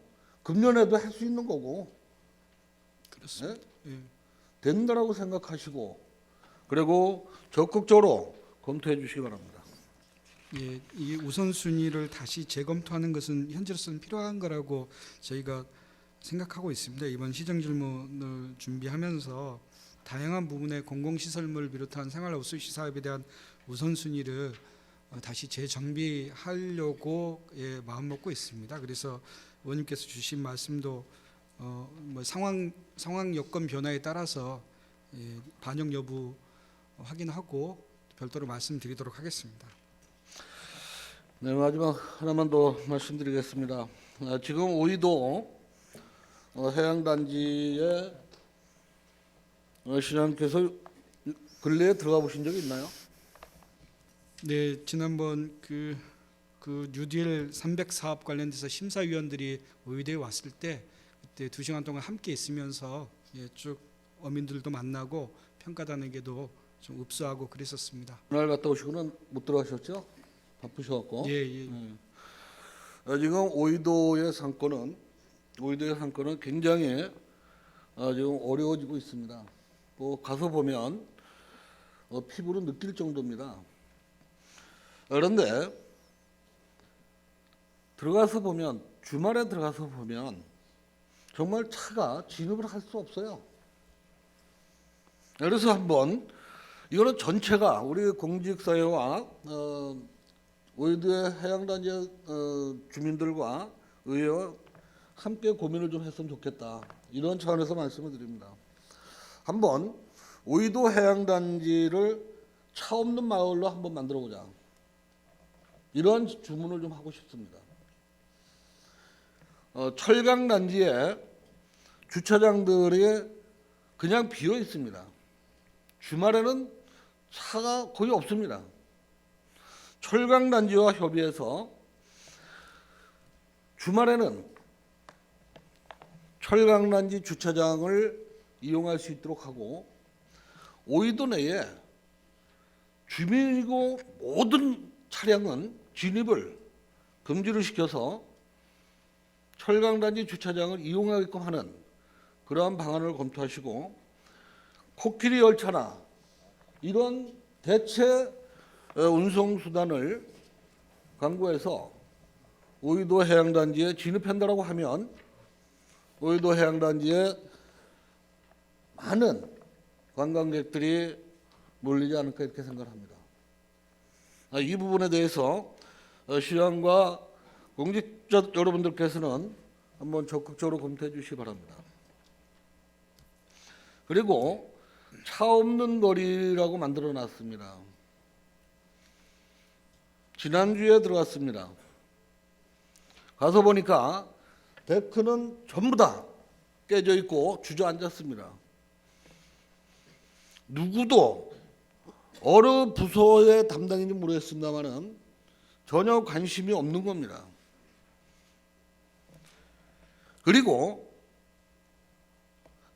금년에도 할 수 있는 거고, 그렇습니다. 예. 된다라고 생각하시고, 그리고 적극적으로 검토해 주시기 바랍니다. 예, 이 우선순위를 다시 재검토하는 것은 현재로서는 필요한 거라고 저희가 생각하고 있습니다. 이번 시정질문을 준비하면서 다양한 부분의 공공시설물 비롯한 생활하우스 사업에 대한 우선순위를 다시 재정비하려고 마음먹고 있습니다. 그래서 의원님께서 주신 말씀도 뭐 상황 여건 변화에 따라서 반영 여부 확인하고 별도로 말씀드리도록 하겠습니다. 네, 마지막 하나만 더 말씀드리겠습니다. 지금 오이도 해양단지에 시장님께서 근래에 들어가 보신 적이 있나요? 네, 지난번 그 뉴딜 300 사업 관련돼서 심사위원들이 오이도에 왔을 때 그때 2시간 동안 함께 있으면서 쭉 어민들도 만나고 평가단에게도 좀 읍수하고 그랬었습니다. 그날 갔다 오시고는 못 들어가셨죠? 바쁘셔갖고. 예. 지금 오이도의 상권은 굉장히 지금 어려워지고 있습니다. 가서 보면 피부로 느낄 정도입니다. 그런데 주말에 들어가서 보면 정말 차가 진입을 할 수 없어요. 그래서 한번 이거는 전체가 우리 공직사회와 오이도의 해양단지 주민들과 의회와 함께 고민을 좀 했으면 좋겠다. 이런 차원에서 말씀을 드립니다. 한번 오이도 해양단지를 차 없는 마을로 한번 만들어보자. 이런 주문을 좀 하고 싶습니다. 철강단지에 주차장들이 그냥 비어 있습니다. 주말에는 차가 거의 없습니다. 철강단지와 협의해서 주말에는 철강단지 주차장을 이용할 수 있도록 하고 오이도 내에 주민이고 모든 차량은 진입을 금지를 시켜서 철강단지 주차장을 이용하게끔 하는 그러한 방안을 검토하시고 코끼리 열차나 이런 대체 운송수단을 강구해서 오이도 해양단지에 진입한다라고 하면 오이도 해양단지에 많은 관광객들이 몰리지 않을까 이렇게 생각합니다. 이 부분에 대해서 시장과 공직자 여러분들께서는 한번 적극적으로 검토해 주시기 바랍니다. 그리고 차 없는 거리라고 만들어 놨습니다. 지난주에 들어갔습니다. 가서 보니까 데크는 전부 다 깨져 있고 주저앉았습니다. 누구도 어느 부서의 담당인지 모르겠습니다만은 전혀 관심이 없는 겁니다. 그리고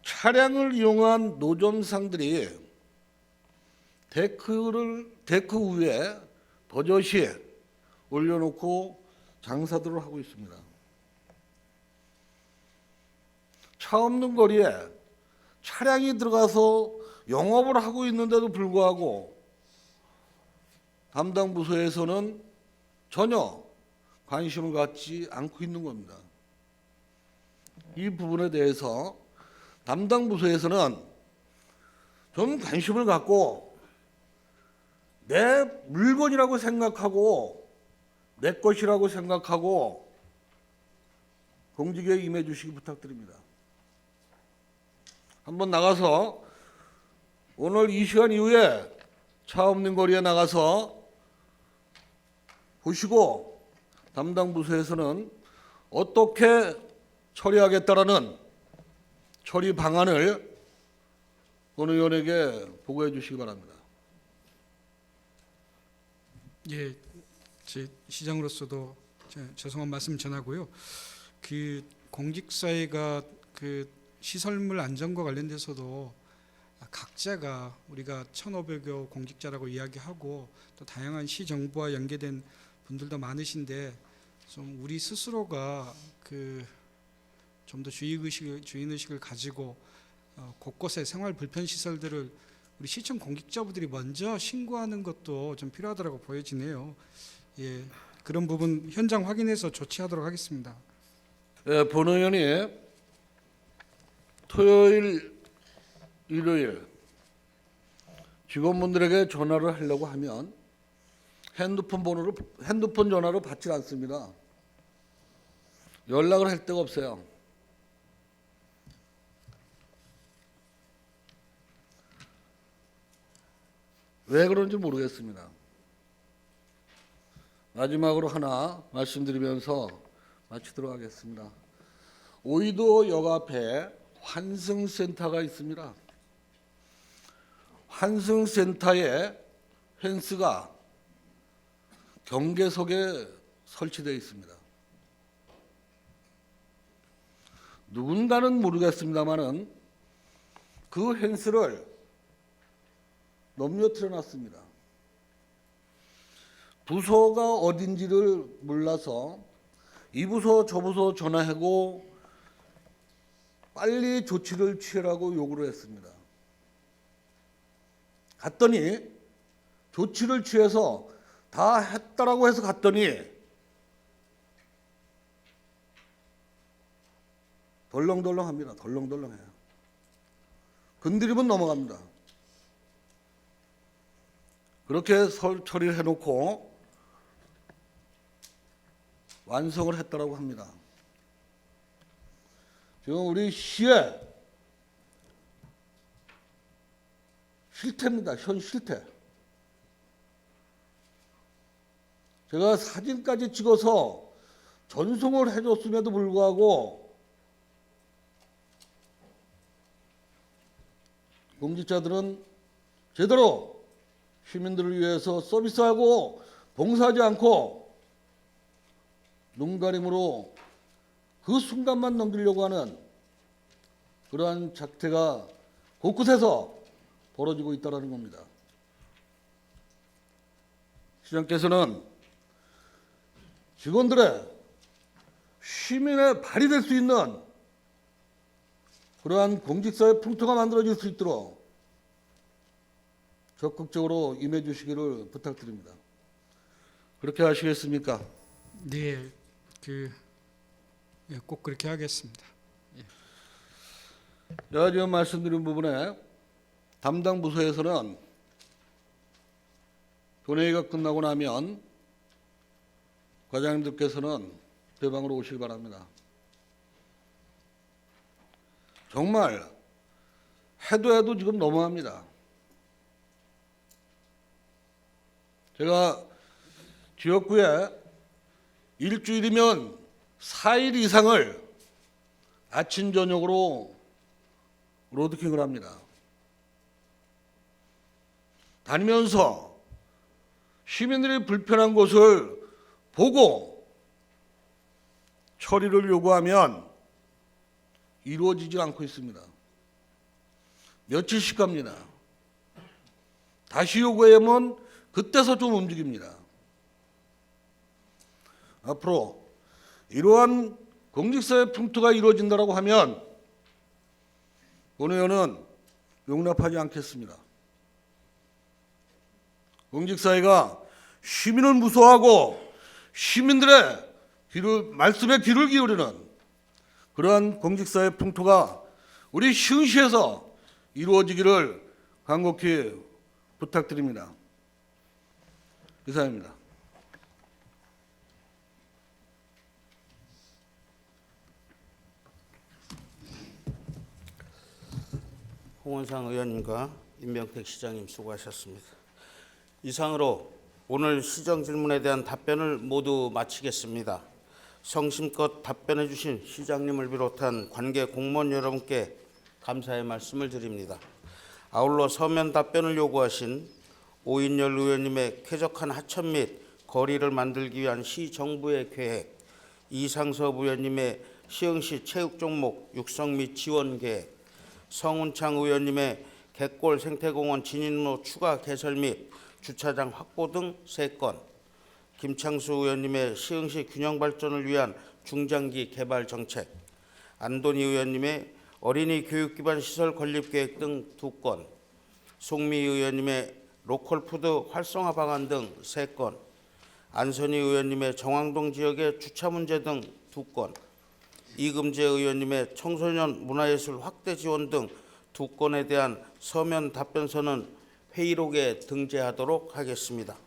차량을 이용한 노점상들이 데크 위에 버젓이 올려놓고 장사들을 하고 있습니다. 차 없는 거리에 차량이 들어가서 영업을 하고 있는데도 불구하고 담당 부서에서는 전혀 관심을 갖지 않고 있는 겁니다. 이 부분에 대해서 담당 부서에서는 좀 관심을 갖고 내 물건이라고 생각하고 내 것이라고 생각하고 공직에 임해 주시기 부탁드립니다. 한번 나가서 오늘 이 시간 이후에 차 없는 거리에 나가서 보시고 담당 부서에서는 어떻게 처리하겠다라는 처리 방안을 권 의원에게 보고해 주시기 바랍니다. 예, 제 시장으로서도 죄송한 말씀 전하고요. 그 공직사회가 그 시설물 안전과 관련돼서도 각자가 우리가 1,500여 공직자라고 이야기하고 또 다양한 시정부와 연계된 분들도 많으신데 좀 우리 스스로가 그 좀 더 주인의식을 가지고 곳곳에 생활 불편 시설들을 우리 시청 공직자분들이 먼저 신고하는 것도 좀 필요하다고 보여지네요. 예, 그런 부분 현장 확인해서 조치하도록 하겠습니다. 예, 본 의원이 토요일, 일요일 직원분들에게 전화를 하려고 하면 핸드폰 전화를 받지 않습니다. 연락을 할 데가 없어요. 왜 그런지 모르겠습니다. 마지막으로 하나 말씀드리면서 마치도록 하겠습니다. 오이도역 앞에 환승센터가 있습니다. 환승센터에 펜스가 경계석에 설치되어 있습니다. 누군가는 모르겠습니다만은 그 펜스를 넘겨뜨려 놨습니다. 부서가 어딘지를 몰라서 이 부서 저 부서 전화하고 빨리 조치를 취하라고 요구를 했습니다. 갔더니 조치를 취해서 다 했다라고 해서 갔더니 덜렁덜렁합니다. 덜렁덜렁해요. 건드리면 넘어갑니다. 그렇게 처리를 해놓고 완성을 했다라고 합니다. 지금 우리 시의 실태입니다. 현 실태. 제가 사진까지 찍어서 전송을 해줬음에도 불구하고 공직자들은 제대로 시민들을 위해서 서비스하고 봉사하지 않고 눈가림으로 그 순간만 넘기려고 하는 그러한 작태가 곳곳에서 벌어지고 있다는 겁니다. 시장께서는 직원들의 시민의 발이 될 수 있는 그러한 공직사회 풍토가 만들어질 수 있도록 적극적으로 임해 주시기를 부탁드립니다. 그렇게 하시겠습니까? 네, 꼭 그렇게 하겠습니다. 제가 지금 말씀드린 부분에 담당 부서에서는 본회의가 끝나고 나면 과장님들께서는 대방으로 오시기 바랍니다. 정말 해도 지금 너무합니다. 제가 지역구에 일주일이면 4일 이상을 아침 저녁으로 로드킹을 합니다. 다니면서 시민들이 불편한 곳을 보고 처리를 요구하면 이루어지지 않고 있습니다. 며칠씩 갑니다. 다시 요구하면 그때서 좀 움직입니다. 앞으로 이러한 공직사회 풍토가 이루어진다고 하면 본 의원은 용납하지 않겠습니다. 공직사회가 시민을 무서워하고 시민들의 말씀에 귀를 기울이는 그러한 공직사회 풍토가 우리 시흥시에서 이루어지기를 간곡히 부탁드립니다. 이상입니다. 홍원상 의원님과 임명택 시장님 수고하셨습니다. 이상으로 오늘 시정 질문에 대한 답변을 모두 마치겠습니다. 성심껏 답변해 주신 시장님을 비롯한 관계 공무원 여러분께 감사의 말씀을 드립니다. 아울러 서면 답변을 요구하신 오인열 의원님의 쾌적한 하천 및 거리를 만들기 위한 시정부의 계획, 이상섭 의원님의 시흥시 체육 종목 육성 및 지원 계획, 성운창 의원님의 갯골 생태공원 진입로 추가 개설 및 주차장 확보 등 3건, 김창수 의원님의 시흥시 균형 발전을 위한 중장기 개발 정책, 안돈희 의원님의 어린이 교육 기반 시설 건립 계획 등 2건, 송미 의원님의 로컬푸드 활성화 방안 등 3건, 안선희 의원님의 정왕동 지역의 주차 문제 등 2건, 이금재 의원님의 청소년 문화예술 확대 지원 등 2건에 대한 서면 답변서는 회의록에 등재하도록 하겠습니다.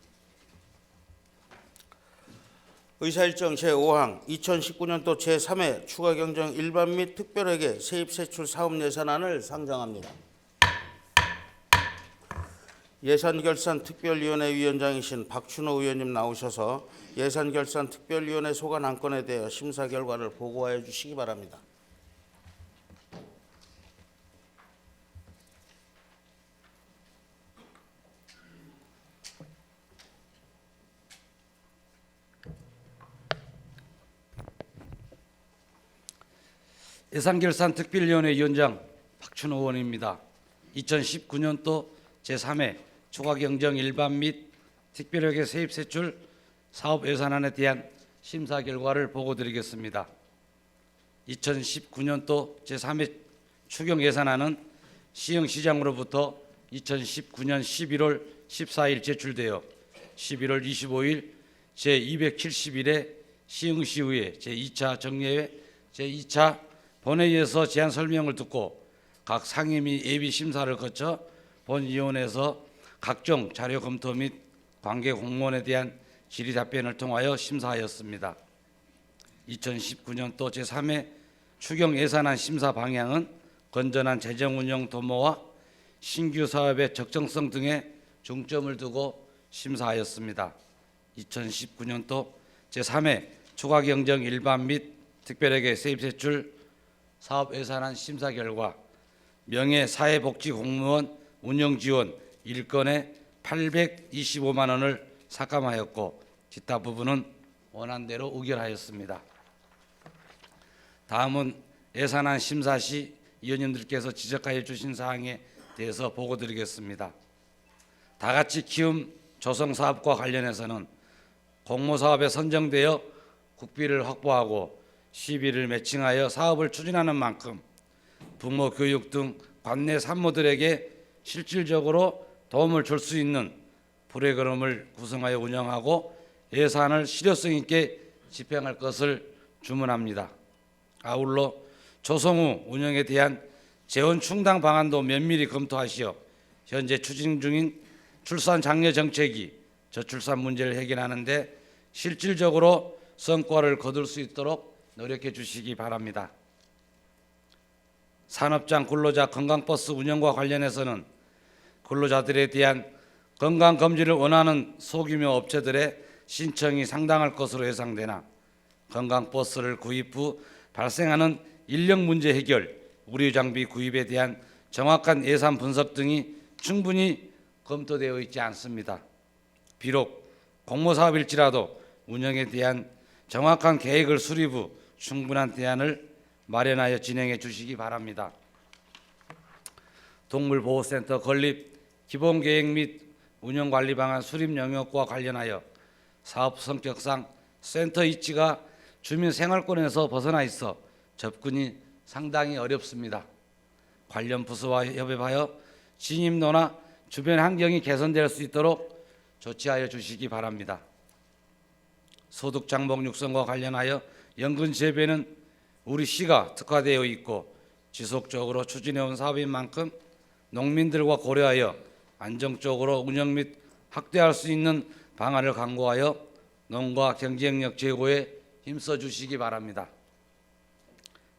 의사일정 제5항 2019년도 제3회 추가경정 일반 및 특별회계 세입세출 사업예산안을 상정합니다. 예산결산특별위원회 위원장이신 박춘호 의원님 나오셔서 예산결산특별위원회 소관 안건에 대해 심사 결과를 보고하여 주시기 바랍니다. 예산결산특별위원회 위원장 박춘호 의원입니다. 2019년도 제3회 추가경정 일반 및 특별회계 세입세출 사업예산안에 대한 심사 결과를 보고드리겠습니다. 2019년도 제3회 추경예산안은 시흥시장으로부터 2019년 11월 14일 제출되어 11월 25일 제270일에 시흥시의회 제2차 정례회 제2차 본회의에서 제안 설명을 듣고 각 상임 및 예비 심사를 거쳐 본위원회에서 각종 자료 검토 및 관계 공무원에 대한 질의 답변을 통하여 심사하였습니다. 2019년도 제3회 추경 예산안 심사 방향은 건전한 재정 운영 도모와 신규 사업의 적정성 등에 중점을 두고 심사하였습니다. 2019년도 제3회 추가경정 일반 및 특별회계 세입세출 사업예산안 심사 결과 명예사회복지공무원 운영지원 1건에 825만 원을 삭감하였고 기타 부분은 원안대로 의결하였습니다. 다음은 예산안 심사 시 위원님들께서 지적하여 주신 사항에 대해서 보고드리겠습니다. 다같이 키움 조성사업과 관련해서는 공모사업에 선정되어 국비를 확보하고 시비를 매칭하여 사업을 추진하는 만큼 부모 교육 등 관내 산모들에게 실질적으로 도움을 줄 수 있는 프로그램을 구성하여 운영하고 예산을 실효성 있게 집행할 것을 주문합니다. 아울러 조성 후 운영에 대한 재원 충당 방안도 면밀히 검토하시어 현재 추진 중인 출산 장려 정책이 저출산 문제를 해결하는 데 실질적으로 성과를 거둘 수 있도록 노력해 주시기 바랍니다. 산업장 근로자 건강버스 운영과 관련해서는 근로자들에 대한 건강검진을 원하는 소규모 업체들의 신청이 상당할 것으로 예상되나 건강버스를 구입 후 발생하는 인력 문제 해결, 의료장비 구입에 대한 정확한 예산 분석 등이 충분히 검토되어 있지 않습니다. 비록 공모사업일지라도 운영에 대한 정확한 계획을 수립 후 충분한 대안을 마련하여 진행해 주시기 바랍니다. 동물보호센터 건립 기본계획 및 운영관리 방안 수립 영역과 관련하여 사업 성격상 센터 위치가 주민 생활권에서 벗어나 있어 접근이 상당히 어렵습니다. 관련 부서와 협업하여 진입로나 주변 환경이 개선될 수 있도록 조치하여 주시기 바랍니다. 소득 장목 육성과 관련하여 연근 재배는 우리 시가 특화되어 있고 지속적으로 추진해온 사업인 만큼 농민들과 고려하여 안정적으로 운영 및 확대할 수 있는 방안을 강구하여 농가 경쟁력 제고에 힘써 주시기 바랍니다.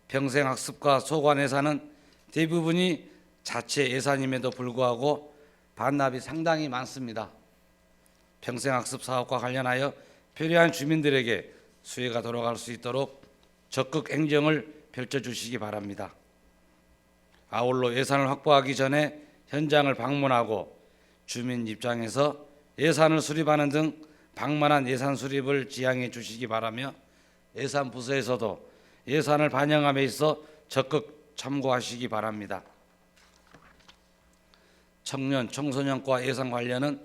평생학습과 소관 예산은 대부분이 자체 예산임에도 불구하고 반납이 상당히 많습니다. 평생학습 사업과 관련하여 필요한 주민들에게 수혜가 돌아갈 수 있도록 적극 행정을 펼쳐주시기 바랍니다. 아울러 예산을 확보하기 전에 현장을 방문하고 주민 입장에서 예산을 수립하는 등 방만한 예산 수립을 지향해 주시기 바라며 예산 부서에서도 예산을 반영함에 있어 적극 참고하시기 바랍니다. 청년 청소년과 예산 관련은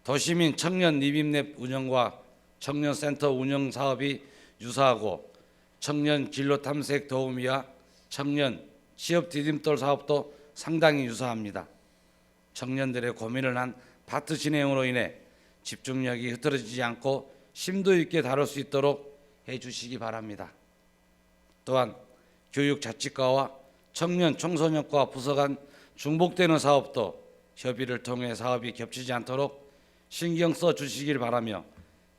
도시민 청년 리빙랩 운영과 청년센터 운영 사업이 유사하고 청년 진로 탐색 도우미와 청년 취업 디딤돌 사업도 상당히 유사합니다. 청년들의 고민을 한 파트 진행으로 인해 집중력이 흐트러지지 않고 심도 있게 다룰 수 있도록 해주시기 바랍니다. 또한 교육자치과와 청년 청소년과 부서 간 중복되는 사업도 협의를 통해 사업이 겹치지 않도록 신경 써 주시길 바라며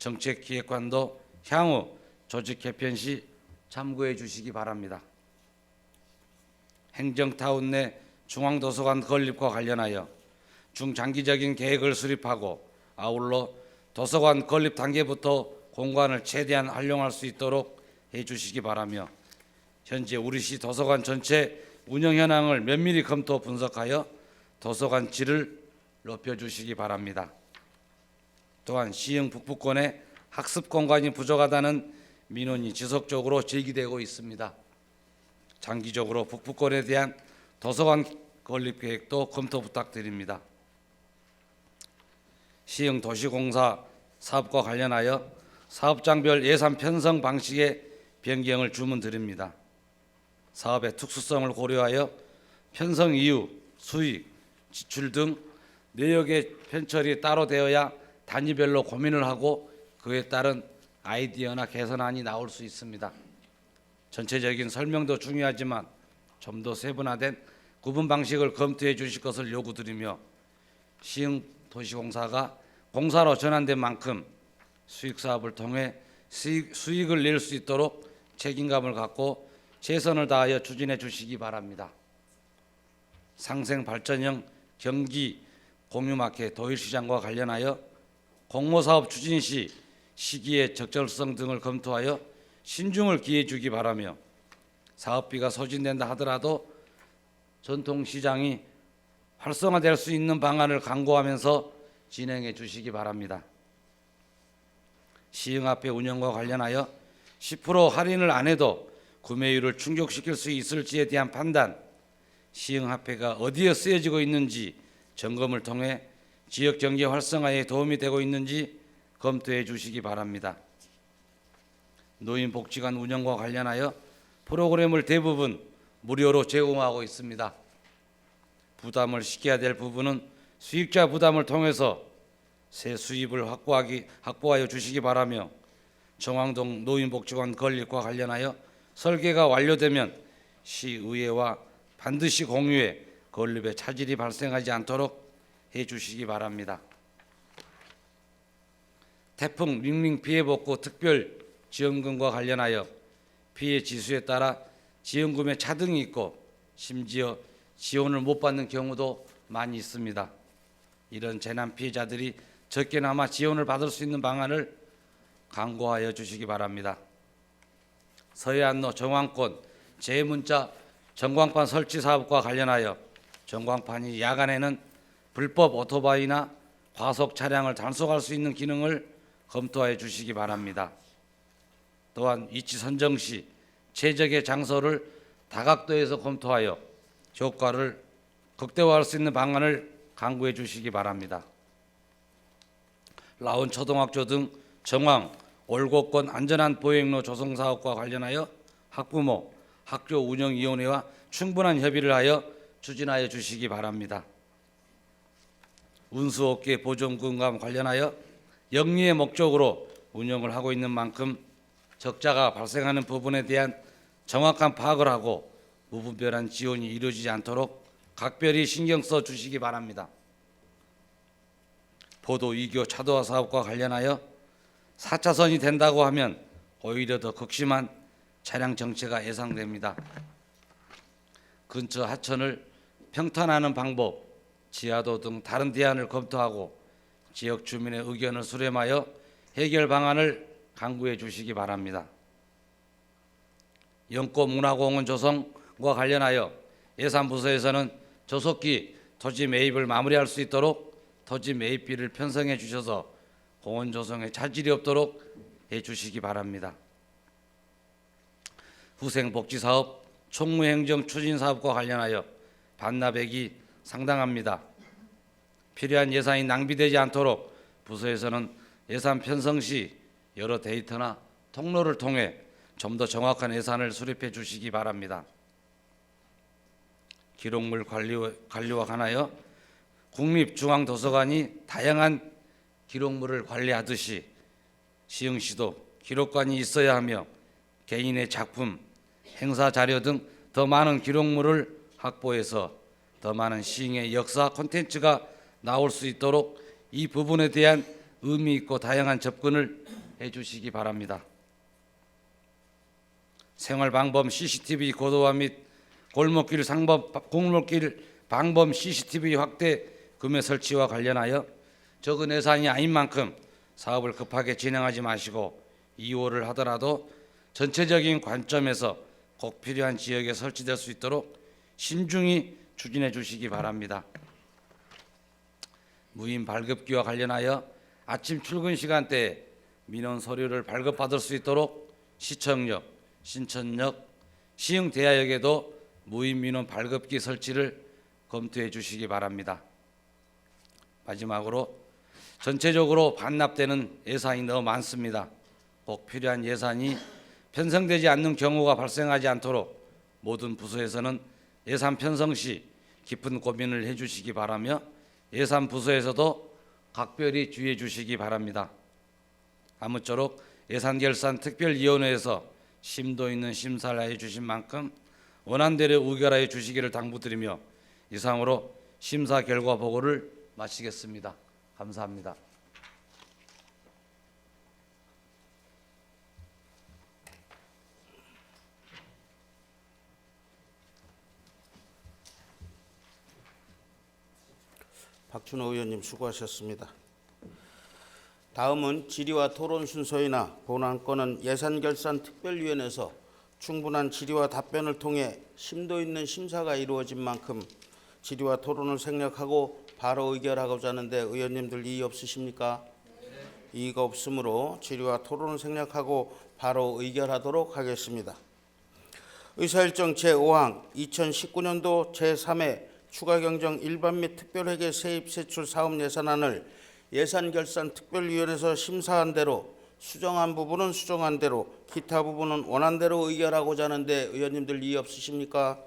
정책기획관도 향후 조직 개편 시 참고해 주시기 바랍니다. 행정타운 내 중앙도서관 건립과 관련하여 중장기적인 계획을 수립하고 아울러 도서관 건립 단계부터 공간을 최대한 활용할 수 있도록 해주시기 바라며 현재 우리시 도서관 전체 운영 현황을 면밀히 검토 분석하여 도서관 질을 높여주시기 바랍니다. 또한 시흥 북부권에 학습 공간이 부족하다는 민원이 지속적으로 제기되고 있습니다. 장기적으로 북부권에 대한 도서관 건립 계획도 검토 부탁드립니다. 시흥 도시공사 사업과 관련하여 사업장별 예산 편성 방식의 변경을 주문드립니다. 사업의 특수성을 고려하여 편성 이유, 수익, 지출 등 내역의 편철이 따로 되어야 단위별로 고민을 하고 그에 따른 아이디어나 개선안이 나올 수 있습니다. 전체적인 설명도 중요하지만 좀 더 세분화된 구분 방식을 검토해 주실 것을 요구드리며 시흥 도시공사가 공사로 전환된 만큼 수익사업을 통해 수익을 낼 수 있도록 책임감을 갖고 최선을 다하여 추진해 주시기 바랍니다. 상생발전형 경기 공유마켓 도일시장과 관련하여 공모사업 추진 시 시기의 적절성 등을 검토하여 신중을 기해 주기 바라며 사업비가 소진된다 하더라도 전통시장이 활성화될 수 있는 방안을 강구하면서 진행해 주시기 바랍니다. 시흥화폐 운영과 관련하여 10% 할인을 안 해도 구매율을 충족시킬 수 있을지에 대한 판단, 시흥화폐가 어디에 쓰여지고 있는지 점검을 통해 지역 경제 활성화에 도움이 되고 있는지 검토해 주시기 바랍니다. 노인복지관 운영과 관련하여 프로그램을 대부분 무료로 제공하고 있습니다. 부담을 시켜야 될 부분은 수익자 부담을 통해서 새 수입을 확보하여 주시기 바라며 정왕동 노인복지관 건립과 관련하여 설계가 완료되면 시의회와 반드시 공유해 건립에 차질이 발생하지 않도록 해주시기 바랍니다. 태풍 링링 피해 복구 특별 지원금과 관련하여 피해 지수에 따라 지원금의 차등이 있고 심지어 지원을 못 받는 경우도 많이 있습니다. 이런 재난 피해자들이 적게나마 지원을 받을 수 있는 방안을 강구하여 주시기 바랍니다. 서해안로 정황권 재문자 전광판 설치 사업과 관련하여 전광판이 야간에는 불법 오토바이나 과속 차량을 단속할 수 있는 기능을 검토하여 주시기 바랍니다. 또한 위치 선정 시 최적의 장소를 다각도에서 검토하여 효과를 극대화할 수 있는 방안을 강구해 주시기 바랍니다. 라온 초등학교 등 정황, 올고권 안전한 보행로 조성 사업과 관련하여 학부모, 학교 운영위원회와 충분한 협의를 하여 추진하여 주시기 바랍니다. 운수업계 보존금과 관련하여 영리의 목적으로 운영을 하고 있는 만큼 적자가 발생하는 부분에 대한 정확한 파악을 하고 무분별한 지원이 이루어지지 않도록 각별히 신경 써 주시기 바랍니다. 포도 2교 차도화 사업과 관련하여 4차선이 된다고 하면 오히려 더 극심한 차량 정체가 예상됩니다. 근처 하천을 평탄하는 방법, 지하도 등 다른 대안을 검토하고 지역 주민의 의견을 수렴하여 해결 방안을 강구해 주시기 바랍니다. 영꽃문화공원 조성과 관련하여 예산부서에서는 조속히 토지 매입을 마무리할 수 있도록 토지 매입비를 편성해 주셔서 공원 조성에 차질이 없도록 해 주시기 바랍니다. 후생복지사업, 총무행정 추진사업과 관련하여 반납액이 상당합니다. 필요한 예산이 낭비되지 않도록 부서에서는 예산 편성 시 여러 데이터나 통로를 통해 좀 더 정확한 예산을 수립해 주시기 바랍니다. 기록물 관리와 관하여 국립중앙도서관이 다양한 기록물을 관리하듯이 시흥시도 기록관이 있어야 하며 개인의 작품, 행사 자료 등 더 많은 기록물을 확보해서 더 많은 시흥의 역사 콘텐츠가 나올 수 있도록 이 부분에 대한 의미 있고 다양한 접근을 해 주시기 바랍니다. 생활방범 CCTV 고도화 및 골목길 방범 CCTV 확대 구매 설치와 관련하여 적은 예산이 아닌 만큼 사업을 급하게 진행하지 마시고 2호를 하더라도 전체적인 관점에서 꼭 필요한 지역에 설치될 수 있도록 신중히 추진해 주시기 바랍니다. 무인 발급기와 관련하여 아침 출근 시간대에 민원 서류를 발급받을 수 있도록 시청역, 신천역, 시흥대하역에도 무인 민원 발급기 설치를 검토해 주시기 바랍니다. 마지막으로 전체적으로 반납되는 예산이 너무 많습니다. 꼭 필요한 예산이 편성되지 않는 경우가 발생하지 않도록 모든 부서에서는 예산 편성 시 깊은 고민을 해 주시기 바라며 예산 부서에서도 각별히 주의해 주시기 바랍니다. 아무쪼록 예산결산특별위원회에서 심도 있는 심사를 해 주신 만큼 원안대로 의결하여 주시기를 당부드리며 이상으로 심사 결과 보고를 마치겠습니다. 감사합니다. 박준호 의원님 수고하셨습니다. 다음은 질의와 토론 순서이나 본안건은 예산결산특별위원회에서 충분한 질의와 답변을 통해 심도 있는 심사가 이루어진 만큼 질의와 토론을 생략하고 바로 의결하고자 하는데 의원님들 이의 없으십니까? 이의가 없으므로 질의와 토론을 생략하고 바로 의결하도록 하겠습니다. 의사일정 제5항 2019년도 제3회 추가경정 일반 및 특별회계 세입세출 사업예산안을 예산결산특별위원회에서 심사한 대로 수정한 부분은 수정한 대로 기타 부분은 원한 대로 의결하고자 하는데 의원님들 이의 없으십니까?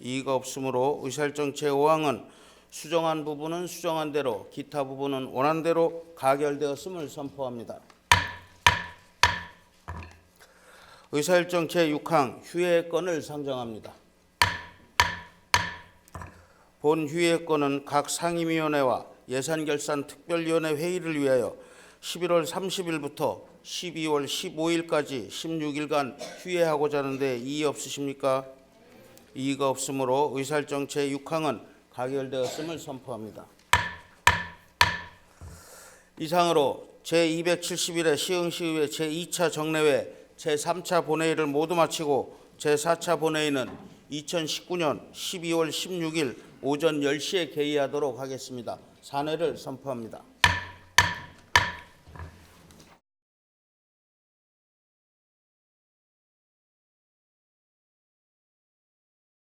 이의가 없으므로 의사일정 제5항은 수정한 부분은 수정한 대로 기타 부분은 원한 대로 가결되었음을 선포합니다. 의사일정 제6항 휴회의 건을 상정합니다. 본 휴회의 건은 각 상임위원회와 예산결산특별위원회 회의를 위하여 11월 30일부터 12월 15일까지 16일간 휴회하고자 하는데 이의 없으십니까? 이의가 없으므로 의사일정 제6항은 가결되었음을 선포합니다. 이상으로 제271회 시흥시의회 제2차 정례회 제3차 본회의를 모두 마치고 제4차 본회의는 2019년 12월 16일 오전 10시에 개의하도록 하겠습니다. 산회를 선포합니다.